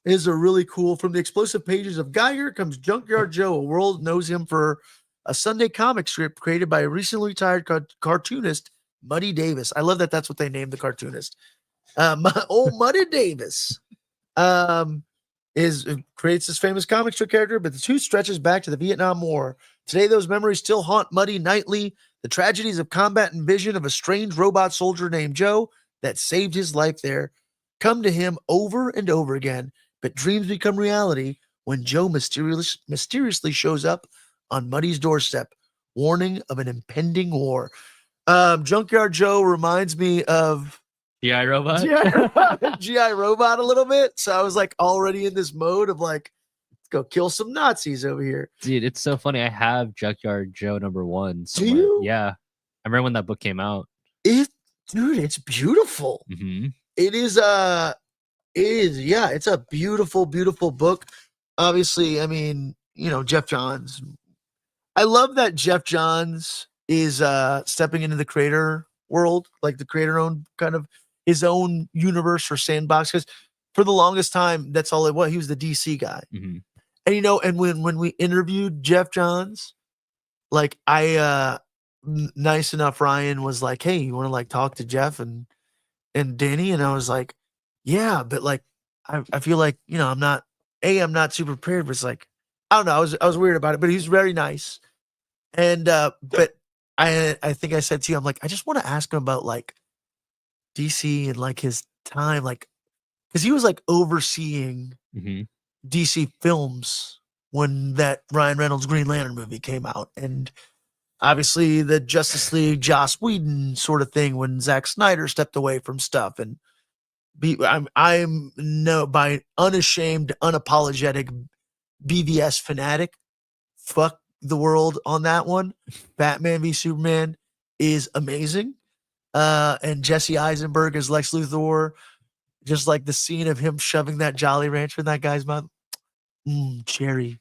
Is a really cool from the explosive pages of Guy. Here comes Junkyard Joe. A world knows him for a Sunday comic strip created by a recently retired cartoonist, Muddy Davis. I love that that's what they named the cartoonist. Muddy Davis creates this famous comic strip character, but the two stretches back to the Vietnam War. Today, those memories still haunt Muddy nightly. The tragedies of combat and vision of a strange robot soldier named Joe that saved his life there come to him over and over again. But dreams become reality when Joe mysteriously shows up on Muddy's doorstep, warning of an impending war. Junkyard Joe reminds me of G.I. Robot. G.I. Robot a little bit. So I was like already in this mode of like, let's go kill some Nazis over here. Dude, it's so funny. I have Junkyard Joe #1. Do somewhere. you? Yeah. I remember when that book came out. Dude, it's beautiful. Mm-hmm. It's a beautiful, beautiful book. Obviously, I mean, you know, Jeff Johns. I love that Jeff Johns is stepping into the creator world, like the creator owned kind of his own universe or sandbox. Because for the longest time, that's all it was. He was the DC guy. Mm-hmm. And you know, and when we interviewed Jeff Johns, like nice enough, Ryan was like, "Hey, you want to like talk to Jeff and Danny?" And I was like, "Yeah," but like, I feel like, you know, I'm not super prepared, but it's like, I don't know. I was weird about it, but he's very nice. And but I think I said to you, I'm like, I just want to ask him about like DC and like his time, like, because he was like overseeing Mm-hmm. DC films when that Ryan Reynolds Green Lantern movie came out, and obviously the Justice League Joss Whedon sort of thing when Zack Snyder stepped away from stuff. And I'm by unashamed, unapologetic BVS fanatic. Fuck the world on that one. Batman v Superman is amazing. And Jesse Eisenberg as Lex Luthor, just like the scene of him shoving that Jolly Rancher in that guy's mouth. Cherry.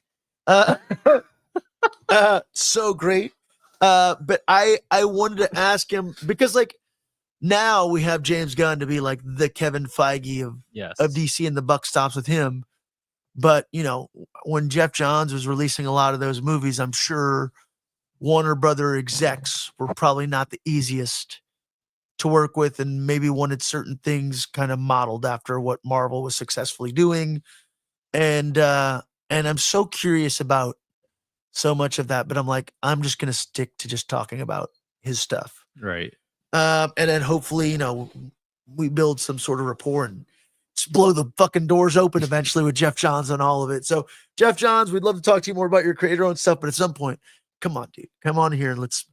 So great. But I wanted to ask him because like now we have James Gunn to be like the Kevin Feige of DC, and the buck stops with him. But you know, when Jeff Johns was releasing a lot of those movies, I'm sure Warner Brother execs were probably not the easiest to work with, and maybe wanted certain things kind of modeled after what Marvel was successfully doing. And I'm so curious about so much of that, but I'm like, I'm just going to stick to just talking about his stuff. Right. And then hopefully, you know, we build some sort of rapport and just blow the fucking doors open eventually with Jeff Johns on all of it. So Jeff Johns, we'd love to talk to you more about your creator own stuff, but at some point, come on, dude, come on here and let's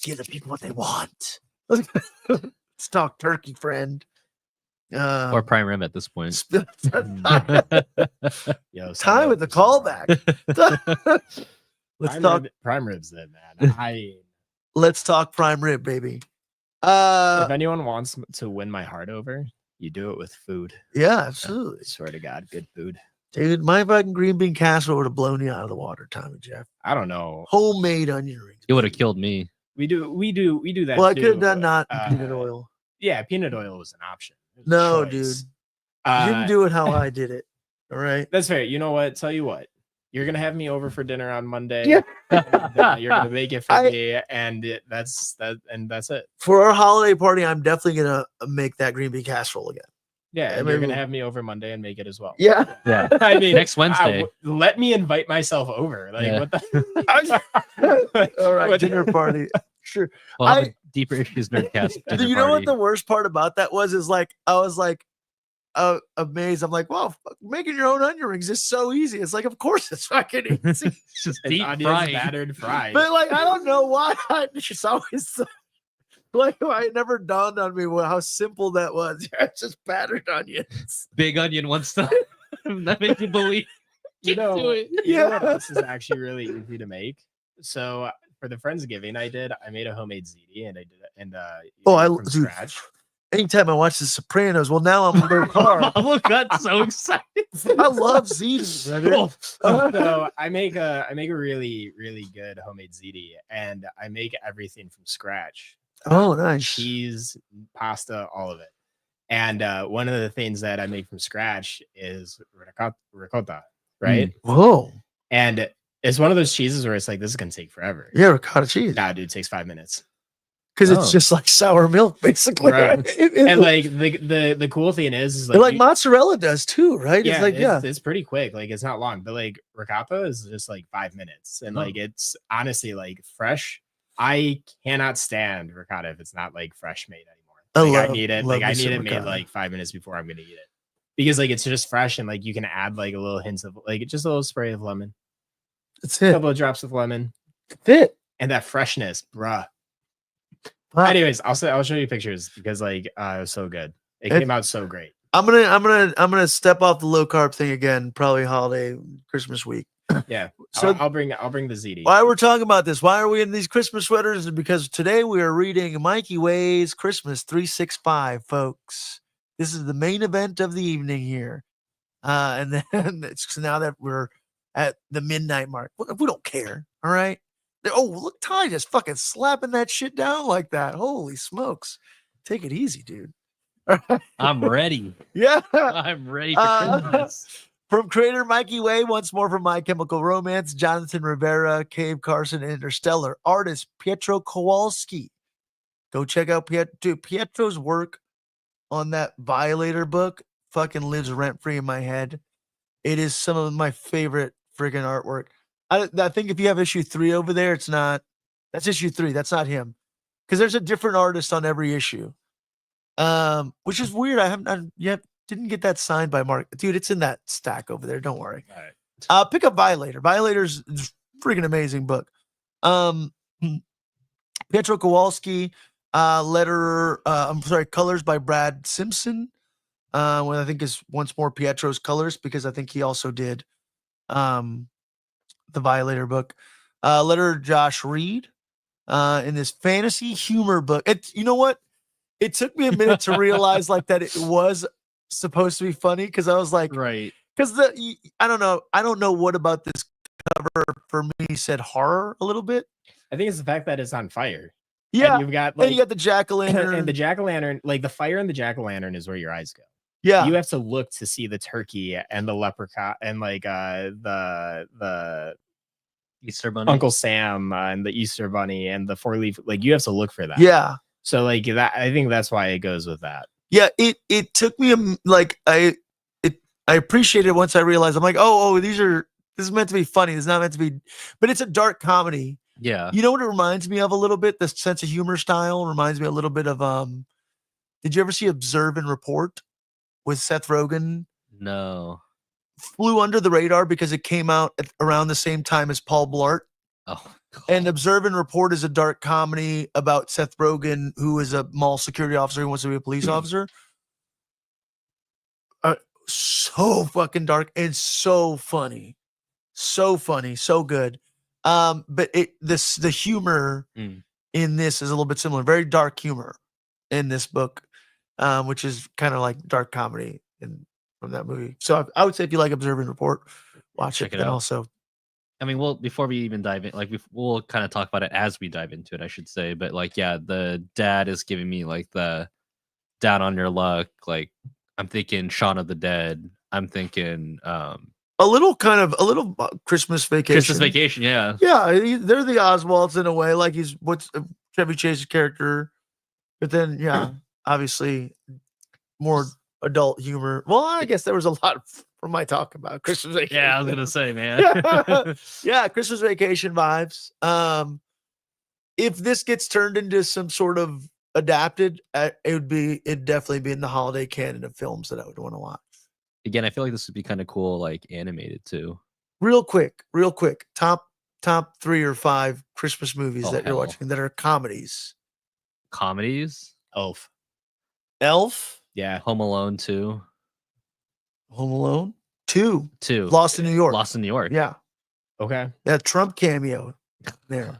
give the people what they want. Let's talk turkey, friend. Or Prime Rib at this point. Yo, Time with the callback. Let's talk prime ribs then, man. Let's talk prime rib, baby. If anyone wants to win my heart over, you do it with food. Yeah, absolutely. I swear to God, good food. Dude, my fucking green bean casserole would have blown you out of the water, Tommy Jeff. I don't know. Homemade onion rings. It would have baby. killed me. We do that. Well, I too. could have done not peanut oil. Yeah, peanut oil was an option. It was a No, choice. dude. You didn't do it how I did it. All right. That's fair. You know what? Tell you what. You're gonna have me over for dinner on Monday. Yeah. And, you're gonna make it for me, and that's it. For our holiday party, I'm definitely gonna make that green bean casserole again. Yeah, and maybe you're gonna we'll- have me over Monday and make it as well. Yeah. Yeah. I mean, Next Wednesday. let me invite myself over. Like, Yeah. what the? All right. What- Dinner party. Sure. Well, have I- a deeper issues nerdcast. Dude, dinner you know what party. the worst part about that was? Is like I was like amazed. I'm like, wow, making your own onion rings is so easy. It's like, of course, it's fucking easy. It's just It's deep onions, frying. battered, fried. But like, I don't know why. It's always so, like it never dawned on me how simple that was. It's just battered onions. Big onion wants to that makes you believe. You Get to know, it. you know what Yeah. else is actually really easy to make? So for the Friendsgiving I made a homemade ziti and I did it and Oh, made it I from dude. scratch. Anytime I watch The Sopranos, well, now I'm a little car. Mama got so excited. I love ziti, brother. So I make a really good homemade ziti and I make everything from scratch. Oh, nice. Cheese, pasta, all of it. And one of the things that I make from scratch is ricotta, right? Whoa. And it's one of those cheeses where it's like, this is gonna take forever. Yeah, ricotta cheese. Nah, dude, it takes 5 minutes. Because Oh. it's just like sour milk, basically. Right. It- And like the cool thing is and like you- mozzarella does too, right? yeah, It's like, yeah. it's pretty quick. Like it's not long, but like ricotta is just like 5 minutes, and like it's honestly like fresh. I cannot stand ricotta if it's not like fresh made anymore. Like, I need it. love Like I me some need it made ricotta. like 5 minutes before I'm gonna eat it, because like it's just fresh and like you can add like a little hints of like just a little spray of lemon, That's a it. couple of drops of lemon, Fit. and that freshness, bruh. Wow. Anyways, I'll show you pictures because like it was so good. It It- came out so great. I'm gonna step off the low carb thing again, probably holiday Christmas week. Yeah. So- I'll bring the ziti. Why we're talking about this? Why are we in these Christmas sweaters? Is because today we are reading Mikey Way's Christmas 365, folks. This is the main event of the evening here. And then it's now that we're at the midnight mark. We don't care. All right. Oh, look, Ty just fucking slapping that shit down like that. Holy smokes. Take it easy, dude. I'm ready. Yeah. I'm ready for Uh, Christmas. From creator Mikey Way, once more from My Chemical Romance, Jonathan Rivera, Cave Carson, and Interstellar, artist Pietro Kowalski. Go check out Pietro's work on that Violator book. Fucking lives rent free in my head. It is some of my favorite freaking artwork. I think if you have issue 3 over there, it's not. That's issue 3. That's not him, because there's a different artist on every issue. Which is weird. I haven't yet. Didn't get that signed by Mark. Dude, it's in that stack over there. Don't worry. All right. Pick up Violator. Violator's a freaking amazing book. Pietro Kowalski, colors by Brad Simpson. What I think is once more Pietro's colors, because I think he also did the Violator book. Letter Josh Reed in this fantasy humor book. You know what? It took me a minute to realize like that it was supposed to be funny, because I was like, Right. because I don't know what about this cover for me said horror a little bit. I think it's the fact that it's on fire. Yeah, And you've got and like you got the jack-o'-lantern. and the jack-o'-lantern, like the fire and the jack-o'-lantern is where your eyes go. yeah, You have to look to see the turkey and the leprechaun and like the Easter Bunny. Uncle Sam and the Easter Bunny and the 4-leaf. Like you have to look for that. yeah. So like that, I think that's why it goes with that. Yeah, it took me like I appreciated it once I realized. I'm like, this is meant to be funny. It's not meant to be, but it's a dark comedy. Yeah. You know what it reminds me of a little bit? The sense of humor style reminds me a little bit of did you ever see Observe and Report with Seth Rogen? No. Flew under the radar because it came out around the same time as Paul Blart. Oh. And Observe and Report is a dark comedy about Seth Rogen, who is a mall security officer who wants to be a police officer. So fucking dark and so funny, so good. But the humor in this is a little bit similar. Very dark humor in this book, which is kind of like dark comedy and from that movie. So I would say if you like Observe and Report, watch Check it. it And out. also, I mean, we'll before we even dive in, like we'll kind of talk about it as we dive into it, I should say. But like, yeah, the dad is giving me like the down on your luck. Like, I'm thinking Shaun of the Dead. I'm thinking a little Christmas Vacation. Christmas Vacation. Yeah, Yeah, they're the Oswalds in a way. Like he's what's Chevy Chase's character, but then obviously more adult humor. Well, I guess there was a lot from my talk about Christmas Vacation. yeah. I was gonna say, man. Yeah, Christmas Vacation vibes. If this gets turned into some sort of adapted, it'd definitely be in the holiday canon of films that I would want to watch. Again, I feel like this would be kind of cool, like animated too. Real quick. Top 3 or 5 Christmas movies Oh, that you're hell. watching that are comedies. Comedies, Elf. Elf, Yeah. Home Alone 2, Home Alone, 2, 2, Lost in New York. Lost in New York. Yeah, Okay. that Trump cameo there.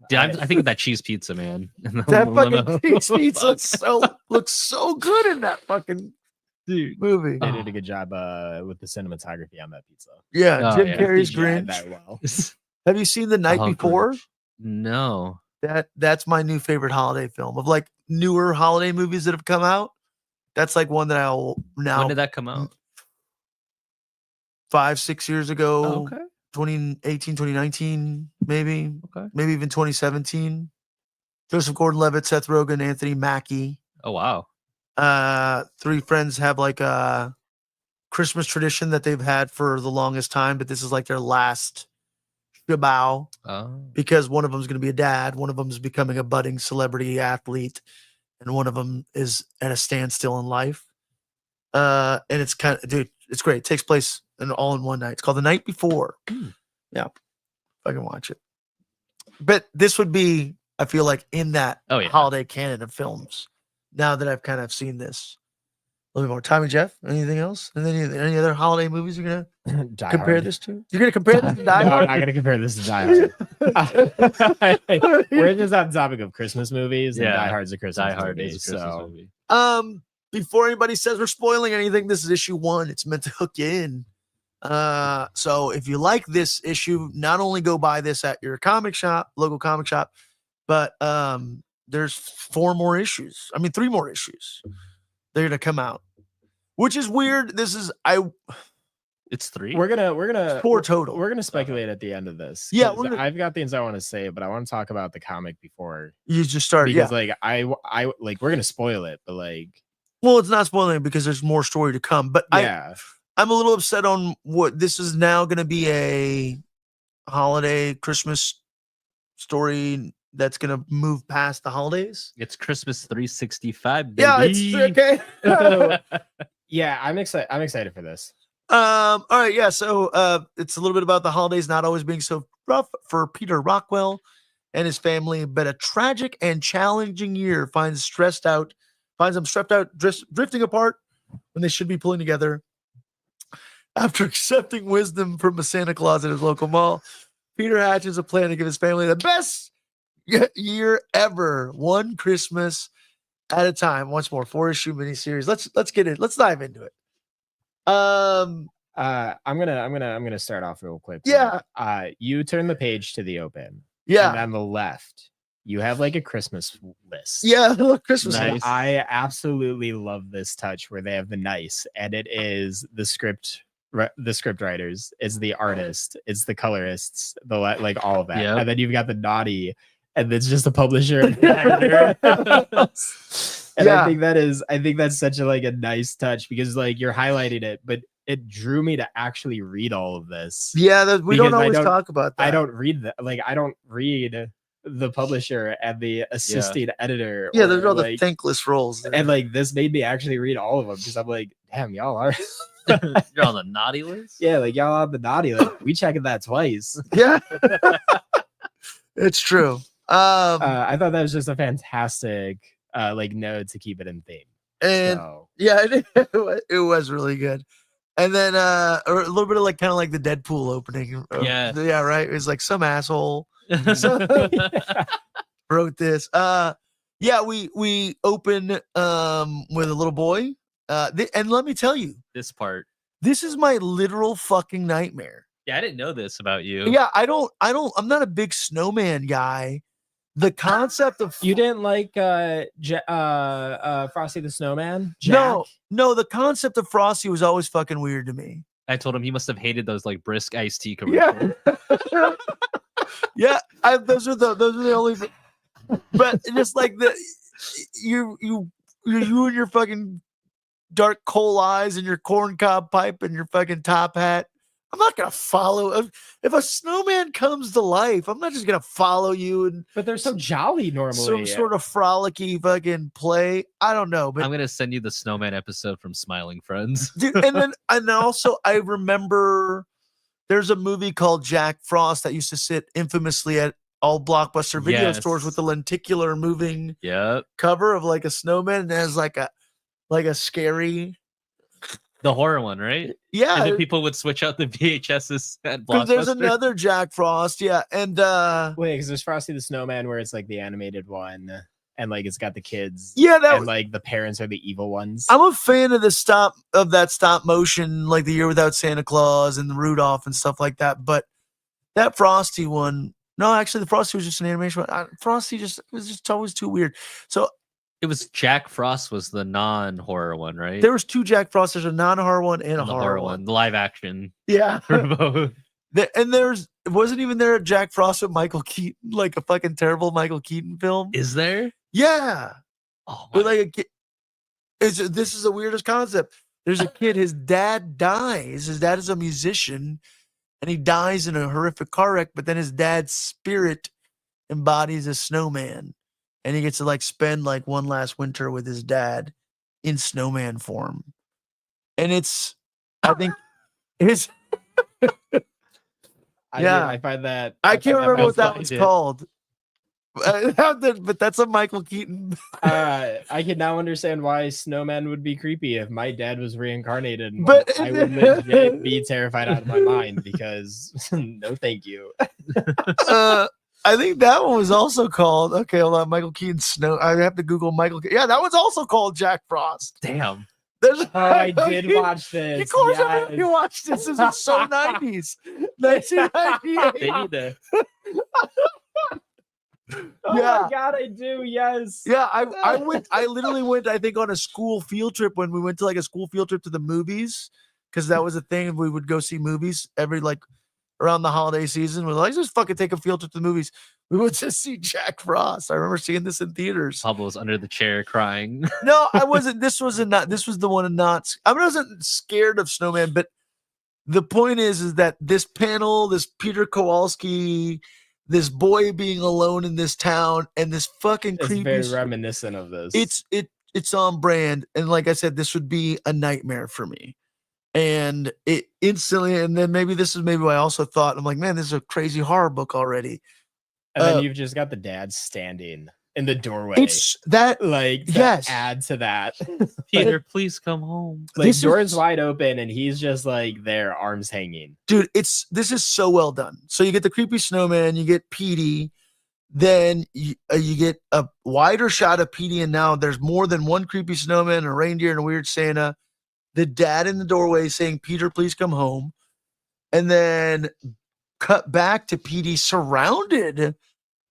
Dude, I think of that cheese pizza, man. That fucking pizza looks so good in that fucking dude. movie. They did a good job with the cinematography on that pizza. Yeah, Oh, Jim yeah. Carrey's CGI'd Grinch. that well. Have you seen The Night Oh, Before? Grinch. No. That's my new favorite holiday film of like newer holiday movies that have come out. That's like one that I'll now When did that come out? 5-6 years ago. Oh, okay. 2018, 2019, maybe Okay. even 2017. Joseph Gordon-Levitt, Seth Rogen, Anthony Mackie. Oh wow. 3 friends have like a Christmas tradition that they've had for the longest time, but this is like their last shabow Oh. because one of them is going to be a dad, one of them is becoming a budding celebrity athlete, and one of them is at a standstill in life. And it's kind of, dude, it's great. It takes place all in one night. It's called The Night Before. Yeah, I can watch it. But this would be, I feel like, in that Oh, yeah. holiday canon of films. Now that I've kind of seen this, a little bit more. Tommy Jeff, anything else? And then any other holiday movies you're gonna Die compare Hard. this to? You're gonna compare this to Die No, Hard? I'm not gonna compare this to Die Hard. We're just on the topic of Christmas movies, and Yeah. Die Hard's a Christmas Die Hard movie. is a Christmas So movie. Before anybody says we're spoiling anything, this is issue 1. It's meant to hook you in. So if you like this issue, not only go buy this at your comic shop, local comic shop, but there's 4 more issues. I mean, 3 more issues. They're gonna come out, which is weird. This is It's 3. we're gonna 4 total. We're gonna speculate at the end of this. Yeah, 'cause we're gonna- I've got things I want to say, but I want to talk about the comic before You just started, because yeah. like I like we're gonna spoil it, but like Well, it's not spoiling it because there's more story to come. But yeah, I'm a little upset on what this is now going to be a holiday Christmas story that's going to move past the holidays. It's Christmas 365. Baby. Yeah, it's okay. yeah. I'm excited. I'm excited for this. All right, yeah. So it's a little bit about the holidays not always being so rough for Peter Rockwell and his family, but a tragic and challenging year finds them stressed out, drifting apart when they should be pulling together. After accepting wisdom from a Santa Claus at his local mall, Peter hatches a plan to give his family the best year ever, one Christmas at a time. Once more, 4-issue miniseries. Let's get in. Let's dive into it. I'm gonna start off real quick. Yeah. You turn the page to the open. Yeah. And on the left, you have like a Christmas list. Yeah, look, Christmas. And list. I absolutely love this touch where they have the nice, and it is the script writers, it's the artist, it's the colorists, like all of that. Yep. And then you've got the naughty, and it's just the publisher. And the editor. And Yeah. I think that's such a nice touch because like you're highlighting it, but it drew me to actually read all of this. Yeah, we don't Because I always don't- talk about that. I don't read that. Like I don't read the publisher and the assisting editor. Yeah, or, there's all the like, thankless roles. there. and like this made me actually read all of them because I'm like, damn, y'all are. You're on the naughty list. Yeah, like y'all on the naughty. Like we checking that twice. Yeah, it's true. I thought that was just a fantastic note to keep it in theme. And So, yeah, it was really good. And then or a little bit of kind of like the Deadpool opening. Yeah. Yeah, right. It was like some asshole wrote this. Yeah, we open with a little boy And let me tell you, This part. this is my literal fucking nightmare. Yeah, I didn't know this about you. Yeah, I'm not a big snowman guy. The concept of You didn't like Frosty the Snowman? no, the concept of Frosty was always fucking weird to me. I told him he must have hated those like brisk iced tea commercials. Yeah, yeah. Those are the only. But just like you and your fucking dark coal eyes and your corncob pipe and your fucking top hat. I'm not gonna follow. If a snowman comes to life, I'm not just gonna follow you and. But they're so jolly normally. Some sort of frolicky fucking play. I don't know, but I'm gonna send you the snowman episode from Smiling Friends. dude, and also I remember there's a movie called Jack Frost that used to sit infamously at all Blockbuster video stores with the lenticular moving Yep. cover of like a snowman and it has like a scary. The horror one, right? Yeah, And then people would switch out the VHSs at because there's Blockbuster. another Jack Frost, yeah, and Wait, because there's Frosty the Snowman where it's like the animated one, and like it's got the kids. yeah, and like the parents are the evil ones. I'm a fan of that stop motion, like The Year Without Santa Claus and the Rudolph and stuff like that. But that Frosty one, no, actually, the Frosty was just an animation one. Frosty was just always too weird. So It was Jack Frost was the non-horror one, right? there was two Jack Frosts. There's a non-horror one and a And the horror one. the live action. Yeah, For both. and wasn't even there a Jack Frost with Michael Keaton, like a fucking terrible Michael Keaton film. Is there? Yeah, Oh with my. like a kid. This is the weirdest concept. There's a kid. His dad dies. His dad is a musician, and he dies in a horrific car wreck. But then his dad's spirit embodies a snowman, and he gets to like spend like one last winter with his dad in snowman form. And I think it's. Yeah. I find that I can't remember what that find was it. called. But that's a Michael Keaton. I can now understand why Snowman would be creepy if my dad was reincarnated. in But- one. I would legit be terrified out of my mind because no, thank you. I think that one was also called. Okay, hold on. Michael Keaton Snow. I have to Google Michael. Yeah, that one's also called Jack Frost. Damn. There's. I did watch Of this. course, yes. you watched this. This is so 90s. 1998. They need to. Oh Yeah. my god, I do. Yes. Yeah, I literally went, I think, on a school field trip when we went to like a school field trip to the movies, because that was a thing. We would go see movies every like around the holiday season. We're like, just fucking take a field trip to the movies. We went to see Jack Frost. I remember seeing this in theaters. Pablo's under the chair crying. No, I wasn't. This was the one and not. I wasn't scared of Snowman, but the point is that this panel, this Peter Kowalski, this boy being alone in this town, and this fucking It's creepy. very reminiscent of this. It's on brand, and like I said, this would be a nightmare for me. And it instantly, and then maybe this is maybe why I also thought, I'm like, man, this is a crazy horror book already. and then you've just got the dad standing in the doorway. It's that. like to Yes. add to that. Peter, please come home. like This doors is- wide open and he's just like there, arms hanging. Dude, this is so well done. So you get the creepy snowman, you get Petey, then you get a wider shot of Petey, and now there's more than one creepy snowman, a reindeer, and a weird Santa. The dad in the doorway saying, "Peter, please come home," and then cut back to Petey surrounded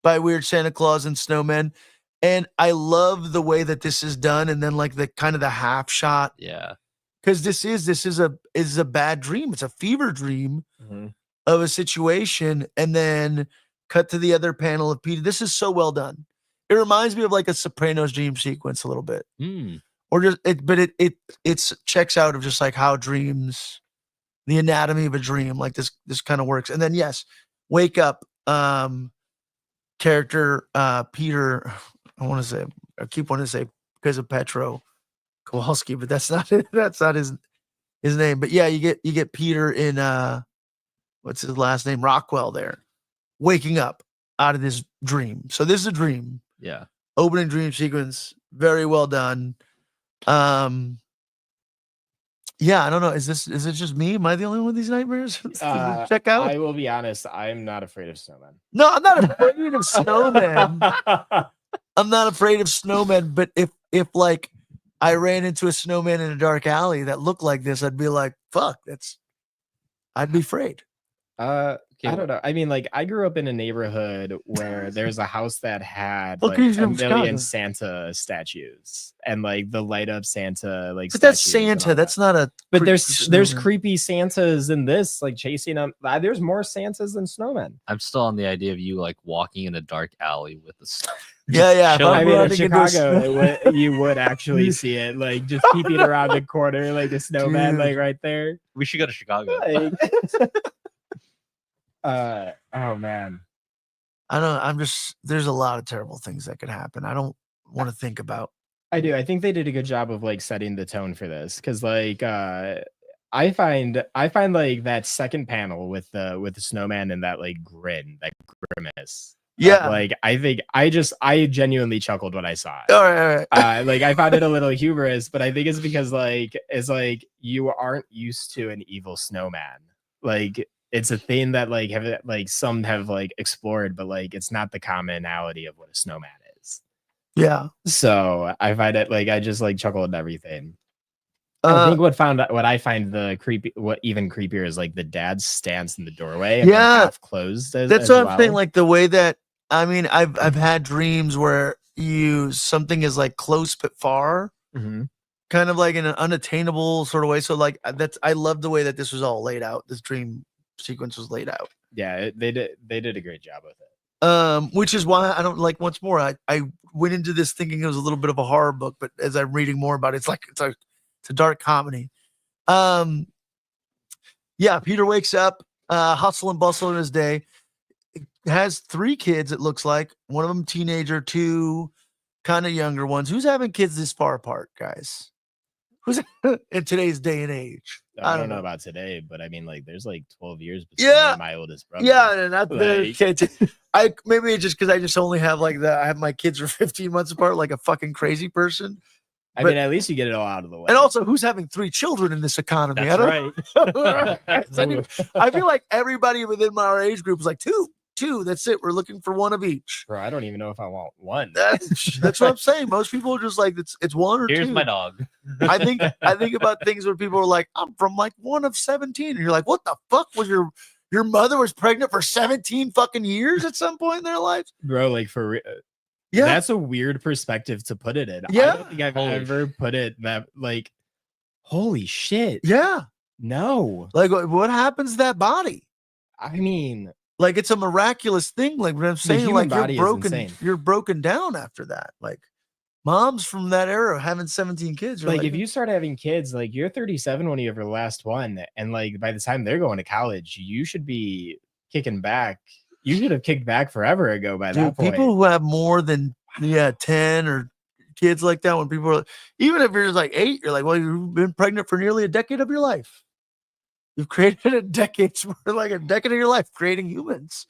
by weird Santa Claus and snowmen. And I love the way that this is done, and then like the kind of the half shot, Yeah. because this is a bad dream. It's a fever dream of a situation, and then cut to the other panel of Peter. This is so well done. It reminds me of like a Sopranos dream sequence a little bit, Mm. or just it's checks out of just like how dreams, the anatomy of a dream, like this kind of works. And then yes, wake up, character Peter. I keep wanting to say because of Petro Kowalski, but that's not it. That's not his name. But yeah, you get Peter in what's his last name? Rockwell there, waking up out of this dream. So this is a dream. Yeah. Opening dream sequence, very well done. Yeah, I don't know. Is it just me? Am I the only one with these nightmares? Check out. I will be honest, I'm not afraid of snowmen. No, I'm not afraid of snowmen. I'm not afraid of snowmen, but if like I ran into a snowman in a dark alley that looked like this, I'd be like, fuck, I'd be afraid. I don't know. I mean, like, I grew up in a neighborhood where there's a house that had Look, like he's a from million Chicago. Santa statues and like the light up Santa like. But that's statues and Santa. all That's that. not a. But creepy there's snowman. creepy Santas in this, like chasing them. There's more Santas than snowmen. I'm still on the idea of you like walking in a dark alley with the snow. Yeah. If chilling. I I'm mean, in running into a Chicago, you would actually see it, like just peeping around the corner, like a snowman, Dude. like right there. We should go to Chicago. Like, oh man. I don't. There's a lot of terrible things that could happen. I don't want to think about. I do. I think they did a good job of like setting the tone for this because like I find like that second panel with the snowman and that like grin, that grimace. Yeah. Like I think I genuinely chuckled when I saw it. All right. Like I found it a little humorous, but I think it's because like it's like you aren't used to an evil snowman. Like it's a thing that like some have like explored, but like it's not the commonality of what a snowman is. Yeah. So I find it like I just like chuckled at everything. I think what I find what even creepier is like the dad's stance in the doorway. And Yeah. half closed. That's what I'm saying. Like the way that I've had dreams where something is like close but far, Mhm. kind of like in an unattainable sort of way. So like I love the way that this was all laid out. This dream sequence was laid out. Yeah, they did a great job with it. Which is why I don't like. Once more, I went into this thinking it was a little bit of a horror book, but as I'm reading more about it, it's a dark comedy. Yeah, Peter wakes up, hustle and bustle in his day. Has 3 kids, it looks like. One of them teenager, 2 kind of younger ones. Who's having kids this far apart, guys? Who's in today's day and age? I don't know about today, but I mean, like, there's like 12 years between Yeah. me and my oldest brother. Yeah, and that's Like- kids. Maybe it's just because I just only have I have my kids are 15 months apart, like a fucking crazy person. I But- mean, at least you get it all out of the way. And also, who's having 3 children in this economy? That's I don't I feel like everybody within our age group is like 2. That's it. We're looking for one of each. Bro, I don't even know if I want one. That's what I'm saying. Most people are just like it's 1 or 2. Here's my dog. I think about things where people are like, I'm from like 1 of 17, and you're like, what the fuck was your mother was pregnant for 17 fucking years at some point in their lives? Bro, like for real. Yeah, That's a weird perspective to put it in. I Yeah. don't think I've Holy ever put it that like, holy shit. yeah. No. Like what happens to that body? I mean, Like it's a miraculous thing. Like what I'm saying, human like body is you're broken. insane. You're broken down after that. Like moms from that era having 17 kids. like if you start having kids, like you're 37 when you have your last one, and like by the time they're going to college, you should be kicking back. You should have kicked back forever ago by that point. people who have more than 10 or kids like that, when people are, even if you're just like 8, you're like, well, you've been pregnant for nearly a decade of your life. You've created a decade of your life creating humans.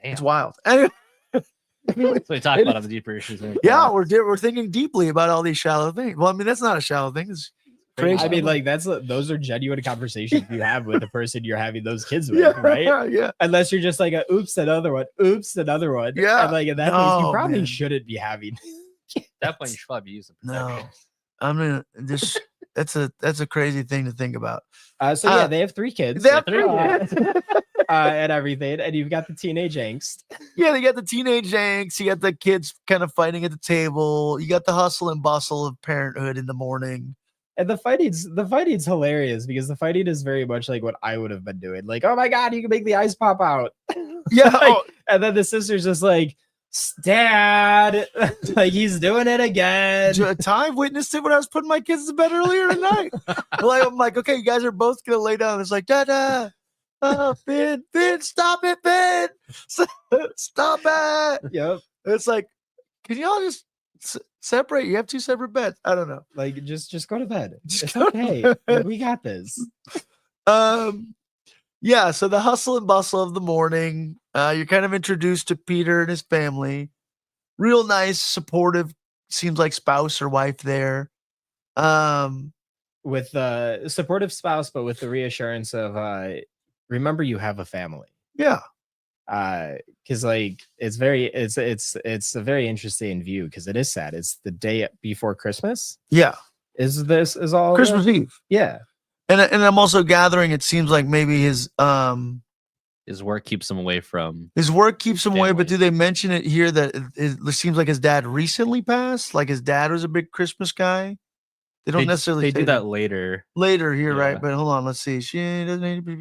Damn. It's wild. Anyway, So we talk about the deeper issues. yeah, we're thinking deeply about all these shallow things. Well, I mean, that's not a shallow thing. It's I mean, like those are genuine conversations you have with the person you're having those kids with, yeah, right? yeah. Unless you're just like a oops, another one, oops, another one. Yeah. And like in that case, you No, probably man. shouldn't be having. At that point, you should probably use the No, protection. I mean, this that's a crazy thing to think about. So yeah, they have 3 kids. They have 3 uh, kids. and everything, and you've got the teenage angst. Yeah, they got the teenage angst. You got the kids kind of fighting at the table. You got the hustle and bustle of parenthood in the morning. And the fighting's hilarious because the fighting is very much like what I would have been doing. Like, oh my god, you can make the eyes pop out. Yeah, Like, and then the sister's just like, Dad, like he's doing it again. Ty witnessed it when I was putting my kids to bed earlier tonight. I'm like, okay, you guys are both gonna lay down. It's like, Dada, Ben, stop it, Ben, stop it. Yep. It's like, can y'all just separate? You have 2 separate beds. I don't know. Like just go to bed. Just It's go to okay. bed. Like, we got this. Yeah, so the hustle and bustle of the morning. You're kind of introduced to Peter and his family. Real nice, supportive, seems like spouse or wife there. With the supportive spouse, but with the reassurance of remember you have a family. Yeah. Because like it's a very interesting view because it is sad. It's the day before Christmas. Yeah. is all Christmas Eve. Yeah. And I'm also gathering it seems like maybe his work keeps him away from. his work keeps him away, but Family. do they mention it here that it seems like his dad recently passed? Like his dad was a big Christmas guy. They don't necessarily They say do that later. later here, right? Yeah. But hold on, let's see. She doesn't need to be.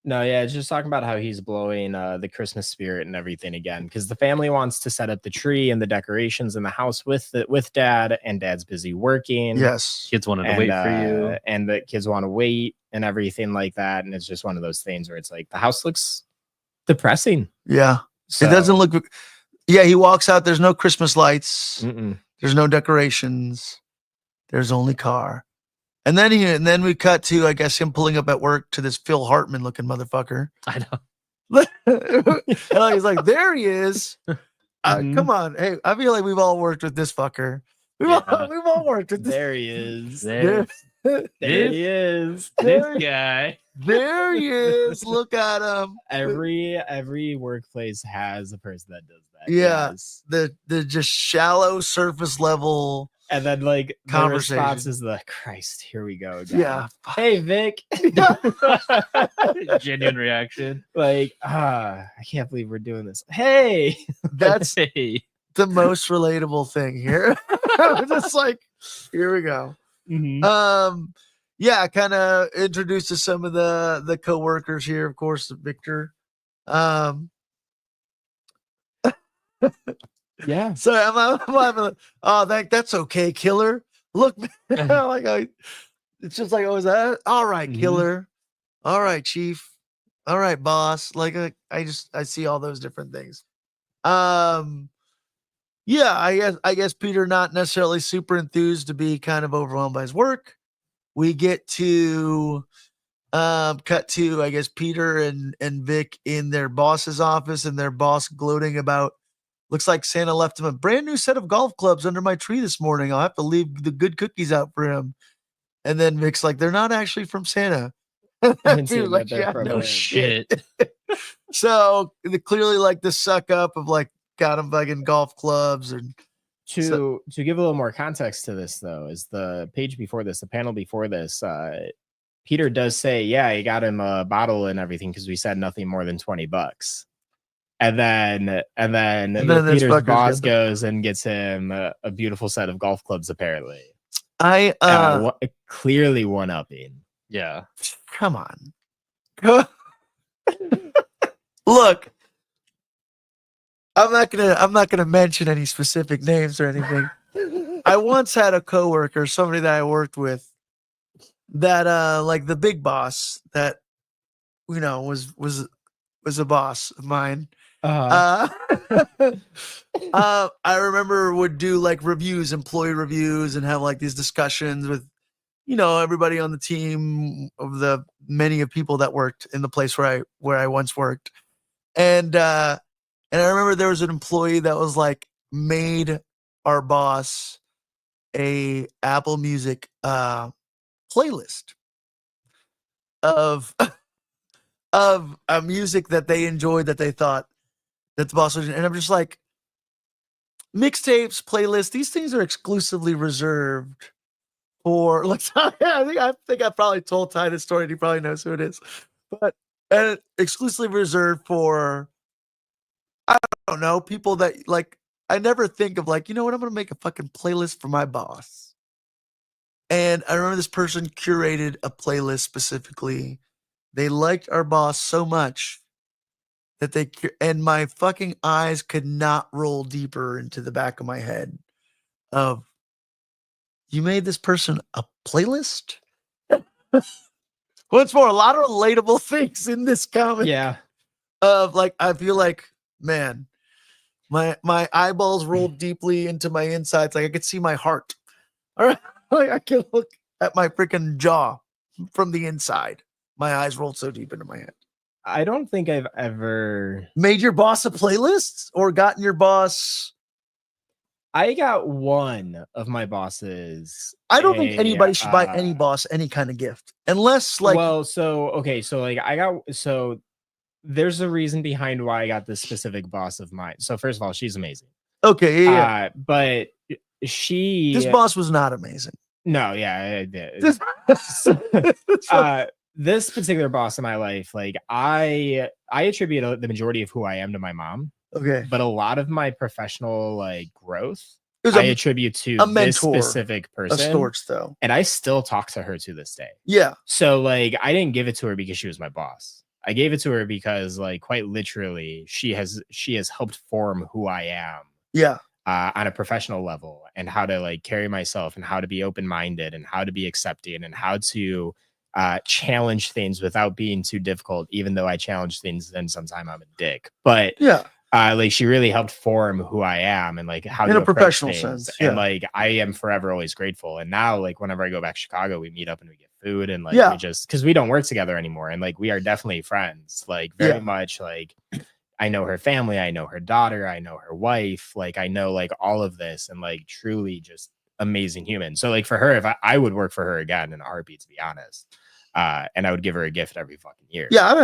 No, yeah, it's just talking about how he's blowing the Christmas spirit and everything again, because the family wants to set up the tree and the decorations in the house with dad, and dad's busy working. Yes. Kids wanted to wait for you. And the kids want to wait and everything like that. And it's just one of those things where it's like the house looks depressing. Yeah. So, It doesn't look. Yeah, he walks out. There's no Christmas lights. mm-mm. There's no decorations. There's only car. And then we cut to, I guess, him pulling up at work to this Phil Hartman looking motherfucker. I know. And he's like, there he is. Mhm. Come on. Hey, I feel like we've all worked with this fucker. We've all worked with this. There he is. There, There he is. this guy. There he is. Look at him. Every workplace has a person that does that. Yeah. Yes. The just shallow surface level. And then like the Conversation. response is the Christ, here we go again. Yeah. Hey Vic. Genuine reaction. Like, I can't believe we're doing this. Hey. That's Hey. the most relatable thing here. Just like, here we go. Mhm. Yeah, kind of introduces some of the co-workers here, of course, Victor. Yeah. So that's okay, killer. Look, it's just like, oh, is that all right, Mhm. killer? All right, chief. All right, boss. Like, I see all those different things. Yeah, I guess Peter not necessarily super enthused to be kind of overwhelmed by his work. We get to cut to, I guess, Peter and Vic in their boss's office, and their boss gloating about, looks like Santa left him a brand new set of golf clubs under my tree this morning. I'll have to leave the good cookies out for him. And then Vic's like, they're not actually from Santa. didn't see Peter's that like, they're yeah, from no him." shit. So clearly like the suck up of like got him fucking golf clubs and To give a little more context to this, though, is the page before this, the panel before this. Peter does say, "Yeah, he got him a bottle and everything because we said nothing more than $20." And then this Peter's fucker's boss got the- goes and gets him a beautiful set of golf clubs. Apparently, clearly one upping. Yeah. come on. Look, I'm not gonna mention any specific names or anything. I once had a coworker, somebody that I worked with, that like the big boss that was a boss of mine. I remember would do like reviews, employee reviews, and have like these discussions with everybody on the team of the many of people that worked in the place where I once worked. And I remember there was an employee that was like made our boss a Apple Music playlist of a music that they enjoyed, that they thought that the boss was. And I'm just like, mixtapes, playlists, these things are exclusively reserved for. I think I probably told Ty this story, and he probably knows who it is, but exclusively reserved for, I don't know, people that like. I never think of like, you know what, I'm gonna make a fucking playlist for my boss. And I remember this person curated a playlist specifically. They liked our boss so much that and my fucking eyes could not roll deeper into the back of my head of, you made this person a playlist? Once more, a lot of relatable things in this comic. Yeah. Of like, I feel like, man, my eyeballs rolled deeply into my insides. Like I could see my heart. All right. Like I can look at my freaking jaw from the inside. My eyes rolled so deep into my head. I don't think I've ever Made your boss a playlist or gotten your boss. I got one of my bosses. I don't think anybody should buy any uh, boss any kind of gift unless like, well, so okay, so like so there's a reason behind why I got this specific boss of mine. So first of all, she's amazing. okay, yeah. But she This boss was not amazing. No, yeah, I did. Just- This particular boss in my life, like I attribute the majority of who I am to my mom, okay. but a lot of my professional like growth It was I attribute to a this mentor specific of person, sorts, though. and I still talk to her to this day. Yeah. So like I didn't give it to her because she was my boss. I gave it to her because like quite literally she has helped form who I am. Yeah. On a professional level, and how to like carry myself, and how to be open-minded, and how to be accepting, and how to challenge things without being too difficult, even though I challenge things then sometimes I'm a dick. But Yeah. like she really helped form who I am, and like how In to a approach professional things. sense, And yeah. like I am forever always grateful. And now like whenever I go back to Chicago, we meet up and we get food, and like Yeah. we just, because we don't work together anymore, and like we are definitely friends, like very much. Like I know her family, I know her daughter, I know her wife, like I know like all of this, and like truly just amazing human. So like for her, if I would work for her again in a heartbeat, to be honest. And I would give her a gift every fucking year. Yeah, I've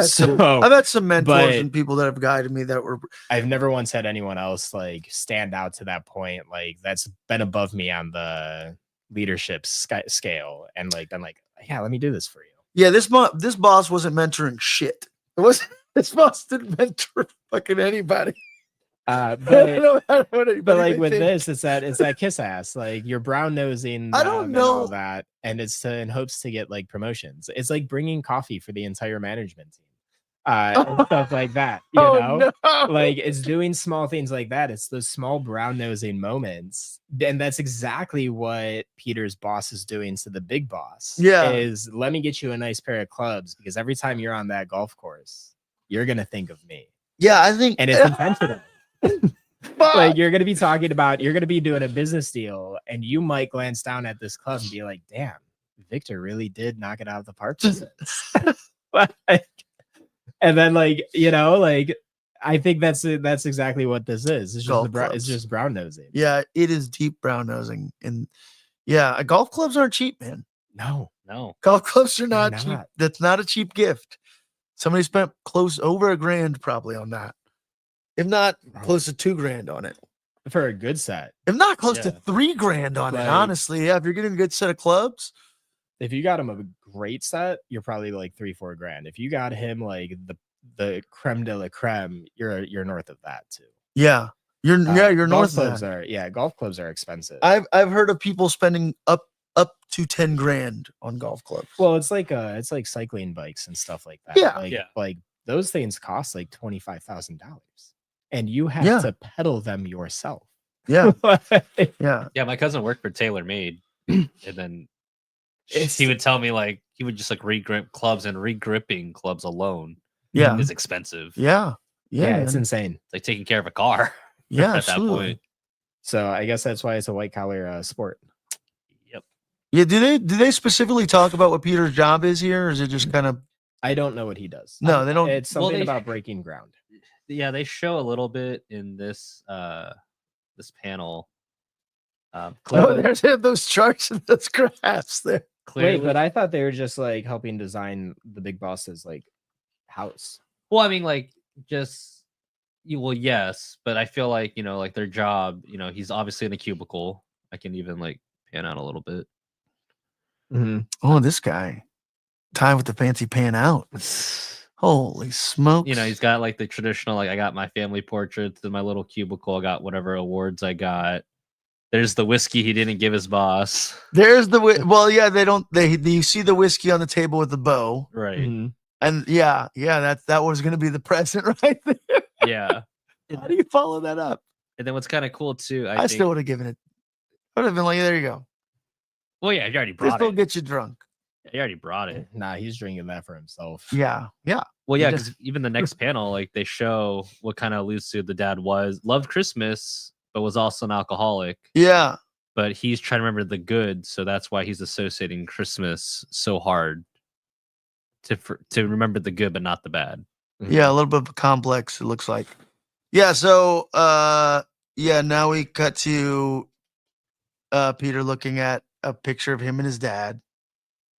had some mentors but and people that have guided me that were. I've never once had anyone else like stand out to that point. Like that's been above me on the leadership scale, and like been like, yeah, let me do this for you. Yeah, this boss wasn't mentoring shit. It wasn't. This boss didn't mentor fucking anybody. But But like with this, it's that kiss ass. Like you're brown nosing. I don't and know all that, and it's in hopes to get like promotions. It's like bringing coffee for the entire management team, and stuff like that. You know, no. like it's doing small things like that. It's those small brown nosing moments, and that's exactly what Peter's boss is doing to the big boss. Yeah. Is let me get you a nice pair of clubs, because every time you're on that golf course, you're gonna think of me. Yeah, I think, And it's intentional. Like you're gonna be you're gonna be doing a business deal, and you might glance down at this club and be like, damn, Victor really did knock it out of the park. And then like, you know, like I think that's exactly what this is. It's just it's just brown nosing. Yeah, it is deep brown nosing. And yeah, golf clubs aren't cheap, man. No. Golf clubs are not They're cheap. not. That's not a cheap gift. Somebody spent close over $1,000 probably on that. If not close to $2,000 on it. For a good set. If not close to Yeah. $3,000 on it, Like- honestly. Yeah, if you're getting a good set of clubs. If you got him a great set, you're probably like $3-4 grand. If you got him like the creme de la creme, you're north of that too. Yeah. You're Golf north of clubs that. golf clubs are expensive. I've heard of people spending up to $10,000 on golf clubs. Well, it's like cycling bikes and stuff like that. Yeah. Like those things cost like $25,000, and you have to pedal them yourself. Yeah. Yeah. Yeah, my cousin worked for TaylorMade, and then he would tell me like he would just like regrip clubs, and regripping clubs alone Yeah. is expensive. Yeah. Yeah, it's man. insane. It's like taking care of a car Yeah, at that absolutely. point. So I guess that's why it's a white collar sport. Yep. Yeah, do they specifically talk about what Peter's job is here, or is it just kind of I don't know what he does. No, they don't. It's something they- about breaking ground. Yeah, they show a little bit in this this panel. Oh, Clearly, there's those charts and those graphs there. clearly, Wait, but I thought they were just like helping design the big boss's like house. well, I mean, like just well, yes, but I feel like like their job. He's obviously in a cubicle. I can even like pan out a little bit. Oh, this guy. Time with the fancy pan out. Holy smokes. He's got like the traditional, like I got my family portraits in my little cubicle. I got whatever awards I got. There's the whiskey he didn't give his boss. There's the well, yeah, you see the whiskey on the table with the bow. Right. And yeah, that was gonna be the present right there. Yeah. How do you follow that up? And then what's kind of cool too, I think, still would have given it. I would have been like, there you go. well, yeah, you already This brought will it. get you drunk. You already brought it. Nah, he's drinking that for himself. Yeah. Yeah. Well, You yeah, just- because even the next panel, like they show what kind of alludes to the dad loved Christmas, but was also an alcoholic. Yeah. But he's trying to remember the good, so that's why he's associating Christmas so hard to remember the good but not the bad. Yeah, a little bit of a complex, it looks like. Yeah, so now we cut to Peter looking at a picture of him and his dad.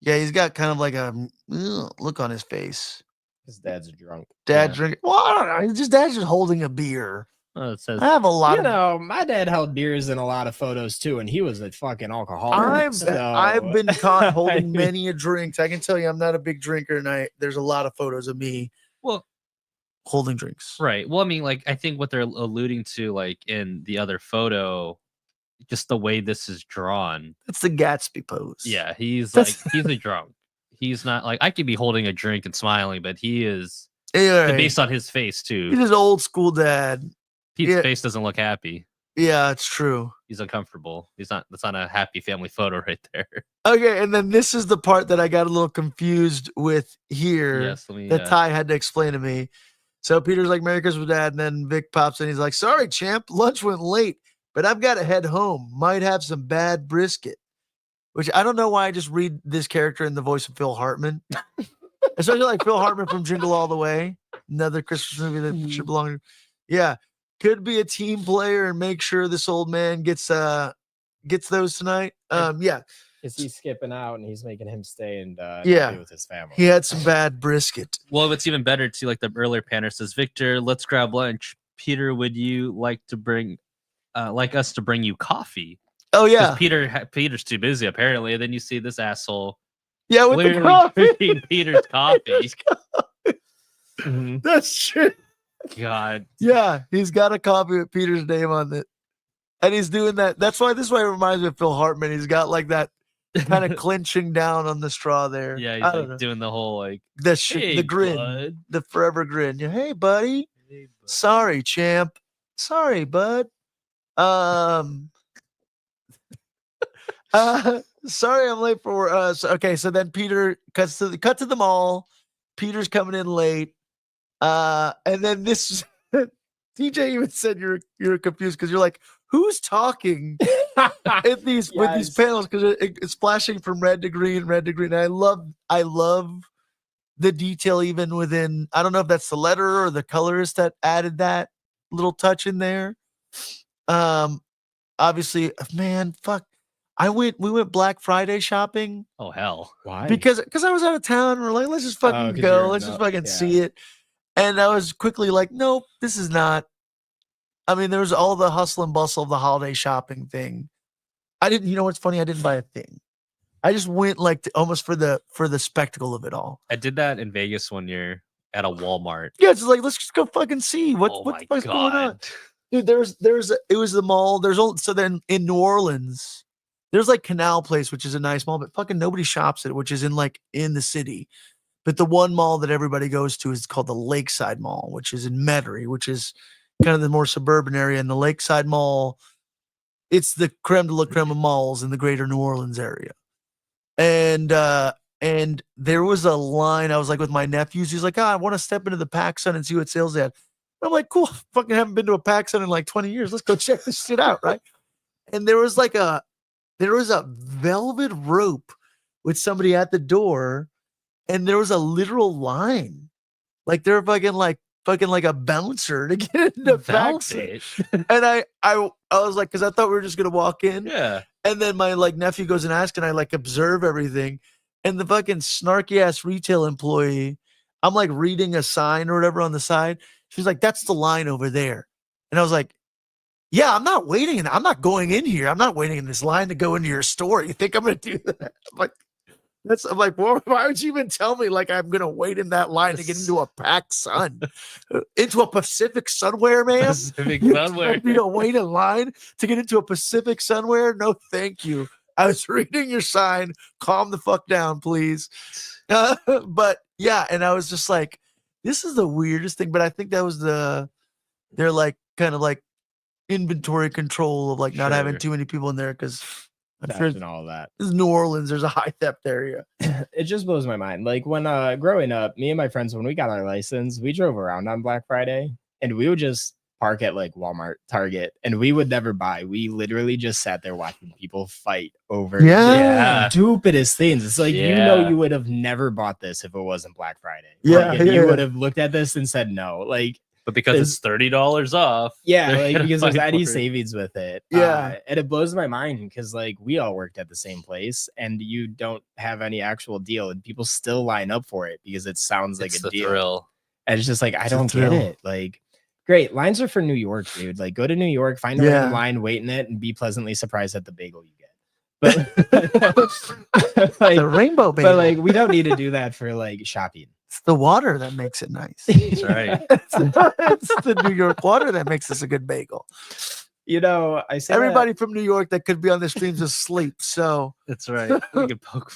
Yeah, he's got kind of like a look on his face. His dad's drunk. Dad Yeah. drinking. Well, I don't know. Dad's just holding a beer. It says I have a lot You of. know, my dad held beers in a lot of photos too, and he was a fucking alcoholic. I've been caught holding I mean- many a drinks. I can tell you, I'm not a big drinker, and there's a lot of photos of me well, holding drinks. right. Well, I mean, like I think what they're alluding to, like in the other photo, just the way this is drawn. That's the Gatsby pose. Yeah, he's That's- like he's a drunk. He's not like I could be holding a drink and smiling, but he is Anyway, based on his face he's too. his old school dad. Pete's yeah. face doesn't look happy. Yeah, it's true. He's uncomfortable. He's not. That's not a happy family photo right there. Okay, and then this is the part that I got a little confused with here. Yes, let me. That Ty had to explain to me. So Peter's like, "Merry Christmas, Dad," and then Vic pops in. He's like, "Sorry, champ, lunch went late, but I've got to head home. Might have some bad brisket." Which I don't know why I just read this character in the voice of Phil Hartman, especially like Phil Hartman from Jingle All the Way, another Christmas movie that should belong. Yeah, could be a team player and make sure this old man gets those tonight. Yeah. Is he skipping out and he's making him stay and Yeah. be with his family? He had some bad brisket. Well, what's even better too, like the earlier panel says, Victor, let's grab lunch. Peter, would you like to bring, like us to bring you coffee? Oh 'Cause yeah. Peter's too busy apparently. And then you see this asshole Yeah, with the literally coffee. drinking Peter's coffee. Mhm. That's true. God, Yeah, he's got a copy with Peter's name on it. And he's doing that. That's why this way it reminds me of Phil Hartman. He's got like that kind of clenching down on the straw there. yeah, I he's don't like know. doing the whole like, The grin, bud. the forever grin. Yeah, hey, buddy. Hey, bud. Sorry, champ. Sorry, bud. Sorry, I'm late for. Okay, so then Peter cuts to the mall. Peter's coming in late. And then this TJ even said you're confused because you're like, who's talking with these panels? Because it's flashing from red to green, red to green. I love the detail even within. I don't know if that's the letter or the colorist that added that little touch in there. Obviously, man, fuck. We went Black Friday shopping Oh hell. Why? because I was out of town. We're like, let's just fucking 'cause go. you're Let's just not- fucking yeah. see it. And I was quickly like, nope, this is not. I mean, there was all the hustle and bustle of the holiday shopping thing. I didn't, you know what's funny? I didn't buy a thing. I just went like almost for the spectacle of it all. I did that in Vegas one year at a Walmart. Yeah, it's like, let's just go fucking see what Oh the my fuck's going on. God. Dude, it was the mall. So then in New Orleans, there's like Canal Place, which is a nice mall, but fucking nobody shops it, which is in the city. But the one mall that everybody goes to is called the Lakeside Mall, which is in Metairie, which is kind of the more suburban area. And the Lakeside Mall, it's the creme de la creme of malls in the greater New Orleans area. And there was a line. I was like with my nephews. He's like, I want to step into the PacSun and see what sales they had. I'm like, cool. Fucking haven't been to a PacSun in like 20 years. Let's go check this shit out, right? And there was a velvet rope with somebody at the door, and there was a literal line. Like they're fucking like a bouncer to get into PacSun. Velvet. And I was like, because I thought we were just gonna walk in. Yeah. And then my like nephew goes and asks, and I like observe everything. And the fucking snarky ass retail employee, I'm like reading a sign or whatever on the side. She's like, that's the line over there. And I was like, yeah, I'm not waiting. I'm not going in here. I'm not waiting in this line to go into your store. You think I'm going to do that? I'm like, well, why would you even tell me like I'm going to wait in that line to get into a PacSun? Into a Pacific Sunwear, ma'am? Pacific You Sunwear. expect me to wait in line to get into a Pacific Sunwear? No, thank you. I was reading your sign. Calm the fuck down, please. But yeah, and I was just like, this is the weirdest thing. But I think that was they're like kind of like inventory control of like not having Sure. too many people in there because I'm Theft sure and all that. this is New Orleans. There's a high theft area. It just blows my mind. Like when growing up, me and my friends, when we got our license, we drove around on Black Friday and we would just park at like Walmart, Target, and we would never buy. We literally just sat there watching people fight over Yeah. the stupidest things. It's like, you Yeah. know, you would have never bought this if it wasn't Black Friday. Yeah, Like, and yeah. you would have looked at this and said no. Like, But because it's $30 off. yeah, they're like gonna because there's fight any for it. savings with it. Yeah. And it blows my mind because like we all worked at the same place and you don't have any actual deal and people still line up for it because it sounds like It's a the deal. thrill. And it's just like, I It's a don't get thrill. it. Like, Great. Lines are for New York, dude. Like, go to New York, find a random Yeah. line, wait in it, and be pleasantly surprised at the bagel you get. But like, The rainbow but bagel. like, we don't need to do that for like shopping. It's the water that makes it nice. That's right. It's the New York water that makes this a good bagel. You know, I say Everybody from New York that could be on the streams is asleep, so That's right. We could poke.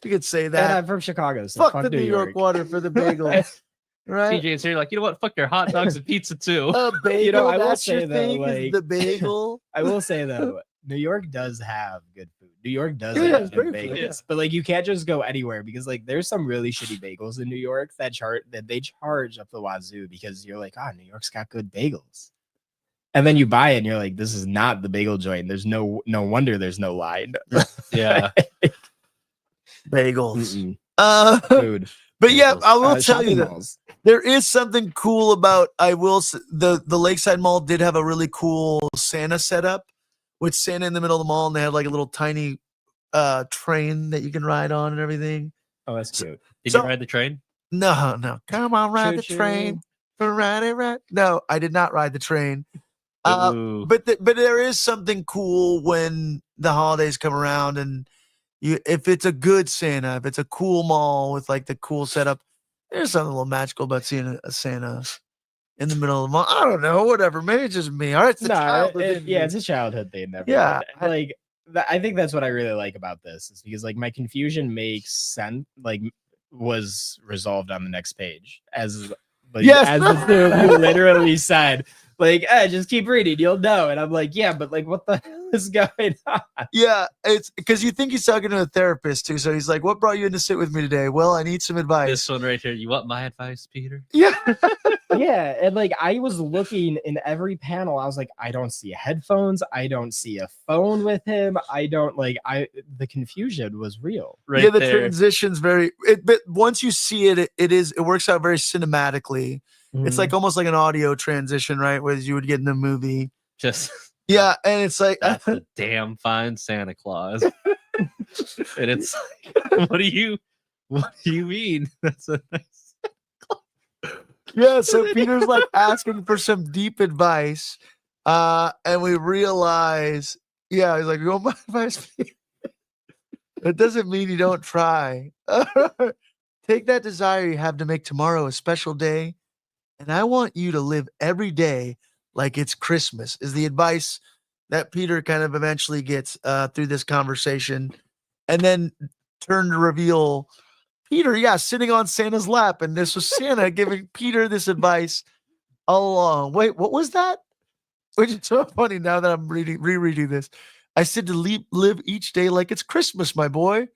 you could say that. And that. I'm from Chicago, so Fuck the New York water for the bagel, right? TJ's here, like, you know what? Fuck your hot dogs and pizza too. A bagel. You know, I will that's your say though, thing, is like- the bagel. I will say though, New York does have good food. New York does Yeah, have it's good great food, bagels, but like you can't just go anywhere because like there's some really shitty bagels in New York that they charge up the wazoo because you're like, New York's got good bagels, and then you buy it and you're like, this is not the bagel joint. There's no wonder there's no line. Yeah. Bagels. Food. But yeah, Bagels. I will tell Shopping you that malls. there is something cool about. The Lakeside Mall did have a really cool Santa setup with Santa in the middle of the mall, and they had like a little tiny train that you can ride on and everything. Oh, that's cute. Did So- you ride the train? No, come on, ride the Choo-choo. train, ride it, right? No, I did not ride the train. Ooh. But there is something cool when the holidays come around, and if it's a good Santa, if it's a cool mall with like the cool setup, there's something a little magical about seeing a Santa in the middle of the mall. I don't know, whatever. Maybe it's just me. All right, it's the childhood in me. it's a childhood thing. Yeah, like I think that's what I really like about this is because like my confusion makes sense. Like was resolved on the next page as like Yes. as the dude who literally said like just keep reading you'll know, and I'm like, yeah, but like what the hell is going on? Yeah, it's because you think he's talking to a therapist too. So he's like, "What brought you in to sit with me today?" Well, I need some advice. This one right here. You want my advice, Peter? Yeah, Yeah, and like I was looking in every panel, I was like, I don't see headphones, I don't see a phone with him, I don't like the confusion was real. Right yeah. The there. transition's but once you see it, it works out very cinematically. It's like almost like an audio transition, right? Whereas you would get in the movie. Just Yeah, and it's like that's a damn fine Santa Claus. And it's like, what do you mean? That's a nice. yeah. So Peter's like asking for some deep advice, and we realize, yeah, he's like, "You want my advice?" That doesn't mean you don't try. Take that desire you have to make tomorrow a special day, and I want you to live every day like it's Christmas. Is the advice that Peter kind of eventually gets through this conversation, and then turn to reveal Peter, yeah, sitting on Santa's lap, and this was Santa giving Peter this advice all along. Wait, what was that? Which is so funny now that I'm rereading this. I said to live each day like it's Christmas, my boy.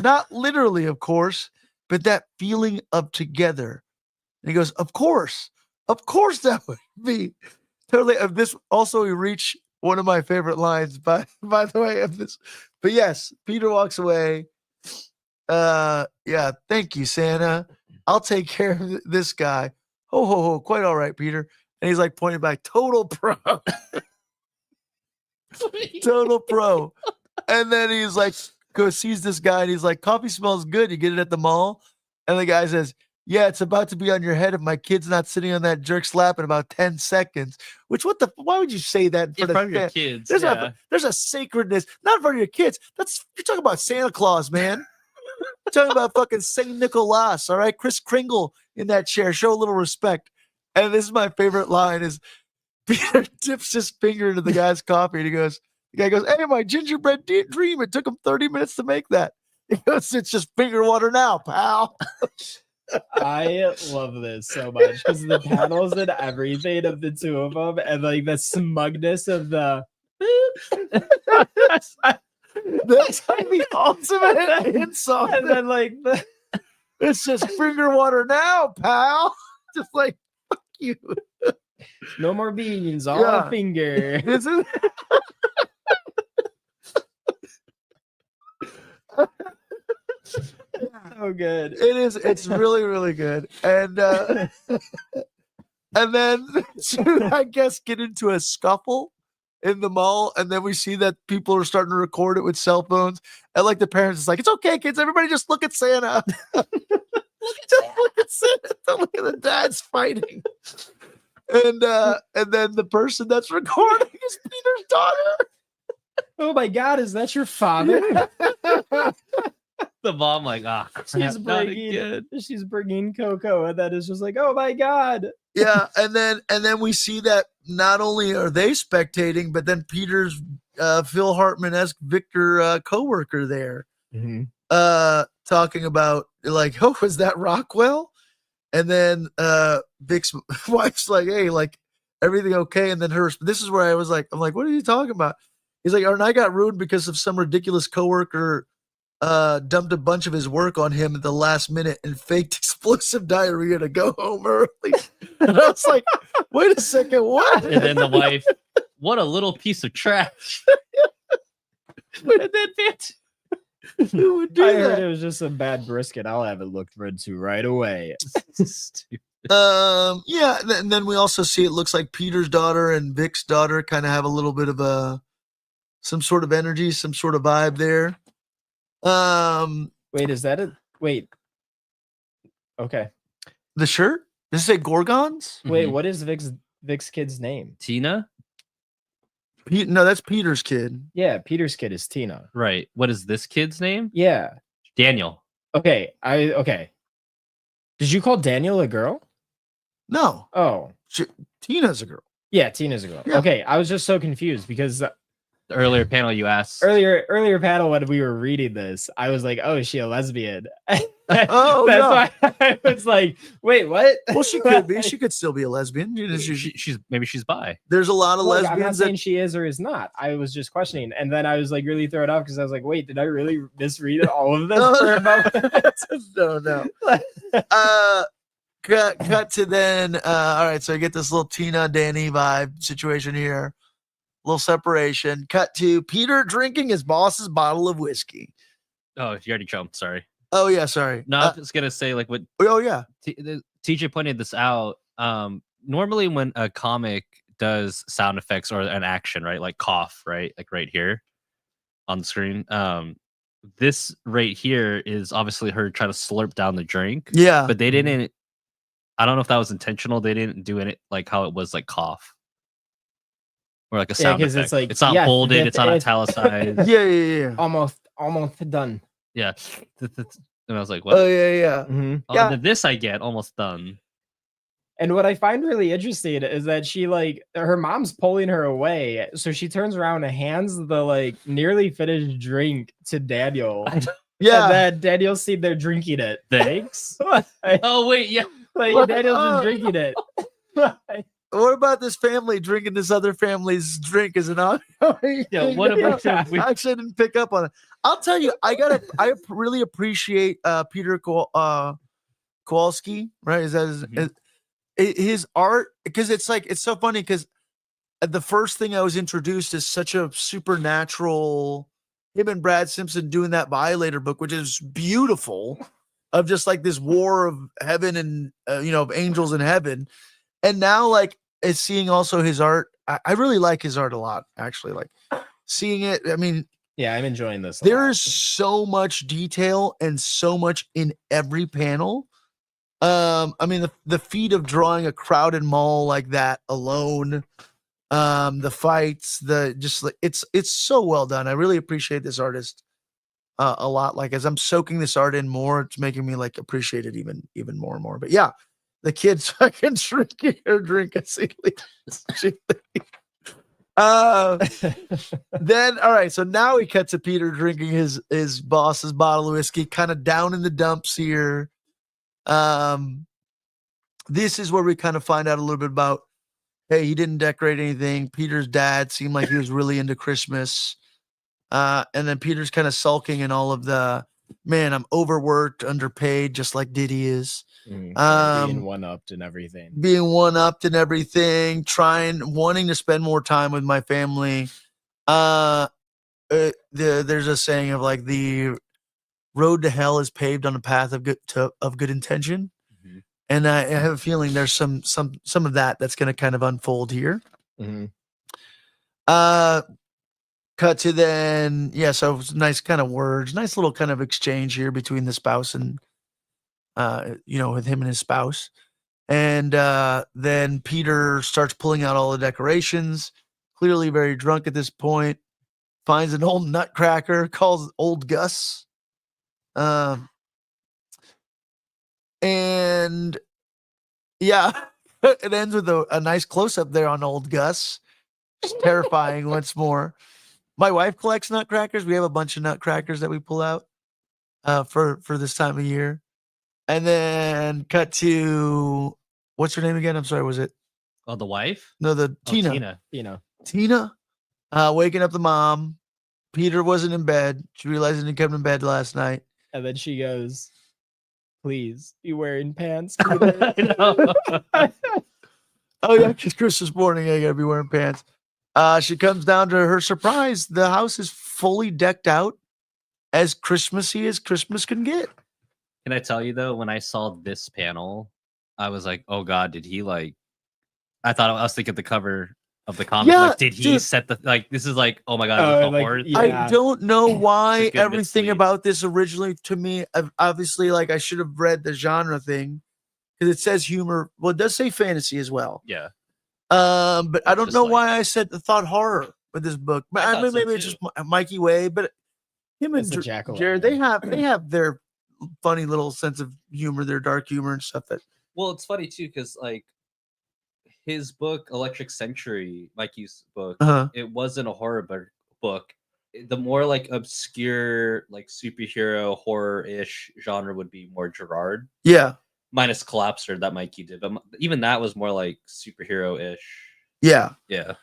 Not literally, of course, but that feeling of together. And he goes, of course that would be totally of this. Also, we reach one of my favorite lines, by the way, of this. But yes, Peter walks away. Yeah, thank you, Santa. I'll take care of this guy. Ho, ho, ho. Quite all right, Peter. And he's like pointing back, total pro. Total pro. And then he's like, sees this guy and he's like, coffee smells good. You get it at the mall. And the guy says, yeah, it's about to be on your head if my kid's not sitting on that jerk's lap in about 10 seconds. Which, why would you say that in In front front of of your Santa? kids. There's, Yeah. there's a sacredness, not in front of your kids. You're talking about Santa Claus, man. You're talking about fucking Saint Nicholas, all right? Chris Kringle in that chair. Show a little respect. And this is my favorite line is Peter dips his finger into the guy's coffee and the guy goes, hey, my gingerbread dream. It took him 30 minutes to make that. He goes, it's just finger water now, pal. I love this so much because the panels and everything of the two of them and like the smugness of the That's like the ultimate insult. and then like the It's just finger water now, pal. Just like, fuck you. no more beans, all Yeah. a finger. This is So good. it is. It's really, really good. And then I guess get into a scuffle in the mall, and then we see that people are starting to record it with cell phones. And like the parents is like, it's okay, kids, everybody just look at Santa. Look at Santa. Don't look at the dads fighting. And then the person that's recording is Peter's daughter. Oh my God, is that your father? The mom like, she's bringing Coco, and then it's just like, oh my God. Yeah, and then we see that not only are they spectating, but then Peter's Phil Hartman-esque Victor co-worker there, talking about like, oh, was that Rockwell? And then Vic's wife's like, hey, like, everything okay? And then this is where I'm like, what are you talking about? He's like, and I got ruined because of some ridiculous coworker dumped a bunch of his work on him at the last minute and faked explosive diarrhea to go home early. And I was like, wait a second, what? and then the wife, what a little piece of trash. And then bitch. Who would do I that? heard it was just some bad brisket. I'll have it looked into right away. Yeah, and then we also see it looks like Peter's daughter and Vic's daughter kind of have a little bit of some sort of energy, some sort of vibe there. Wait, is that it? Wait. Okay. The shirt? Does it say Gorgons? Wait, what is Vic's kid's name? Tina? No, that's Peter's kid. Yeah, Peter's kid is Tina. Right. What is this kid's name? Yeah. Daniel. Okay. Okay. Did you call Daniel a girl? No, Oh. Tina's a girl. Yeah, Tina's a girl. Yeah. Okay, I was just so confused because The earlier panel you asked. earlier panel when we were reading this, I was like, "Oh, is she a lesbian?" Oh, That's no. why I was like, "Wait, what?" Well, she could be. She could still be a lesbian. You know, Maybe she's bi. there's a lot of Look, I'm not lesbians saying that. she is or is not. I was just questioning, and then I was like really thrown off because I was like, "Wait, did I really misread all of this for a moment?" No. Cut to then. All right, so I get this little Tina Danny vibe situation here. Little separation. Cut to Peter drinking his boss's bottle of whiskey. Oh, you already jumped. Sorry. Oh yeah, sorry. No, I'm just gonna say like what Oh yeah. TJ pointed this out. Normally when a comic does sound effects or an action, right, like cough, right, like right here on the screen. This right here is obviously her trying to slurp down the drink. Yeah. But they didn't. I don't know if that was intentional. They didn't do it like how it was like cough. Or like a sound 'cause effect. it's like, it's not yeah, bolded, it's not it's- italicized. Yeah. almost done. Yeah. And I was like, what? Oh yeah. Mm-hmm. Oh, yeah. and then this I get almost done. And what I find really interesting is that she like her mom's pulling her away, so she turns around and hands the like nearly finished drink to Daniel. Yeah. And then Daniel's sitting there drinking it. Thanks. like Oh wait, yeah. Daniel's just drinking it. What about this family drinking this other family's drink as an ongoing? Yeah, what about I we- actually didn't pick up on it. I'll tell you, I really appreciate Peter Kowalski, right? Is that his art? Because it's so funny because the first thing I was introduced is such a supernatural. Him and Brad Simpson doing that Violator book, which is beautiful, of just like this war of heaven and of angels in heaven. And now, like, is seeing also his art. I really like his art a lot, actually. Like, seeing it. I mean, Yeah, I'm enjoying this. there is so much detail and so much in every panel. I mean, the feat of drawing a crowded mall like that alone. The fights, it's so well done. I really appreciate this artist a lot. Like, as I'm soaking this art in more, it's making me like appreciate it even more and more. But yeah, the kids fucking drinking her drink a Then all right, so now we cut to Peter drinking his boss's bottle of whiskey, kind of down in the dumps here. This is where we kind of find out a little bit about, hey, he didn't decorate anything. Peter's dad seemed like he was really into Christmas. And then Peter's kind of sulking in all of the, man, I'm overworked, underpaid, just like Diddy is. being one-upped and everything. Wanting to spend more time with my family. There's a saying of like, the road to hell is paved on a path of good intention. Mm-hmm. And I have a feeling there's some of that's going to kind of unfold here. Mm-hmm. Cut to then, so nice kind of words, nice little kind of exchange here between the spouse and, with him and his spouse. And then Peter starts pulling out all the decorations, clearly very drunk at this point, finds an old nutcracker, calls it Old Gus. And yeah, it ends with a nice close up there on Old Gus. It's terrifying once more. My wife collects nutcrackers. We have a bunch of nutcrackers that we pull out for this time of year. And then cut to what's her name again? I'm sorry, was it? Oh, the wife? No, the Oh, Tina. Tina. Tina waking up the mom. Peter wasn't in bed. She realized he didn't come in bed last night. And then she goes, "Please be wearing pants." I know. Oh yeah, because Christmas morning I gotta be wearing pants. She comes down to her surprise. The house is fully decked out, as Christmassy as Christmas can get. Can I tell you though, when I saw this panel, I was like, "Oh God, did he like?" I was thinking the cover of the comic. Yeah, Like, did he dude. set the like? This is like, oh my God, Oh, this is a like, horror. yeah. I don't know why It's a good everything mislead. about this originally to me, obviously, like I should have read the genre thing because it says humor. Well, it does say fantasy as well. Yeah, But I It's don't just know like- why I said the thought horror with this book. But I I thought mean, so maybe it's too. just Mikey Way. But him and It's the jackal. Jared, they have their funny little sense of humor, their dark humor and stuff. That well, it's funny too because like his book, Electric Century, Mikey's book, it wasn't a horror book. The more like obscure, like superhero horror-ish genre would be more Gerard, yeah, minus Collapser that Mikey did. But even that was more like superhero-ish. yeah. Yeah.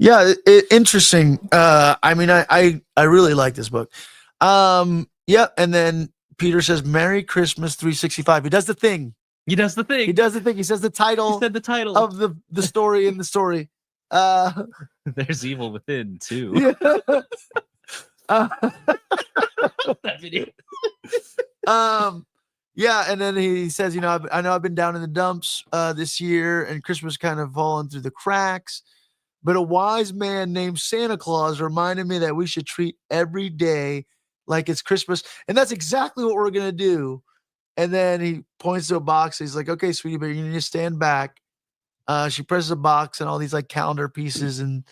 Yeah, interesting. I mean, I really like this book. Yeah, and then Peter says, "Merry Christmas 365." He does the thing. He does the thing. He does the thing. He says the title He said the title. of the story in the story. There's evil within too. Yeah. That video. Yeah, and then he says, you know, I know I've been down in the dumps this year, and Christmas kind of fallen through the cracks. But a wise man named Santa Claus reminded me that we should treat every day like it's Christmas. And that's exactly what we're going to do. And then he points to a box. He's like, "Okay, sweetie, but you need to stand back." She presses a box and all these like calendar pieces and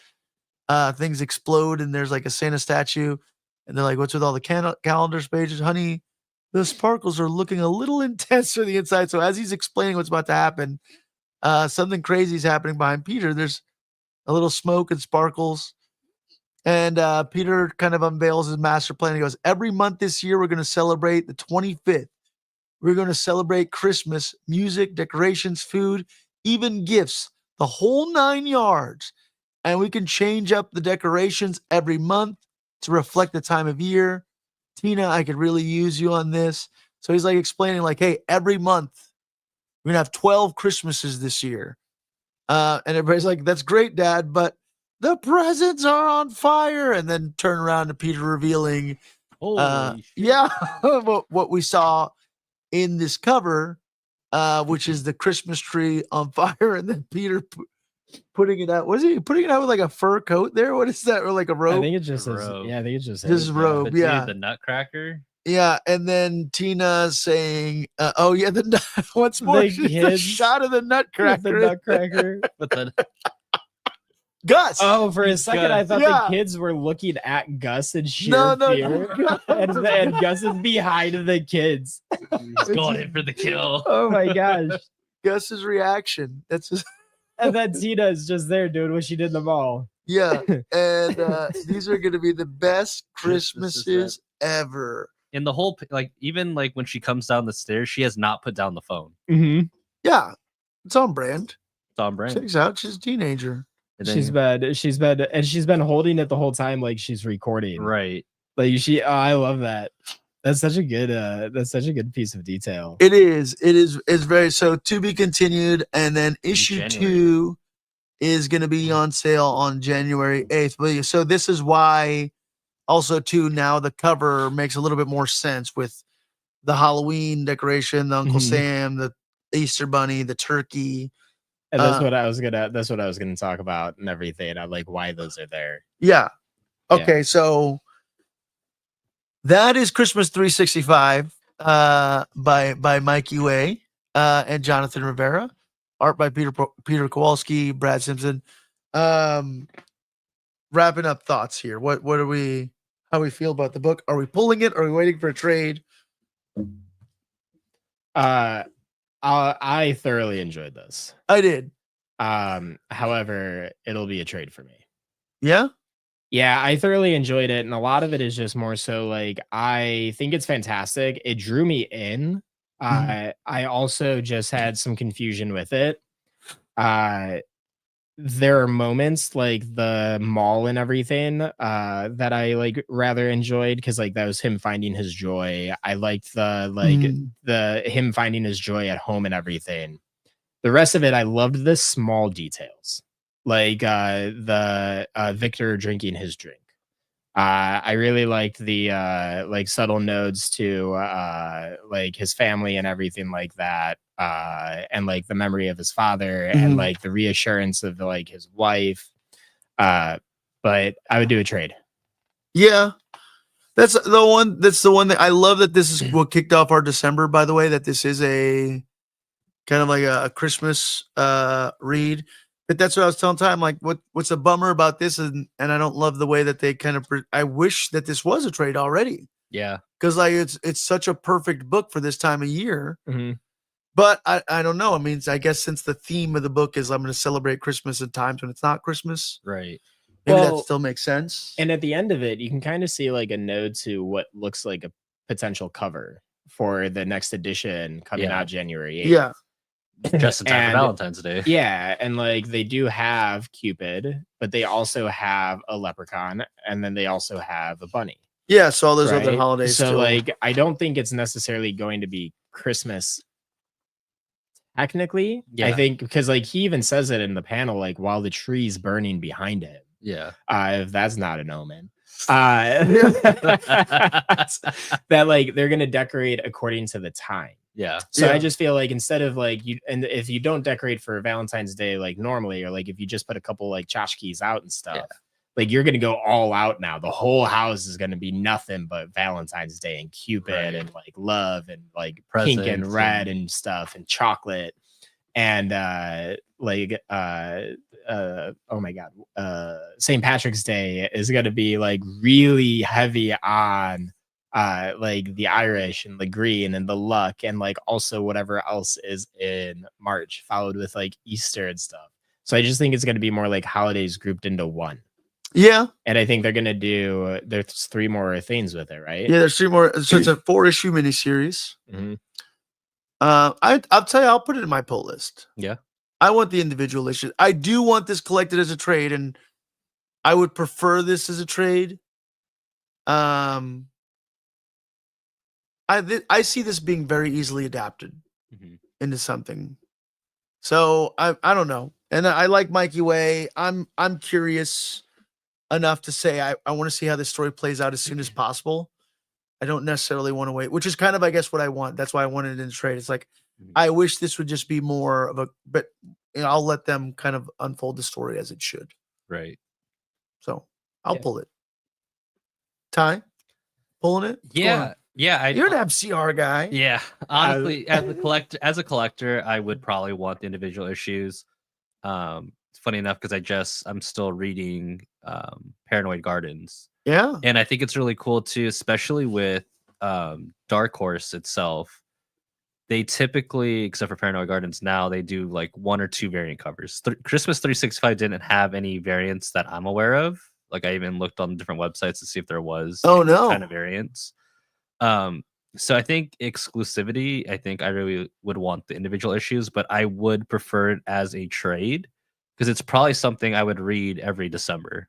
things explode. And there's like a Santa statue. And they're like, "What's with all the calendars pages? Honey, the sparkles are looking a little intense for the inside." So as he's explaining what's about to happen, something crazy is happening behind Peter. There's a little smoke and sparkles. And Peter kind of unveils his master plan. He goes, "Every month this year, we're going to celebrate the 25th. We're going to celebrate Christmas, music, decorations, food, even gifts, the whole 9 yards. And we can change up the decorations every month to reflect the time of year. Tina, I could really use you on this." So he's like explaining, like, "Hey, every month, we're going to have 12 Christmases this year." And everybody's like, "That's great, Dad, but the presents are on fire." And then turn around to Peter revealing, Holy shit. yeah, what we saw in this cover, which is the Christmas tree on fire, and then Peter putting it out. Was he putting it out with like a fur coat there? What is that? Or like a I robe? think it just says, Robe. yeah, I think it just says His robe. But Yeah. dude, the Nutcracker. Yeah, and then Tina saying, "Oh yeah, once more, The it's a kids shot of the with Nutcracker." the nutcracker. But then Gus. Oh, for a second, I thought Yeah. the kids were looking at Gus in sheer No, fear. And Gus is behind the kids. he's going in for the kill. Oh my gosh. Gus's reaction. That's just, And then Tina is just there doing what she did in the mall. yeah. And these are going to be the best Christmases Christmases ever. In the whole like even like when she comes down the stairs, she has not put down the phone. Mm-hmm. Yeah, it's on brand. It's on brand. Checks out. She's a teenager. And then- She's been holding it the whole time like she's recording. right. Like I love that. That's such a good piece of detail. It is. It's very so to be continued. And then issue January. 2 is going to be on sale on January 8th. But so this is why also too now the cover makes a little bit more sense with the Halloween decoration, the Uncle Mhm. Sam, the Easter Bunny, the turkey. And that's what I was gonna talk about and everything. I like why those are there. Yeah. Yeah. Okay, so that is Christmas 365 by Mikey Way and Jonathan Rivera. art by Peter Kowalski, Brad Simpson. Wrapping up thoughts here. What are we? How we feel about the book? Are we pulling it? Are we waiting for a trade? I thoroughly enjoyed this. I did. However, it'll be a trade for me. Yeah. Yeah, I thoroughly enjoyed it, and a lot of it is just more so like I think it's fantastic. It drew me in. I also just had some confusion with it. There are moments like the mall and everything that I like rather enjoyed because like that was him finding his joy. I liked the him finding his joy at home and everything. The rest of it, I loved the small details, like the Victor drinking his drink. I really liked the like subtle nods to like his family and everything like that, and like the memory of his father and like the reassurance of like his wife. But I would do a trade. Yeah. That's the one. That's the one that I love. That this is what kicked off our December. By the way, that this is a kind of like a Christmas read. But that's what I was telling Ty. I'm like, what's a bummer about this? And I don't love the way that they kind of. I wish that this was a trade already. Yeah, because like it's such a perfect book for this time of year. Mm-hmm. But I don't know. I mean, I guess since the theme of the book is I'm going to celebrate Christmas at times when it's not Christmas, right. maybe Well, that still makes sense. And at the end of it, you can kind of see like a node to what looks like a potential cover for the next edition coming Yeah. out January 8th. Yeah. Just in time And- for Valentine's Day. Yeah, and like they do have Cupid, but they also have a leprechaun, and then they also have a bunny. Yeah. So all those other right? holidays. So still. like, I don't think it's necessarily going to be Christmas. Technically, I Yeah. think because like he even says it in the panel, like while the tree's burning behind him. Yeah. If that's not an omen, that like they're gonna decorate according to the time. Yeah. So Yeah. I just feel like instead of like you, and if you don't decorate for Valentine's Day like normally, or like if you just put a couple like tchotchkes out and stuff, like you're gonna go all out now. The whole house is gonna be nothing but Valentine's Day and Cupid Right. and like love and like pink and Presents red and stuff and chocolate and oh my god, St. Patrick's Day is gonna be like really heavy on like the Irish and the green and the luck and like also whatever else is in March, followed with like Easter and stuff. So I just think it's gonna be more like holidays grouped into one. Yeah. And I think they're gonna do there's 3 more things with it, right? Yeah. There's 3 more. So it's a 4-issue miniseries. Mhm. I'll tell you, I'll put it in my pull list. Yeah. I want the individual issues. I do want this collected as a trade, and I would prefer this as a trade. I see this being very easily adapted Mhm. into something. So I don't know. And I like Mikey Way. I'm curious enough to say I want to see how this story plays out as soon as possible. I don't necessarily want to wait, which is kind of, I guess, what I want. That's why I wanted it in trade. It's like, Mhm. I wish this would just be more of a, but you know, I'll let them kind of unfold the story as it should. Right. So I'll Yeah. pull it. Ty, pulling it? What's going Yeah. on? Yeah. You're an FCR guy. Yeah, honestly, as a collector, I would probably want the individual issues. It's funny enough because I'm still reading Paranoid Gardens, Yeah. and I think it's really cool too, especially with Dark Horse itself. They typically, except for Paranoid Gardens, now they do like 1 or 2 variant covers. Christmas 365 didn't have any variants that I'm aware of. Like I even looked on different websites to see if there was Oh, no. kind of variants. So I think exclusivity, I think I really would want the individual issues, but I would prefer it as a trade because it's probably something I would read every December.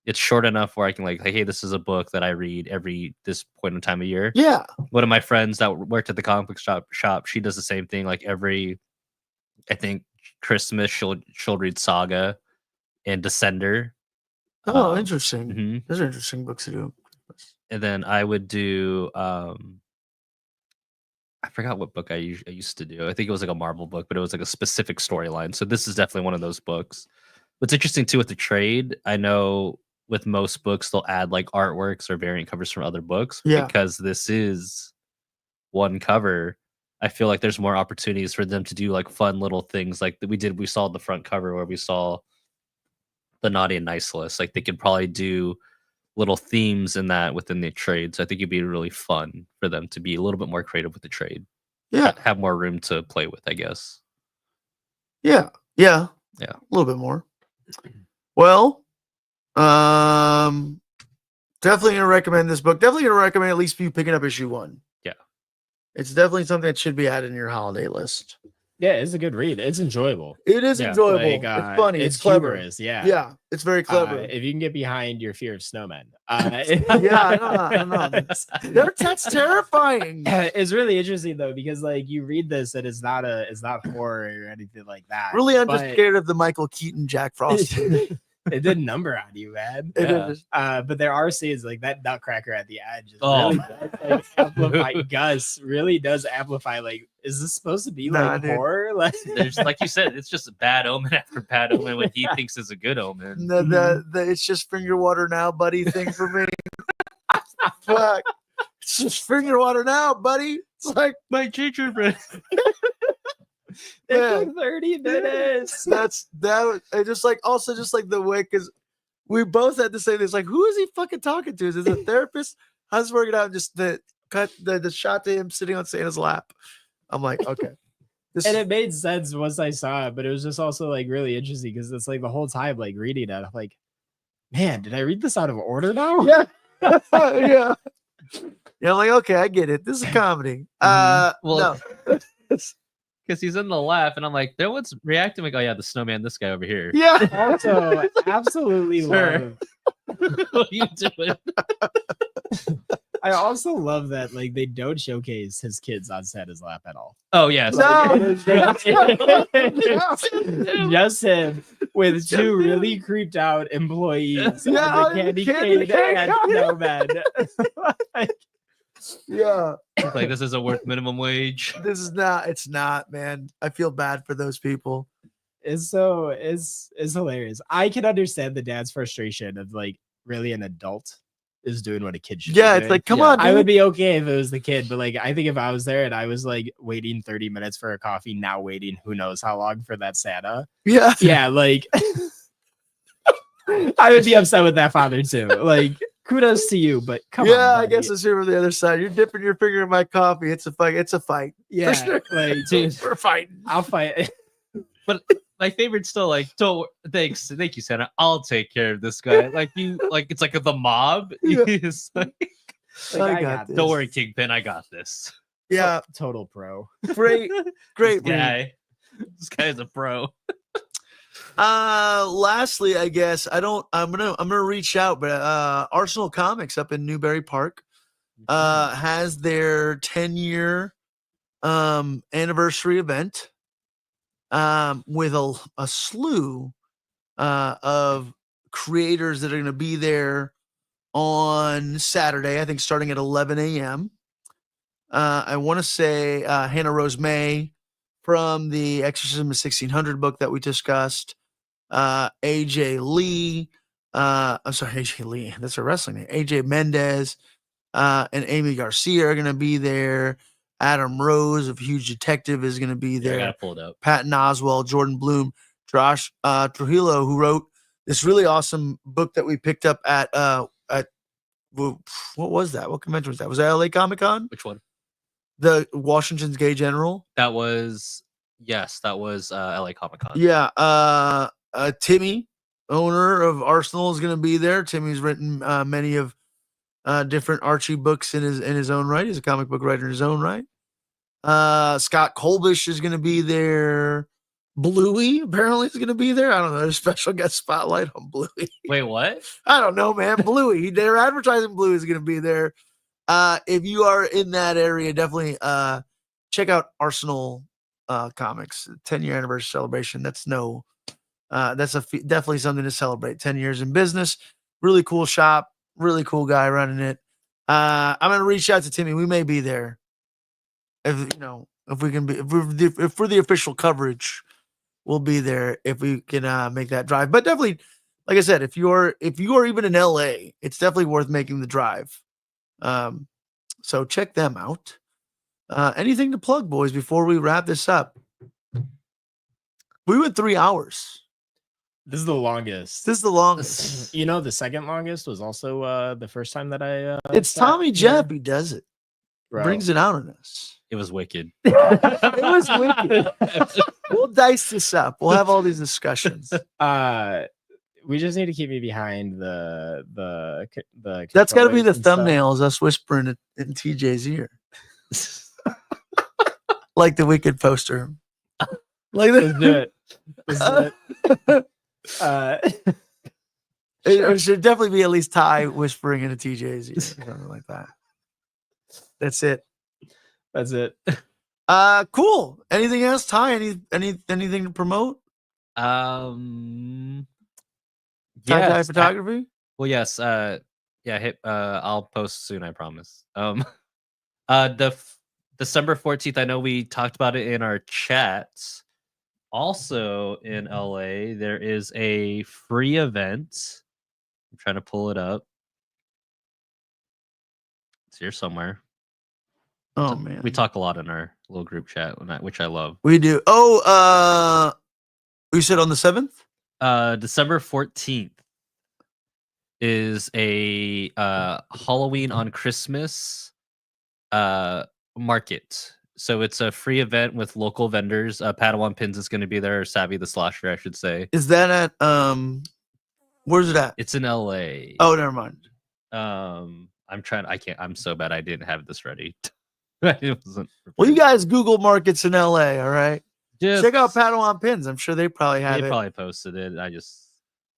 It's short enough where I can like, hey, this is a book that I read every this point in time of year. Yeah. One of my friends that worked at the comic book shop, she does the same thing. Like every, I think Christmas she'll read Saga and Descender. Oh, interesting. Mhm. Those are interesting books to do. And then I would do I forgot what book I used to do. I think it was like a Marvel book, but it was like a specific storyline. So this is definitely one of those books. What's interesting too with the trade, I know with most books they'll add like artworks or variant covers from other books. Yeah. Because this is one cover. I feel like there's more opportunities for them to do like fun little things like we saw the front cover where we saw the naughty and nice list. Like they could probably do little themes in that within the trade. So I think it'd be really fun for them to be a little bit more creative with the trade. Yeah. Have more room to play with, I guess. Yeah. A little bit more. Well, definitely gonna recommend this book. Definitely gonna recommend at least you picking up issue 1. Yeah. It's definitely something that should be added in your holiday list. Yeah, it's a good read. It's enjoyable. It is Yeah, enjoyable. like, It's funny. It's clever. humorous. Yeah. Yeah, it's very clever. If you can get behind your fear of snowmen. Yeah, I don't know. That's terrifying. It's really interesting though, because like you read this and it's not horror or anything like that. Really, I'm just but scared of the Michael Keaton Jack Frost. it did number on you, man. It Yeah. is. But there are scenes like that nutcracker at the edge. Oh. Really does, like, amplify. Gus really does amplify. Like, is this supposed to be Nah, like dude. horror? Like, There's like you said, it's just a bad omen after bad omen what he thinks is a good omen. The it's just finger water now, buddy thing for me. Fuck. It's just finger water now, buddy. It's like My gingerbread. it Yeah. took 30 minutes. I just like also just like the way because we both had to say this like who is he fucking talking to? Is it a therapist? How's it working out? Just the shot to him sitting on Santa's lap. I'm like, okay. This And it made sense once I saw it, but it was just also like really interesting because it's like the whole time like reading it, I'm like, man, did I read this out of order now? yeah. Yeah. Yeah, I'm like, okay, I get it. This is a comedy. Well, No. because he's in the laugh, and I'm like, no one's reacting. Like, oh yeah, the snowman, this guy over here. Yeah. Also, absolutely Sure. love. What are you doing? I also love that like they don't showcase his kids on Santa's lap at all. Oh yes. No. Just him with two really creeped out employees. Yeah, on the candy candy cane cane. and snowman. Yeah. Like this isn't worth minimum wage. This is not, it's not, man. I feel bad for those people. It's hilarious. I can understand the dad's frustration of like really an adult is doing what a kid should Yeah, be it's doing. like, come on, I would dude. be okay if it was the kid, but like I think if I was there and I was like waiting 30 minutes for a coffee, now waiting who knows how long for that Santa. Yeah. Yeah, like I would be upset with that father too. Like kudos to you, but come on. Yeah, I buddy. guess it's here on the other side. You're dipping your finger in my coffee. It's a fight. It's a fight. Yeah, sure. like dude, We're fighting. I'll fight. But my favorite's still like, don't thank you, Santa. I'll take care of this guy. Like you, like it's like the mob. Yeah. He's like, I got this. don't worry, Kingpin, I got this. Yeah, Total pro. great, great. This read. guy. This guy is a pro. Lastly, I guess I'm gonna reach out, but Arsenal Comics up in Newbury Park has their 10-year anniversary event with a slew of creators that are gonna be there on Saturday, I think starting at 11 a.m. I want to say Hannah Rose May from the Exorcism of 1600 book that we discussed. AJ Lee, I'm sorry, AJ Lee, that's her wrestling name. AJ Mendez and Amy Garcia are going to be there. Adam Rose of Huge Detective is going to be Yeah, I there. gotta pull it up. Patton Oswalt, Jordan Bloom, Josh Trujillo, who wrote this really awesome book that we picked up at what was that? What convention was that? Was that LA Comic Con? Which one? The Washington's Gay General. That was LA Comic Con. Yeah. Timmy, owner of Arsenal, is going to be there. Timmy's written many of different Archie books in his own right. He's a comic book writer in his own right. Scott Kolbish is going to be there. Bluey apparently is going to be there. I don't know. There's a special guest spotlight on Bluey. Wait, what? I don't know, man. Bluey. They're advertising Bluey is going to be there. If you are in that area, definitely check out Arsenal Comics 10-year anniversary celebration. That's definitely something to celebrate. 10 years in business. Really cool shop. Really cool guy running it. I'm gonna reach out to Timmy. We may be there. If we can be, if we're the official coverage, we'll be there if we can make that drive. But definitely, like I said, if you are even in LA, it's definitely worth making the drive. So check them out. Anything to plug, boys, before we wrap this up? We went 3 hours. This is the longest. This is the longest. You know, the second longest was also the first time that I. It's sat Tommy here. Jeff. He does it. Bro. Brings it out on us. It was wicked. It was wicked. We'll dice this up. We'll have all these discussions. We just need to keep me behind the. That's got to be controllers the and stuff. thumbnail, is us whispering it in TJ's ear. Like the Wicked poster. Like Let's do it. Let's do it. it should definitely be at least Ty whispering into TJ's ear. Or something like that. That's it. That's it. Cool. Anything else, Ty? Anything to promote? Tie Yes. photography? Well, yes. I'll post soon. I promise. December 14th. I know we talked about it in our chats. Also in LA, there is a free event. I'm trying to pull it up. It's here somewhere. Oh man, We talk a lot in our little group chat, which I love. we do. Oh, you said on the 7th? December 14th is a Halloween on Christmas market. So it's a free event with local vendors. Padawan Pins is going to be there, or Savvy the Slosher, I should say. Is that at where's it at? It's in LA. Oh, never mind. I'm so bad I didn't have this ready. It wasn't Well, you prepared. guys Google markets in LA, all right? Just- Check out Padawan Pins. I'm sure they probably have They it. probably posted it.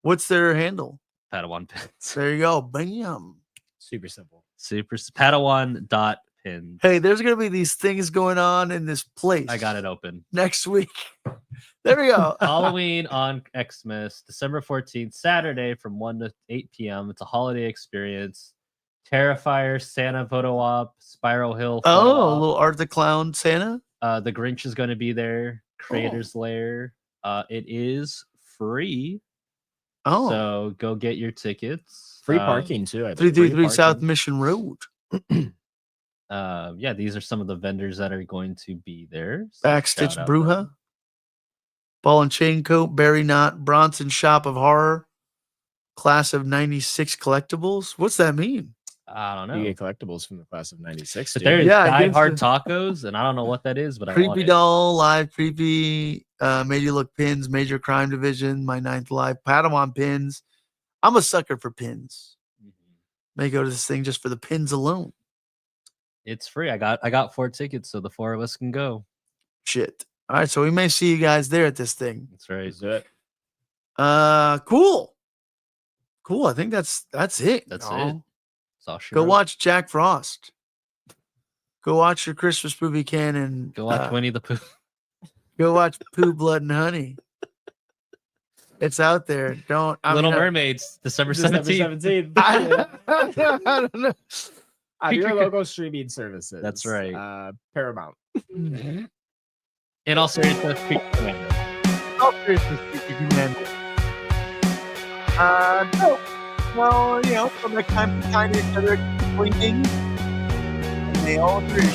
What's their handle? Padawan Pins. There you go. Bam. Super simple. Padawan.pins. Hey, there's gonna be these things going on in this place. I got it open. next week. There we go. Halloween on Xmas, December 14th, Saturday from 1 to 8 p.m. It's a holiday experience. Terrifier, Santa photo op, Spiral Hill. Photo Oh, a op. little Art the Clown Santa. The Grinch is going to be there. Creator's Oh. Lair. It is free. Oh, So go get your tickets. Free parking too. I think. 333 Free South parking. Mission Road. Yeah, these are some of the vendors that are going to be there. So Backstitch shout out Bruja. them. Ball and Chain Coat. Barry Knott. Bronson Shop of Horror. Class of 96 collectibles. What's that mean? I don't know. You get collectibles from the class of '96. But there's Yeah, I Die guess Hard the- Tacos, and I don't know what that is, but I want Creepy it. Doll, Live Creepy, Made You Look Pins, Major Crime Division, My Ninth Life, Padawan Pins. I'm a sucker for pins. Mhm. May go to this thing just for the pins alone. It's free. I got 4 tickets, so the 4 of us can go. Shit. All right, so we may see you guys there at this thing. That's right. Is it? Cool. Cool. I think that's it. That's y'all. it. That's all she Go wrote. watch Jack Frost. Go watch your Christmas movie canon. Go watch Winnie the Pooh. Go watch Pooh, Blood, and Honey. It's out there. Don't. Little Mermaids, December 17th. I don't know. On your local streaming services. That's right. Paramount. In all seriousness, Creepy Commander. Oh, Christmas Creepy Commander. No. Well, from the time to time, each other blinking, and they all agree.